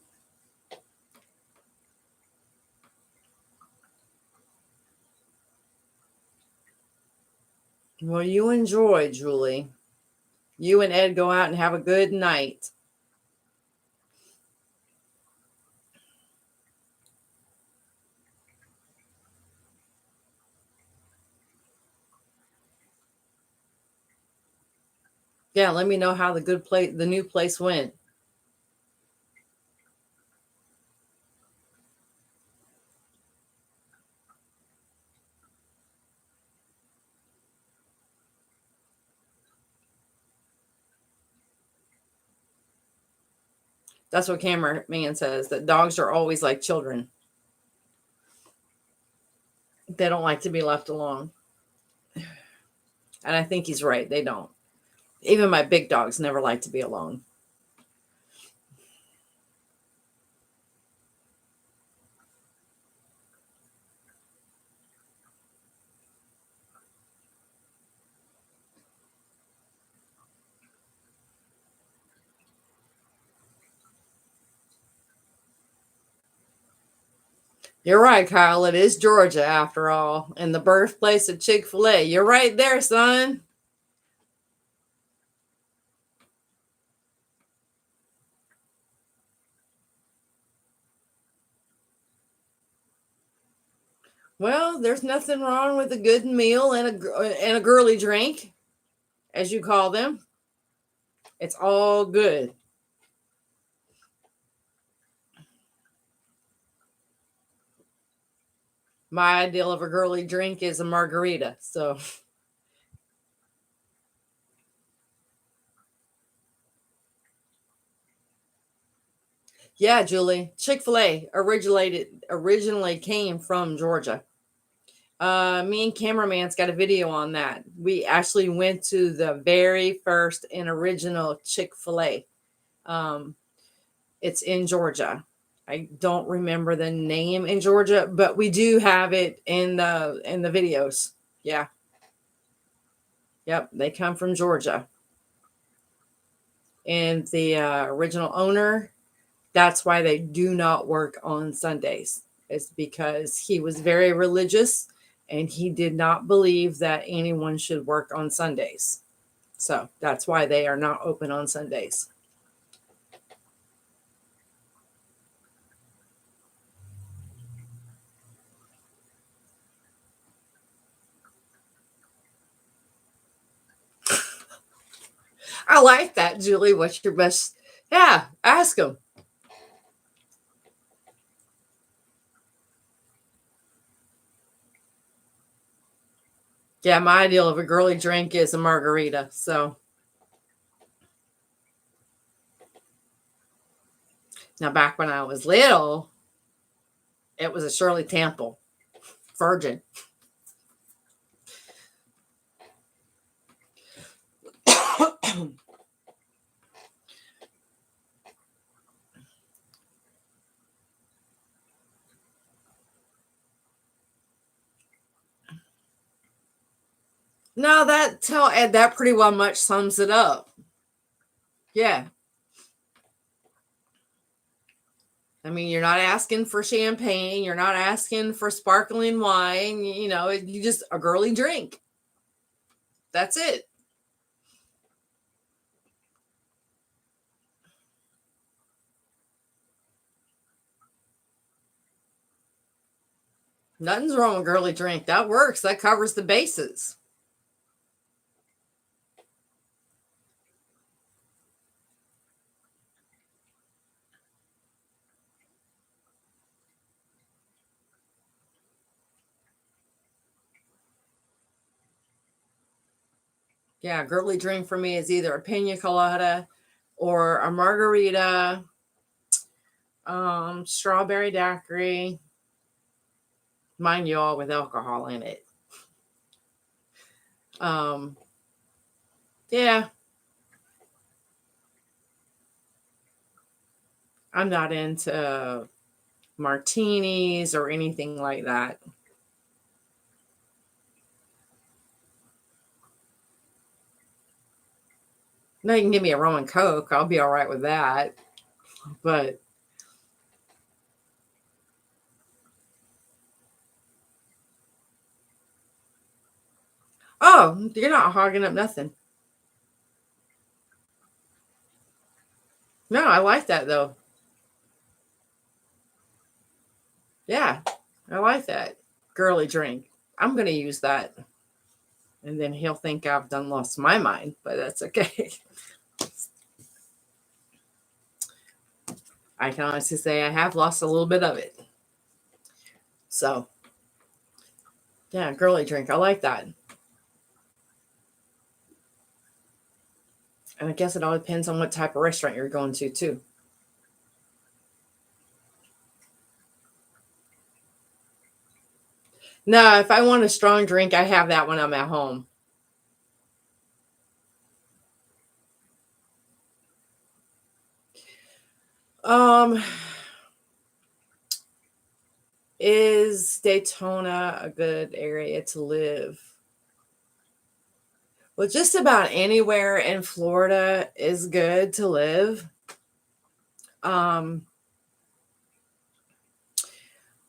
Well, you enjoy, Julie. You and Ed go out and have a good night. Yeah, let me know how the new place went. That's what cameraman says, that dogs are always like children. They don't like to be left alone. And I think he's right. They don't. Even my big dogs never like to be alone. You're right, Kyle. It is Georgia after all, and the birthplace of Chick-fil-A. You're right there, son. Well, there's nothing wrong with a good meal and a girly drink, as you call them. It's all good. My ideal of a girly drink is a margarita. So, yeah, Julie, Chick-fil-A originally came from Georgia. Me and cameraman's got a video on that. We actually went to the very first and original Chick-fil-A. Um, it's in Georgia. I don't remember the name in Georgia, but we do have it in the videos. Yeah. Yep, they come from Georgia. And the original owner, that's why they do not work on Sundays. It's because he was very religious and he did not believe that anyone should work on Sundays. So that's why they are not open on Sundays. I like that, Julie. What's your best? Yeah, ask them. Yeah, my ideal of a girly drink is a margarita. So now, back when I was little, it was a Shirley Temple Virgin. No, that pretty well much sums it up. Yeah. I mean, you're not asking for champagne, you're not asking for sparkling wine, you just a girly drink. That's it. Nothing's wrong with girly drink. That works. That covers the bases. Yeah, girly drink for me is either a pina colada or a margarita, strawberry daiquiri, mind you, all with alcohol in it. Um, yeah, I'm not into martinis or anything like that. No, you can give me a rum and coke. I'll be all right with that. But oh, you're not hogging up nothing. No, I like that though. Yeah, I like that. Girly drink. I'm going to use that. And then he'll think I've done lost my mind, but that's okay. I can honestly say I have lost a little bit of it. So, yeah, girly drink. I like that. And I guess it all depends on what type of restaurant you're going to, too. No, if I want a strong drink, I have that when I'm at home. Um, is Daytona a good area to live? Well, just about anywhere in Florida is good to live. Um,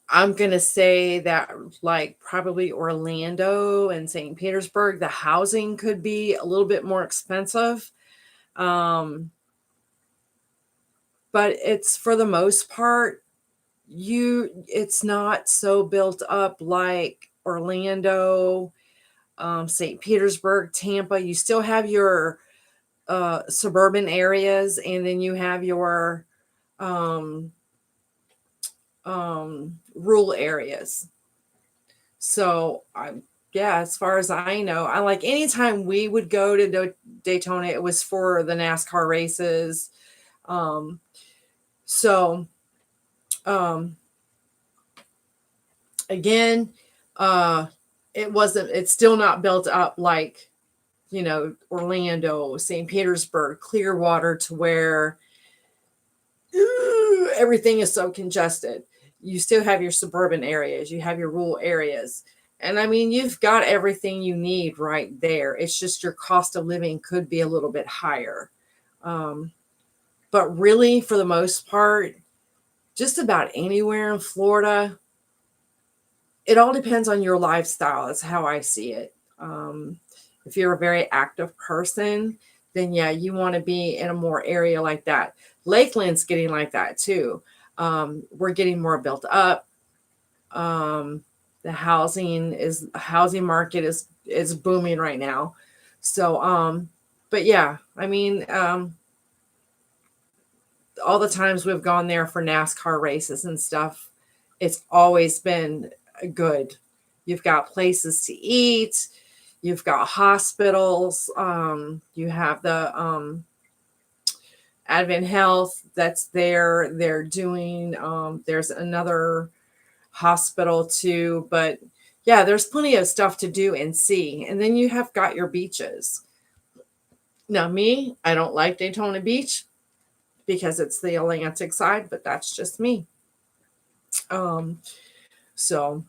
I'm gonna say that like probably Orlando and St. Petersburg, the housing could be a little bit more expensive. Um, but it's for the most part, it's not so built up like Orlando, St. Petersburg, Tampa. You still have your suburban areas, and then you have your um, rural areas. So yeah, as far as I know, I like anytime we would go to Daytona, it was for the NASCAR races. Um, so um, again, uh, it's still not built up like, Orlando, St. Petersburg, Clearwater, to where everything is so congested. You still have your suburban areas, you have your rural areas. And I mean, you've got everything you need right there. It's just your cost of living could be a little bit higher. Um, but really, for the most part, just about anywhere in Florida, it all depends on your lifestyle. That's how I see it. If you're a very active person, then yeah, you want to be in a more area like that. Lakeland's getting like that too. We're getting more built up. Um, the housing market is booming right now. So, but yeah, I mean, all the times we've gone there for NASCAR races and stuff, it's always been good. You've got places to eat, you've got hospitals, you have the Advent Health that's there. They're doing, there's another hospital too, but yeah, there's plenty of stuff to do and see. And then you have got your beaches. Now, me, I don't like Daytona Beach because it's the Atlantic side, but that's just me. Um, so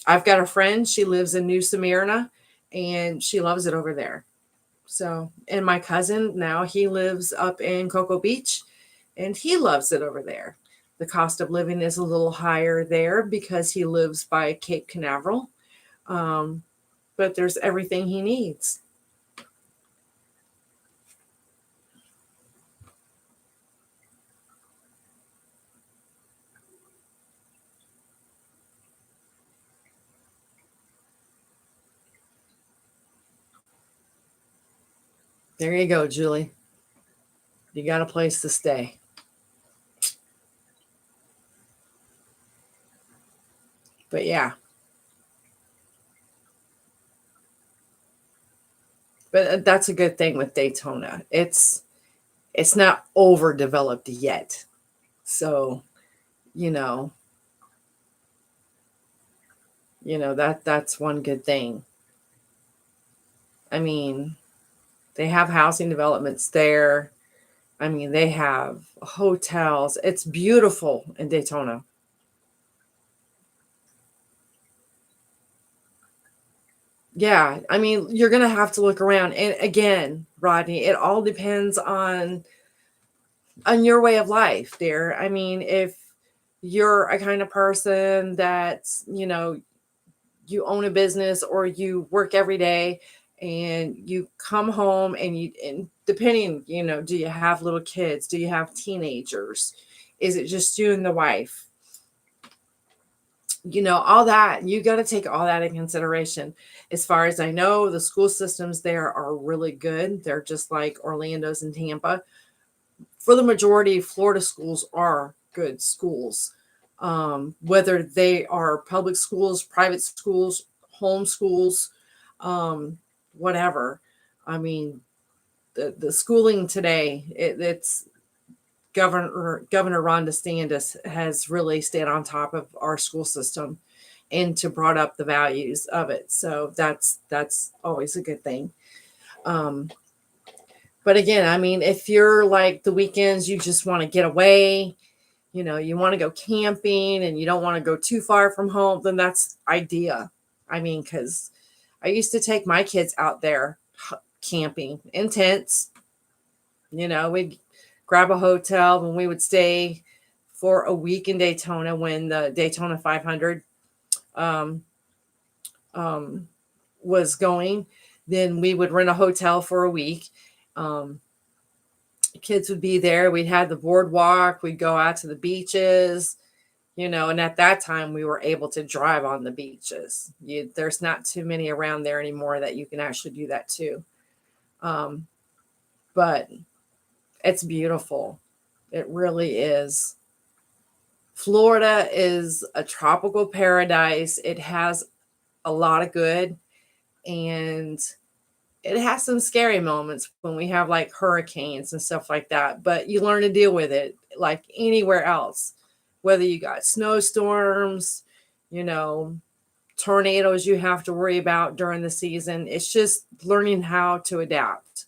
I've got a friend, she lives in New Smyrna and she loves it over there. So, and my cousin now, he lives up in Cocoa Beach and he loves it over there. The cost of living is a little higher there because he lives by Cape Canaveral. Um, but there's everything he needs. There you go, Julie. You got a place to stay. But yeah, But that's a good thing with Daytona. It's not overdeveloped yet. So, you know, that's one good thing. I mean, they have housing developments there. I mean, they have hotels. It's beautiful in Daytona. Yeah, I mean, you're going to have to look around. And again, Rodney, it all depends on your way of life, dear. I mean, if you're a kind of person that's, you own a business or you work every day and you come home and depending, do you have little kids? Do you have teenagers? Is it just you and the wife? All that, you got to take all that in consideration. As far as I know, the school systems there are really good. They're just like Orlando's and Tampa. For the majority, Florida schools are good schools. Whether they are public schools, private schools, home schools, whatever. I mean, the schooling today, it's Governor Ron DeSantis has really stayed on top of our school system and to brought up the values of it. So that's always a good thing. But again, I mean, if you're like the weekends, you just want to get away, you want to go camping and you don't want to go too far from home, then that's idea. I mean, because I used to take my kids out there camping in tents. We'd grab a hotel and we would stay for a week in Daytona when the Daytona 500 um, was going. Then we would rent a hotel for a week. Kids would be there. We'd have the boardwalk. We'd go out to the beaches, and at that time we were able to drive on the beaches. There's not too many around there anymore that you can actually do that too. But it's beautiful. It really is. Florida is a tropical paradise. It has a lot of good, and it has some scary moments when we have like hurricanes and stuff like that, but you learn to deal with it like anywhere else, whether you got snowstorms, tornadoes you have to worry about during the season. It's just learning how to adapt.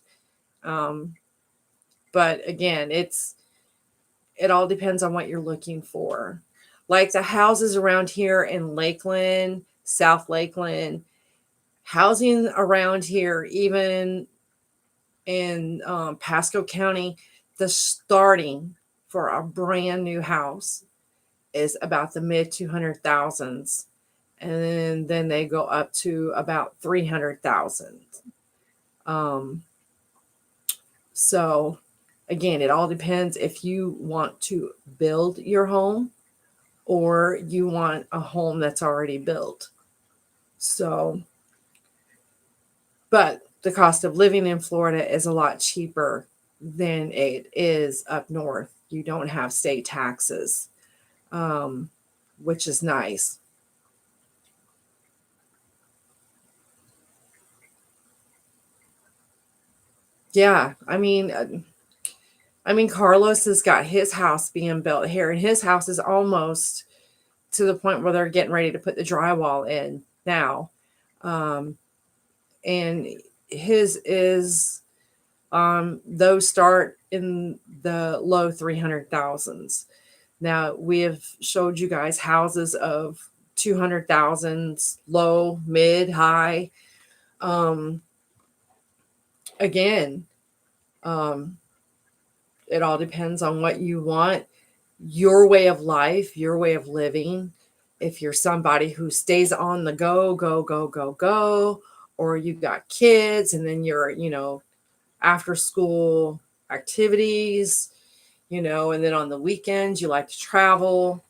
But again, it all depends on what you're looking for. Like the houses around here in Lakeland, South Lakeland, housing around here, even in Pasco County, the starting for a brand new house is about the mid 200,000s, and then they go up to about 300,000. So again, it all depends if you want to build your home or you want a home that's already built. So, but the cost of living in Florida is a lot cheaper than it is up north. You don't have state taxes, which is nice. Yeah, I mean, Carlos has got his house being built here, and his house is almost to the point where they're getting ready to put the drywall in now. Um, and his is those start in the low 300,000s. Now we have showed you guys houses of 200,000s, low, mid, high. Um, again, um, it all depends on what you want, your way of life, your way of living. If you're somebody who stays on the go, go, go, go, go, or you got kids and then you're, after school activities, and then on the weekends you like to travel.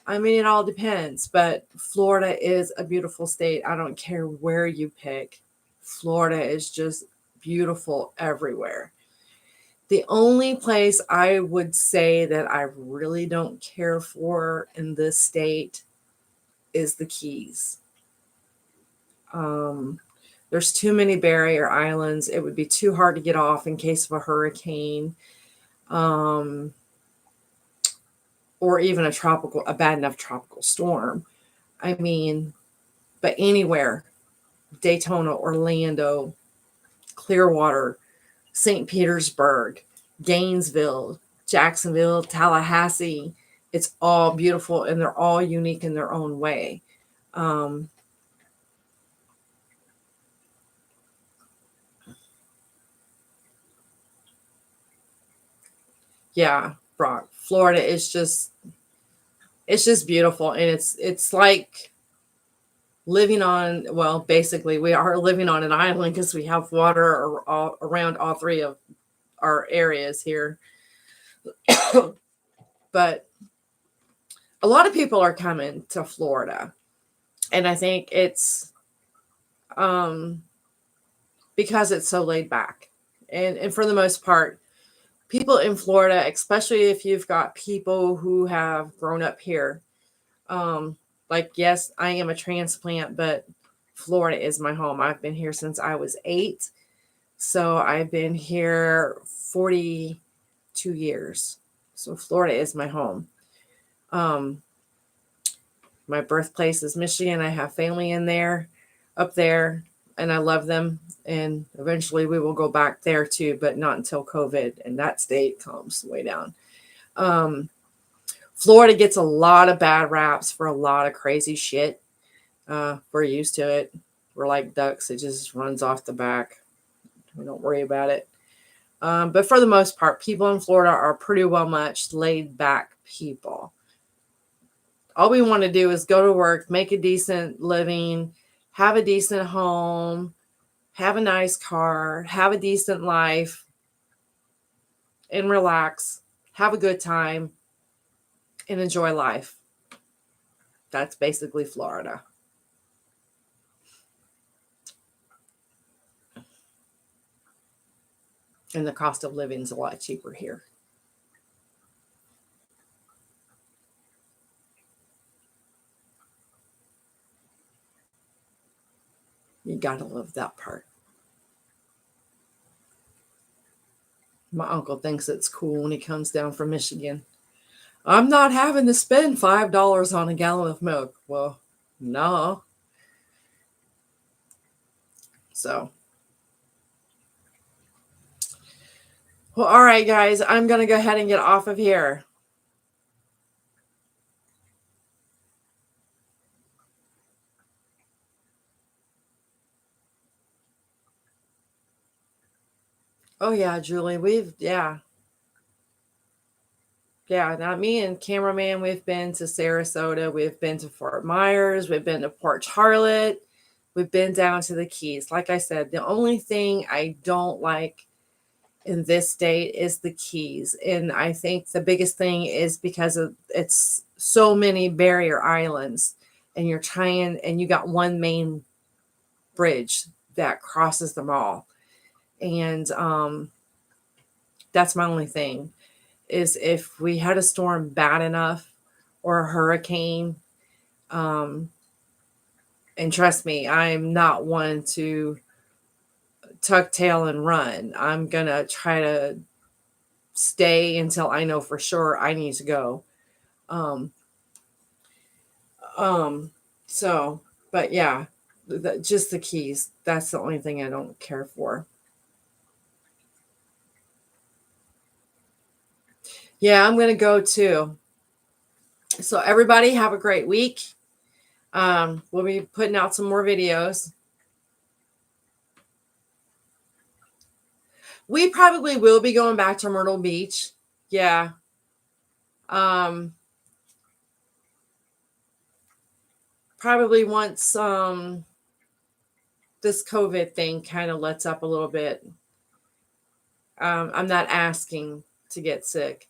I mean, it all depends, but Florida is a beautiful state. I don't care where you pick. Florida is just beautiful everywhere. The only place I would say that I really don't care for in this state is the Keys. Um, There's too many barrier islands. It would be too hard to get off in case of a hurricane, or even a bad enough tropical storm. I mean, but anywhere, Daytona, Orlando, Clearwater, St. Petersburg, Gainesville, Jacksonville, Tallahassee, it's all beautiful and they're all unique in their own way. Yeah, Brock, Florida is just, it's just beautiful, and it's like living on, well, basically we are living on an island because we have water around all three of our areas here. But a lot of people are coming to Florida, and I think it's because it's so laid back, and for the most part, people in Florida, especially if you've got people who have grown up here, like, yes, I am a transplant, but Florida is my home. I've been here since I was 8. So I've been here 42 years. So Florida is my home. My birthplace is Michigan. I have family up there, and I love them. And eventually we will go back there too, but not until COVID and that state calms way down. Florida gets a lot of bad raps for a lot of crazy shit. We're used to it. We're like ducks. It just runs off the back. We don't worry about it. But for the most part, people in Florida are pretty well much laid back people. All we want to do is go to work, make a decent living, have a decent home, have a nice car, have a decent life, and relax, have a good time, and enjoy life. That's basically Florida. And the cost of living is a lot cheaper here. You gotta love that part. My uncle thinks it's cool when he comes down from Michigan. I'm not having to spend $5 on a gallon of milk. Well, no. So, well, all right, guys, I'm going to go ahead and get off of here. Oh, yeah, Julie, yeah. Yeah, not me and cameraman. We've been to Sarasota. We've been to Fort Myers. We've been to Port Charlotte. We've been down to the Keys. Like I said, the only thing I don't like in this state is the Keys. And I think the biggest thing is because of it's so many barrier islands, and you got one main bridge that crosses them all. And that's my only thing, is if we had a storm bad enough or a hurricane, and trust me, I'm not one to tuck tail and run. I'm gonna try to stay until I know for sure I need to go. Um, so, but yeah, just the Keys. That's the only thing I don't care for. Yeah, I'm gonna go too. So everybody have a great week. We'll be putting out some more videos. We probably will be going back to Myrtle Beach. Yeah. Probably once this COVID thing kind of lets up a little bit. I'm not asking to get sick.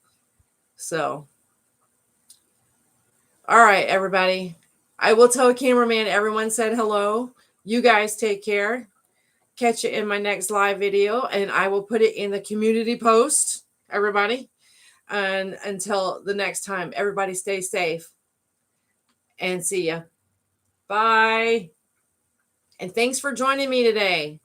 So, all right, everybody. I will tell cameraman everyone said hello. You guys take care. Catch you in my next live video, and I will put it in the community post, everybody. And until the next time, everybody stay safe and see ya. Bye. And thanks for joining me today.